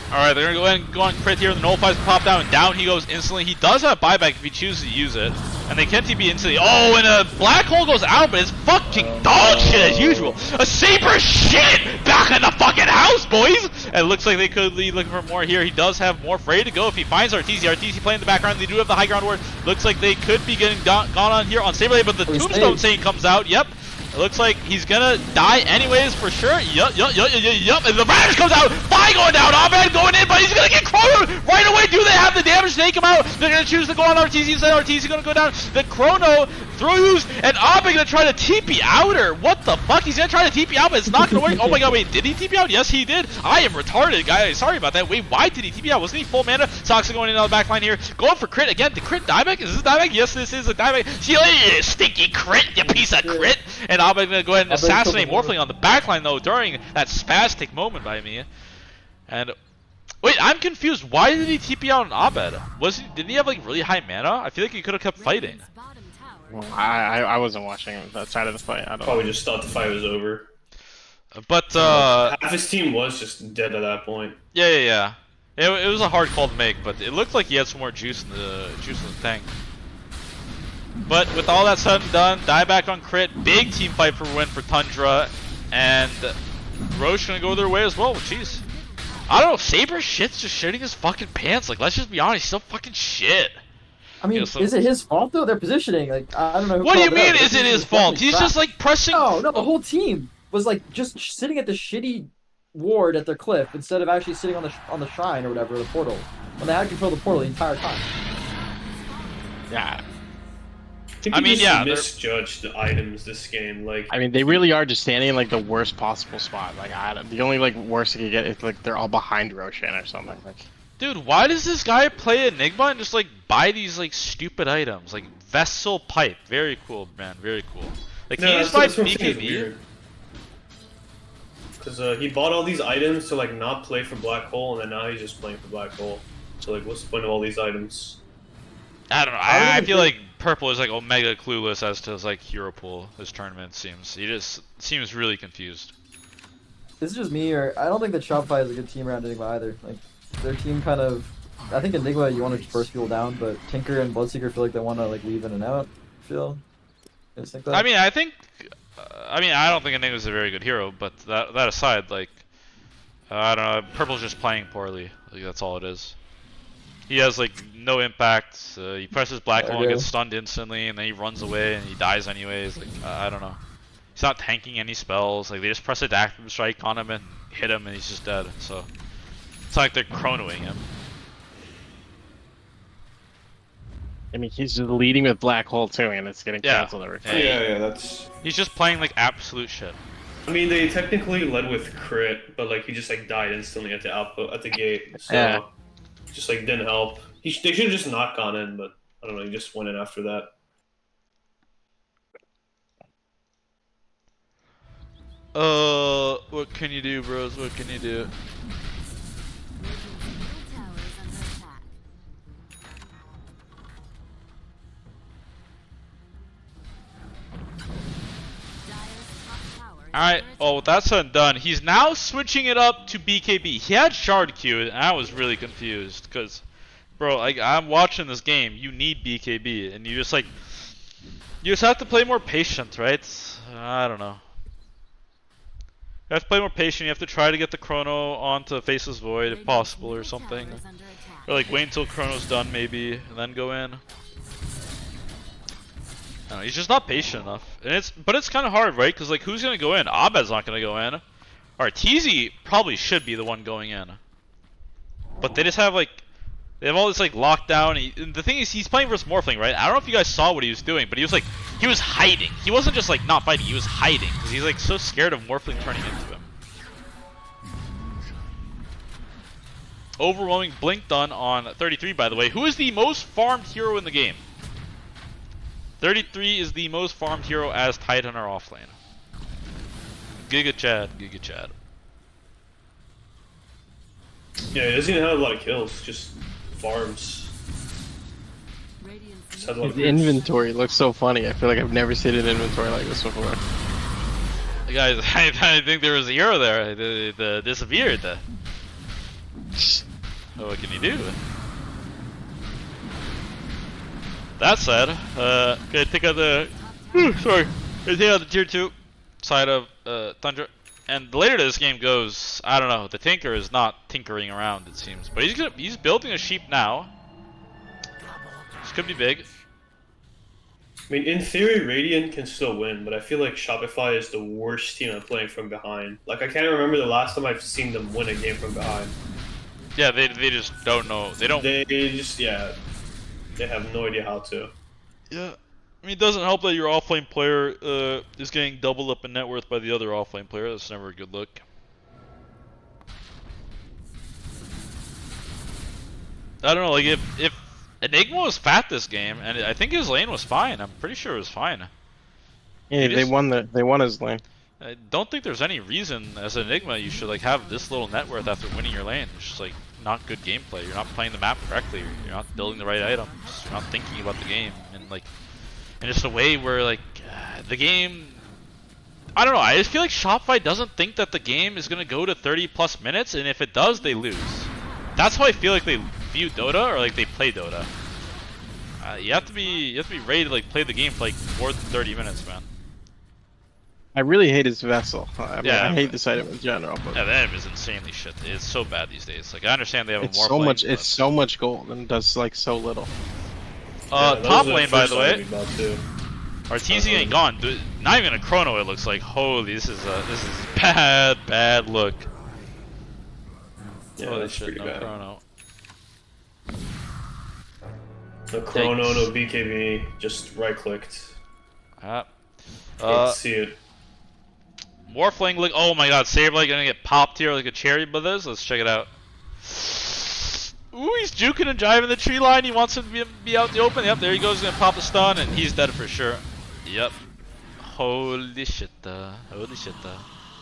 Alright, they're gonna go ahead and go on crit here. The nullifies pop down, and down he goes instantly. He does have buyback if he chooses to use it. And they can TP instantly. Oh, and a black hole goes out, but it's fucking dog shit as usual. A saber shit back in the fucking house, boys! And it looks like they could be looking for more here. He does have more fray to go if he finds RTZ. RTZ playing in the background. They do have the high ground ward. Looks like they could be getting gone on here on Saberblade, but the Tombstone Saint comes out. Yep. It looks like he's gonna die anyways for sure. Yup. And the Ravage comes out. Fly going down. Abed going in, but he's gonna get Chrono right away. Do they have the damage to take him out? They're gonna choose to go on RTZ instead. RTZ gonna go down. The Chrono throws, and Abed gonna try to TP out her. What the fuck? He's gonna try to TP out, but it's not gonna work. Oh my god, wait, did he TP out? Yes, he did. I am retarded, guys. Sorry about that. Wait, why did he TP out? Wasn't he full mana? Soxa going in on the back line here. Going for crit again. The crit dieback? Is this a dieback? Yes, this is a dieback. See you later, stinky crit, you piece of crit. And Abed gonna go ahead and assassinate Morphling on the back line though during that spastic moment by me. And wait, I'm confused. Why did he TP out on Abed? Didn't he have like really high mana? I feel like he could have kept fighting. I wasn't watching that side of the fight. I don't Probably know. just thought the fight was over. But Half his team was just dead at that point. yeah. It was a hard call to make, but it looked like he had some more juice in the tank. But with all that said and done, dieback on crit, big team fight for win for Tundra, and Roche gonna go their way as well. Jeez, I don't know. Saber shit's just shitting his fucking pants. Like, let's just be honest, he's still fucking shit. I mean, Yeah, so- is it his fault though? Their positioning, like I don't know. Who What do you called it out, mean? but Is it their his positioning was fault? definitely He's just crap. like pressing. No, the whole team was like just sitting at the shitty ward at their cliff instead of actually sitting on the shrine or whatever, the portal, when they had control of the portal the entire time. Yeah. think I you mean, just yeah, they're- misjudged the items this game. Like, I mean, they really are just standing in like the worst possible spot. Like, the only like worst they could get is like they're all behind Roshan or something. Like, Dude, why does this guy play Enigma and just like buy these like stupid items? Like Vessel Pipe, very cool, man, very cool. Like no, he that's, just buy that's what I'm saying is BKB. weird. Because he bought all these items to like not play for Black Hole, and then now he's just playing for Black Hole. So like, what's the point of all these items? I don't know. I feel like Purple is like omega clueless as to his like hero pool. This tournament seems. He just seems really confused. This is just me, or I don't think that Shopify is a good team around Enigma either. Like their team kind of, I think Enigma you want to burst people down, but Tinker and Bloodseeker feel like they want to like weave in and out. I feel. You guys think that? I mean, I think. I don't think Enigma's a very good hero, but that aside, like, I don't know. Purple's just playing poorly. Like that's all it is. He has like no impact. He presses Black Hole and gets stunned instantly, and then he runs away and he dies anyways. Like I don't know. He's not tanking any spells. Like they just press a Active Strike on him and hit him, and he's just dead. So it's not like they're chronoing him. I mean, he's just leading with Black Hole too, and it's getting canceled every time. Yeah, that's. He's just playing like absolute shit. I mean, they technically led with crit, but like he just like died instantly at the output at the gate. So just like didn't help. They should have just not gone in, but I don't know. He just went in after that. What can you do, bros? What can you do? Radiant's middle tower is under attack. Dire's top tower is Alright, under well with that said and done, he's now switching it up to BKB. He had Shard Q, and I was really confused, because, bro, like, I'm watching this game, you need BKB, and you just, like, you just have to play more patient, right? I don't know. You have to play more patient, you have to try to get the Chrono onto Faceless Void, if possible, or something. Tower is under attack. Or, like, wait until Chrono's done, maybe, and then go in. I don't know, he's just not patient enough, and but it's kind of hard, right? Because like, who's gonna go in? Abed's not gonna go in. Arteezy probably should be the one going in, but they just have like, they have all this like lockdown. And the thing is, he's playing versus Morphling, right? I don't know if you guys saw what he was doing, but he was like, he was hiding. He wasn't just like not fighting; he was hiding because he's like so scared of Morphling turning into him. Overwhelming blink done on 33, by the way. Who is the most farmed hero in the game? 33 is the most farmed hero as Titan or offlane. Giga Chad, Giga Chad. Yeah, he doesn't even have a lot of kills. Just farms. Radiant's Just has a lot His of inventory looks so funny. I feel like I've never seen an inventory like this before. Guys, I think there was a hero there. It disappeared. Oh, what can you do? That said, gonna take out the gonna take out the tier 2 side of Tundra. And the later this game goes, I don't know, the Tinker is not tinkering around, it seems. But he's building a sheep now. This could be big. I mean, in theory, Radiant can still win, but I feel like Shopify is the worst team at playing from behind. Like, I can't remember the last time I've seen them win a game from behind. Yeah, they just don't know. They don't. They just, yeah, they have no idea how to. Yeah. I mean, it doesn't help that your offlane player is getting doubled up in net worth by the other offlane player. That's never a good look. I don't know, like if Enigma was fat this game, and I think his lane was fine. I'm pretty sure it was fine. Yeah, They won his lane. I don't think there's any reason as Enigma you should like have this little net worth after winning your lane. It's just like not good gameplay. You're not playing the map correctly. You're not building the right items. You're not thinking about the game and like in just a way where like the game. I don't know. I just feel like Shopify doesn't think that the game is gonna go to 30 plus minutes, and if it does, they lose. That's how I feel like they view Dota or like they play Dota. You have to be ready to like play the game for like more than 30 minutes, man. I really hate his vessel. I Yeah. hate this item in general. But Yeah, that is insanely shit. It's so bad these days. Like I understand they have it's a more so much. but It's so much gold and does like so little. that Top was the lane, by first the item way. we bought, too. Arteezy ain't gone. Dude, not even a chrono. It looks like. Holy, this is bad look. Yeah, Holy that's shit, pretty no bad. chrono. No chrono, Yikes. no BKB, just right clicked. Ah. Can't see it. Morphling look. Oh my god, Saberlight gonna get popped here like a cherry by this. Let's check it out. Ooh, he's juking and driving the tree line. He wants him to be out in the open. Yep, there he goes. He's gonna pop the stun, and he's dead for sure. Yep. Holy shit, holy shit.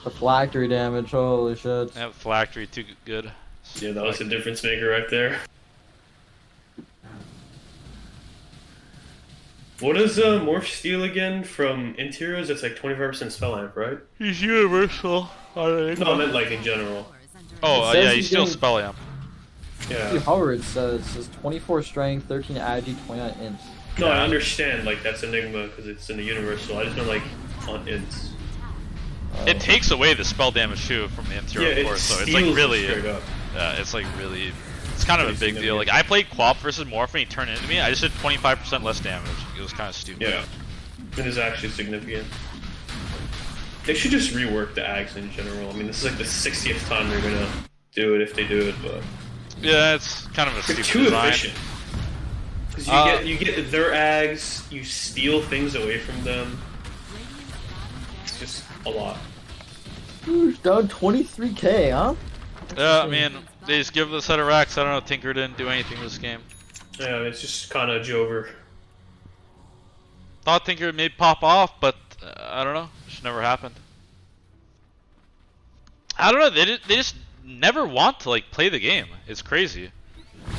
The phylactery damage, holy shit. Yep, phylactery too good. Yeah, that was a difference maker right there. What does Morph steal again from Interiors? It's like 25% spell amp, right? He's universal. No, I meant like in general. Oh, It says yeah, he's he's still getting- spell amp. Yeah. However, it says 24 strength, 13 agi, 29 int. No, I understand, like, that's Enigma because it's in the Universal. I just meant, like, on ints. It takes away the spell damage too from the Yeah, interior, it of course. So it's steals like it really, straight up. it's like really, it's kind of a Pretty big deal. Like I played Quap versus Morph and he turned into me. I just did 25% less damage. It was kind of stupid. Yeah. It is actually significant. They should just rework the Ags in general. I mean, this is like the 60th time they're gonna do it if they do it, but Yeah, it's kind of a they're stupid too design. efficient. Because you get their Ags, you steal things away from them. It's just a lot. Ooh, down 23k, huh? Yeah, I mean, they just give the set of racks. I don't know, Tinker didn't do anything this game. Yeah, it's just kind of Jover. Thought Tinker may pop off, but I don't know. It just never happened. I don't know. They just never want to like play the game. It's crazy.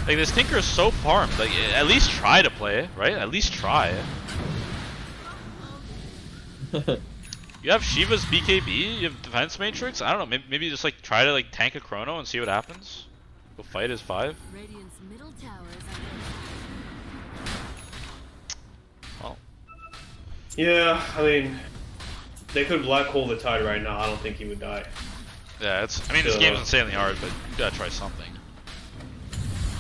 Like this Tinker is so farmed. Like at least try to play it, right? At least try. You have Shiva's BKB. You have Defense Matrix. I don't know. Maybe just like try to like tank a Chrono and see what happens. Go fight his 5. Radiant's middle tower is under Well, Yeah, I mean, they could black hole the Tide right now. I don't think he would die. yeah. I mean, this So- game's insanely hard, but you gotta try something.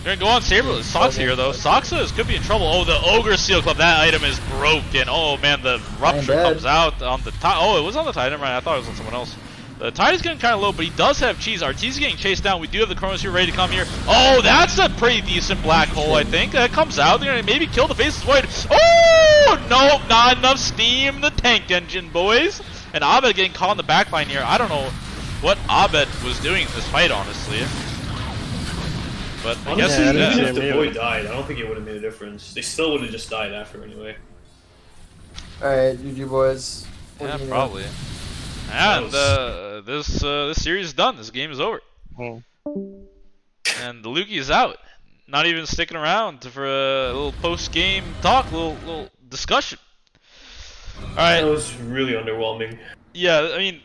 You're gonna go on Saber. Soxa here though. Soxa could be in trouble. Oh, the Ogre Seal Club. That item is broken. Oh man, the Rupture dead. comes out on the Tide. Oh, it was on the Tide. Never mind. I thought it was on someone else. The Tide is getting kind of low, but he does have cheese. Arteezy getting chased down. We do have the Chronos here ready to come here. Oh, that's a pretty decent black hole, I think. That comes out. They're gonna maybe kill the Faceless Void. Oh no, not enough steam in the tank engine, boys. And Abed getting caught in the backline here. I don't know what Abed was doing in this fight, honestly. But I guess Honestly, he's I even didn't see dead. if the him Void either. died, I don't think it would have made a difference. They still would have just died after anyway. Alright, GG boys. Yeah, 14 probably. That And this series is done. This game is over. Hmm. And the Luki is out. Not even sticking around for a little post-game talk, little discussion. All That right. was really underwhelming. Yeah, I mean,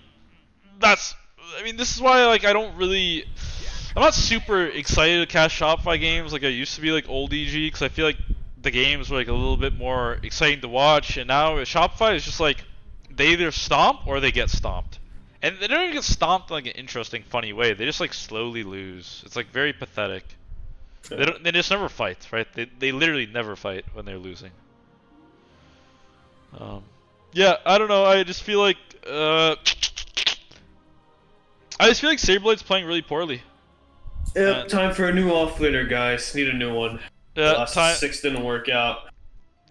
this is why like I'm not super excited to cast Shopify games like I used to be like old EG because I feel like the games were like a little bit more exciting to watch, and now Shopify is just like they either stomp or they get stomped. And they don't even get stomped in like an interesting, funny way. They just like slowly lose. It's like very pathetic. They just never fight, right? They literally never fight when they're losing. Yeah, I don't know. I just feel like Saberlight's playing really poorly. Yep, time for a new offlaner, guys. Need a new one. Yeah, The last 6 didn't work out.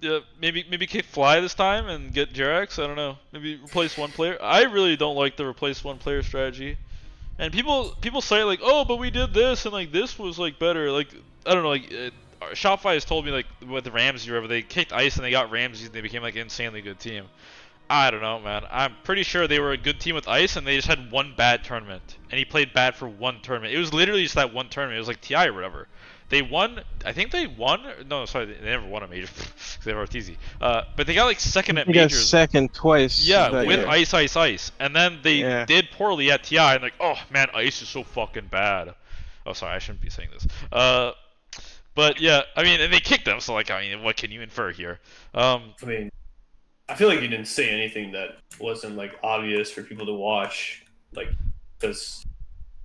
Yeah, maybe kick Fly this time and get Jerax. I don't know. Maybe replace one player. I really don't like the replace one player strategy. And people say like, oh, but we did this and like this was like better. Like I don't know. Like Shopify has told me like with Ramsey or whatever, they kicked Ice and they got Ramsey and they became like an insanely good team. I don't know, man. I'm pretty sure they were a good team with Ice and they just had one bad tournament. And he played bad for one tournament. It was literally just that one tournament. It was like TI or whatever. They won. I think they won. No, sorry, they never won a major. They were Arteezy. But they got like second at He got majors. second twice. Yeah, that with year. Ice. And then they Yeah. did poorly at TI. And like, oh man, Ice is so fucking bad. Oh, sorry, I shouldn't be saying this. But yeah, I mean, and they kicked them. So like, I mean, what can you infer here? I mean, I feel like you didn't say anything that wasn't like obvious for people to watch, like because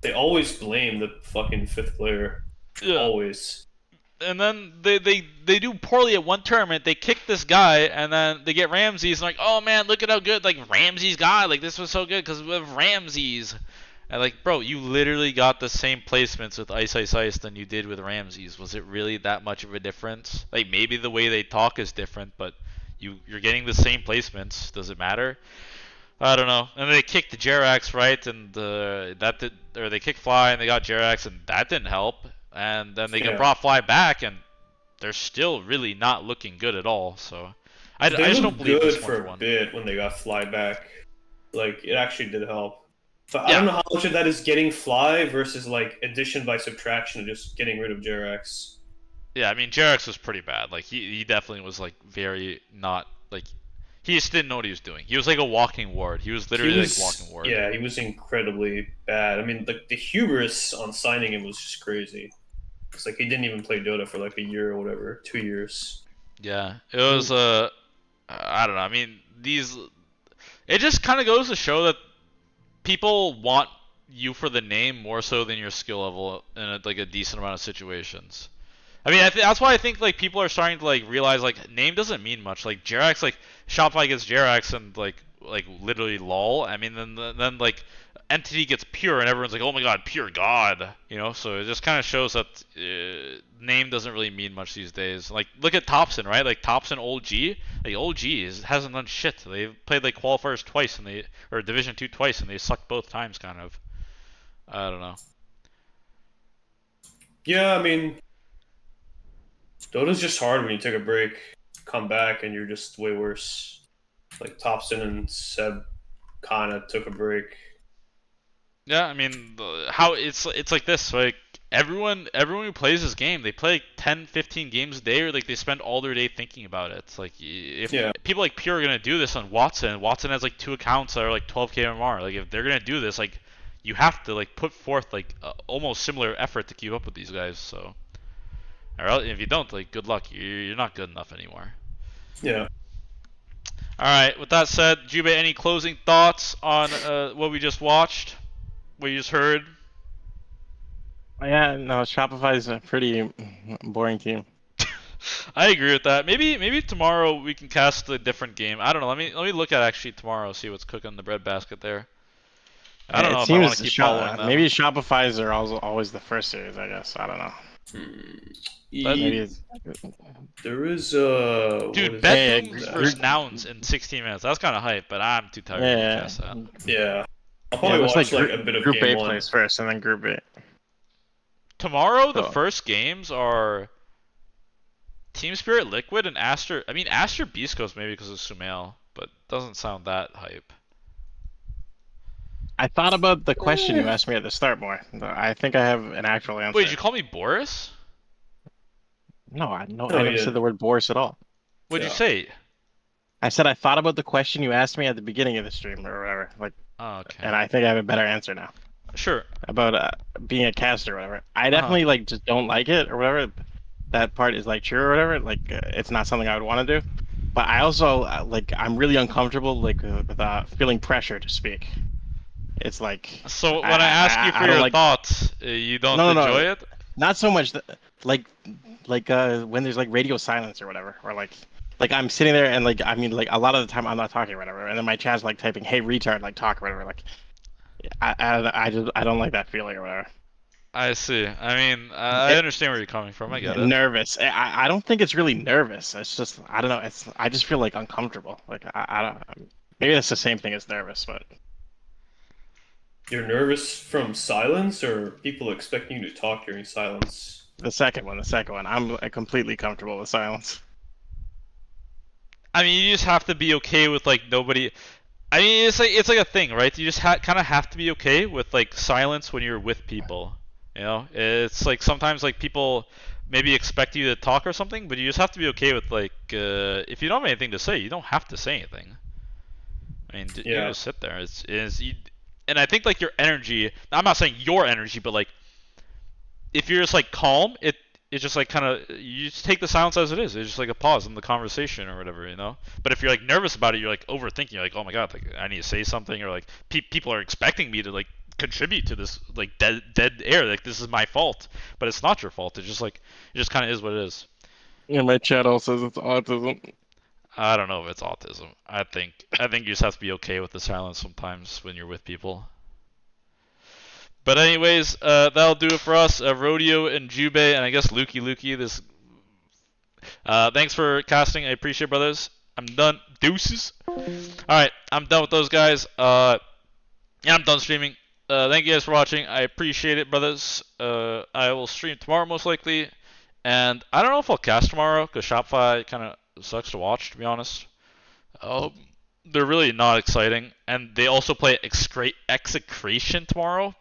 they always blame the fucking 5th player. Yeah. Always. they do poorly at one tournament. They kick this guy, and then they get Ramses, and like, oh man, look at how good like Ramses got. Like this was so good because we have Ramses. And like, bro, you literally got the same placements with Ice Ice Ice than you did with Ramses. Was it really that much of a difference? Like maybe the way they talk is different, but you're getting the same placements. Does it matter? I don't know. And they kicked the Jerax, right? And they kicked Fly and they got Jerax, and that didn't help. And then they brought Fly back, and they're still really not looking good at all. So I just don't believe this for a bit when they got Fly back. Like it actually did help. So I don't know how much of that is getting Fly versus like addition by subtraction of just getting rid of Jerax. Yeah, I mean Jerax was pretty bad. Like he definitely was like very not like he just didn't know what he was doing. He was like a walking ward. He was literally like walking ward. Yeah, he was incredibly bad. I mean the hubris on signing him was just crazy. It's like he didn't even play Dota for like a year or whatever, 2 years. Yeah, it was I don't know. I mean it just kind of goes to show that people want you for the name more so than your skill level in like a decent amount of situations. I mean, that's why I think like people are starting to like realize like name doesn't mean much. Like Jerax, like Shopify gets Jerax and like literally lol. I mean, then like Entity gets pure and everyone's like, oh my god, pure god, you know. So it just kind of shows that name doesn't really mean much these days. Like look at Thompson, right? Like Thompson OG, like OG hasn't done shit. They've played like qualifiers twice or Division 2 twice and they sucked both times kind of. I don't know. Yeah, I mean Dota's just hard when you take a break, come back, and you're just way worse. Like Thompson and Seb kind of took a break. Yeah, I mean, how it's like this. Like everyone who plays this game, they play like 10, 15 games a day, or like they spend all their day thinking about it. It's like if people like Pure are gonna do this on Watson has like 2 accounts that are like 12k MMR. Like if they're gonna do this, like you have to like put forth like almost similar effort to keep up with these guys. So. Or if you don't, like, good luck. You're not good enough anymore. Yeah. All right. With that said, Jubei, any closing thoughts on what we just watched? What you just heard? Yeah, no, Shopify is a pretty boring team. I agree with that. Maybe tomorrow we can cast a different game. I don't know. Let me look at actually tomorrow, see what's cooking in the breadbasket there. I don't know if I want to keep following them. Maybe Shopify's are always the first series, I guess. I don't know. There is dude, Bet versus Nouns in 16 minutes. That's kind of hype, but I'm too tired to cast that. Yeah. I'll probably watch like a bit of Group game A 1. plays first, and then Group B. Tomorrow, the first games are Team Spirit Liquid and Aster. I mean, Aster Beast Coast maybe because of Sumail, but doesn't sound that hype. I thought about the question you asked me at the start more. I think I have an actual answer. Wait, did you call me Boris? No, I never said the word Boris at all. What'd you say? I said I thought about the question you asked me at the beginning of the stream or whatever. Like, okay. And I think I have a better answer now. Sure. About being a caster or whatever. I definitely like just don't like it or whatever. That part is like true or whatever. Like it's not something I would want to do. But I also like I'm really uncomfortable like with feeling pressure to speak. It's like. So when I ask you for your thoughts, you don't enjoy it? Not so much. Like when there's like radio silence or whatever, or like I'm sitting there and like I mean like a lot of the time I'm not talking or whatever, and then my chat's like typing, "Hey retard, like talk" or whatever. Like I don't like that feeling or whatever. I see. I mean, I understand where you're coming from. I get it. Nervous. I don't think it's really nervous. It's just I don't know. I just feel like uncomfortable. Like I don't. Maybe that's the same thing as nervous, but. You're nervous from silence, or people expecting you to talk during silence? The second one. I'm completely comfortable with silence. I mean, you just have to be okay with like nobody. I mean, it's like a thing, right? You just kind of have to be okay with like silence when you're with people. You know, it's like sometimes like people maybe expect you to talk or something, but you just have to be okay with like if you don't have anything to say, you don't have to say anything. I mean, you just sit there. And I think like your energy. I'm not saying your energy, but like if you're just like calm, it's just like kind of you just take the silence as it is. It's just like a pause in the conversation or whatever, you know. But if you're like nervous about it, you're like overthinking. You're like, oh my god, like I need to say something, or like people are expecting me to like contribute to this like dead air. Like this is my fault, but it's not your fault. It's just like it just kind of is what it is. Yeah, my chat all says it's autism. I don't know if it's autism. I think you just have to be okay with the silence sometimes when you're with people. But anyways, that'll do it for us. Rodeo and Jubei, and I guess Lukiluki. This. Thanks for casting. I appreciate it, brothers. I'm done. Deuces. All right, I'm done with those guys. Yeah, I'm done streaming. Thank you guys for watching. I appreciate it, brothers. I will stream tomorrow most likely, and I don't know if I'll cast tomorrow because Shopify kind of sucks to watch, to be honest. They're really not exciting, and they also play Execration tomorrow.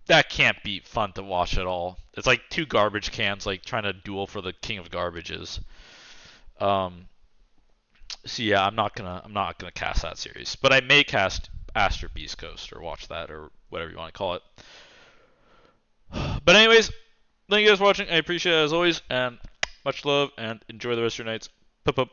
That can't be fun to watch at all. It's like two garbage cans like trying to duel for the king of garbages. So yeah, I'm not gonna cast that series, but I may cast Aster Beast Coast or watch that or whatever you want to call it. But anyways, thank you guys for watching. I appreciate it as always, and much love, and enjoy the rest of your nights. Pup.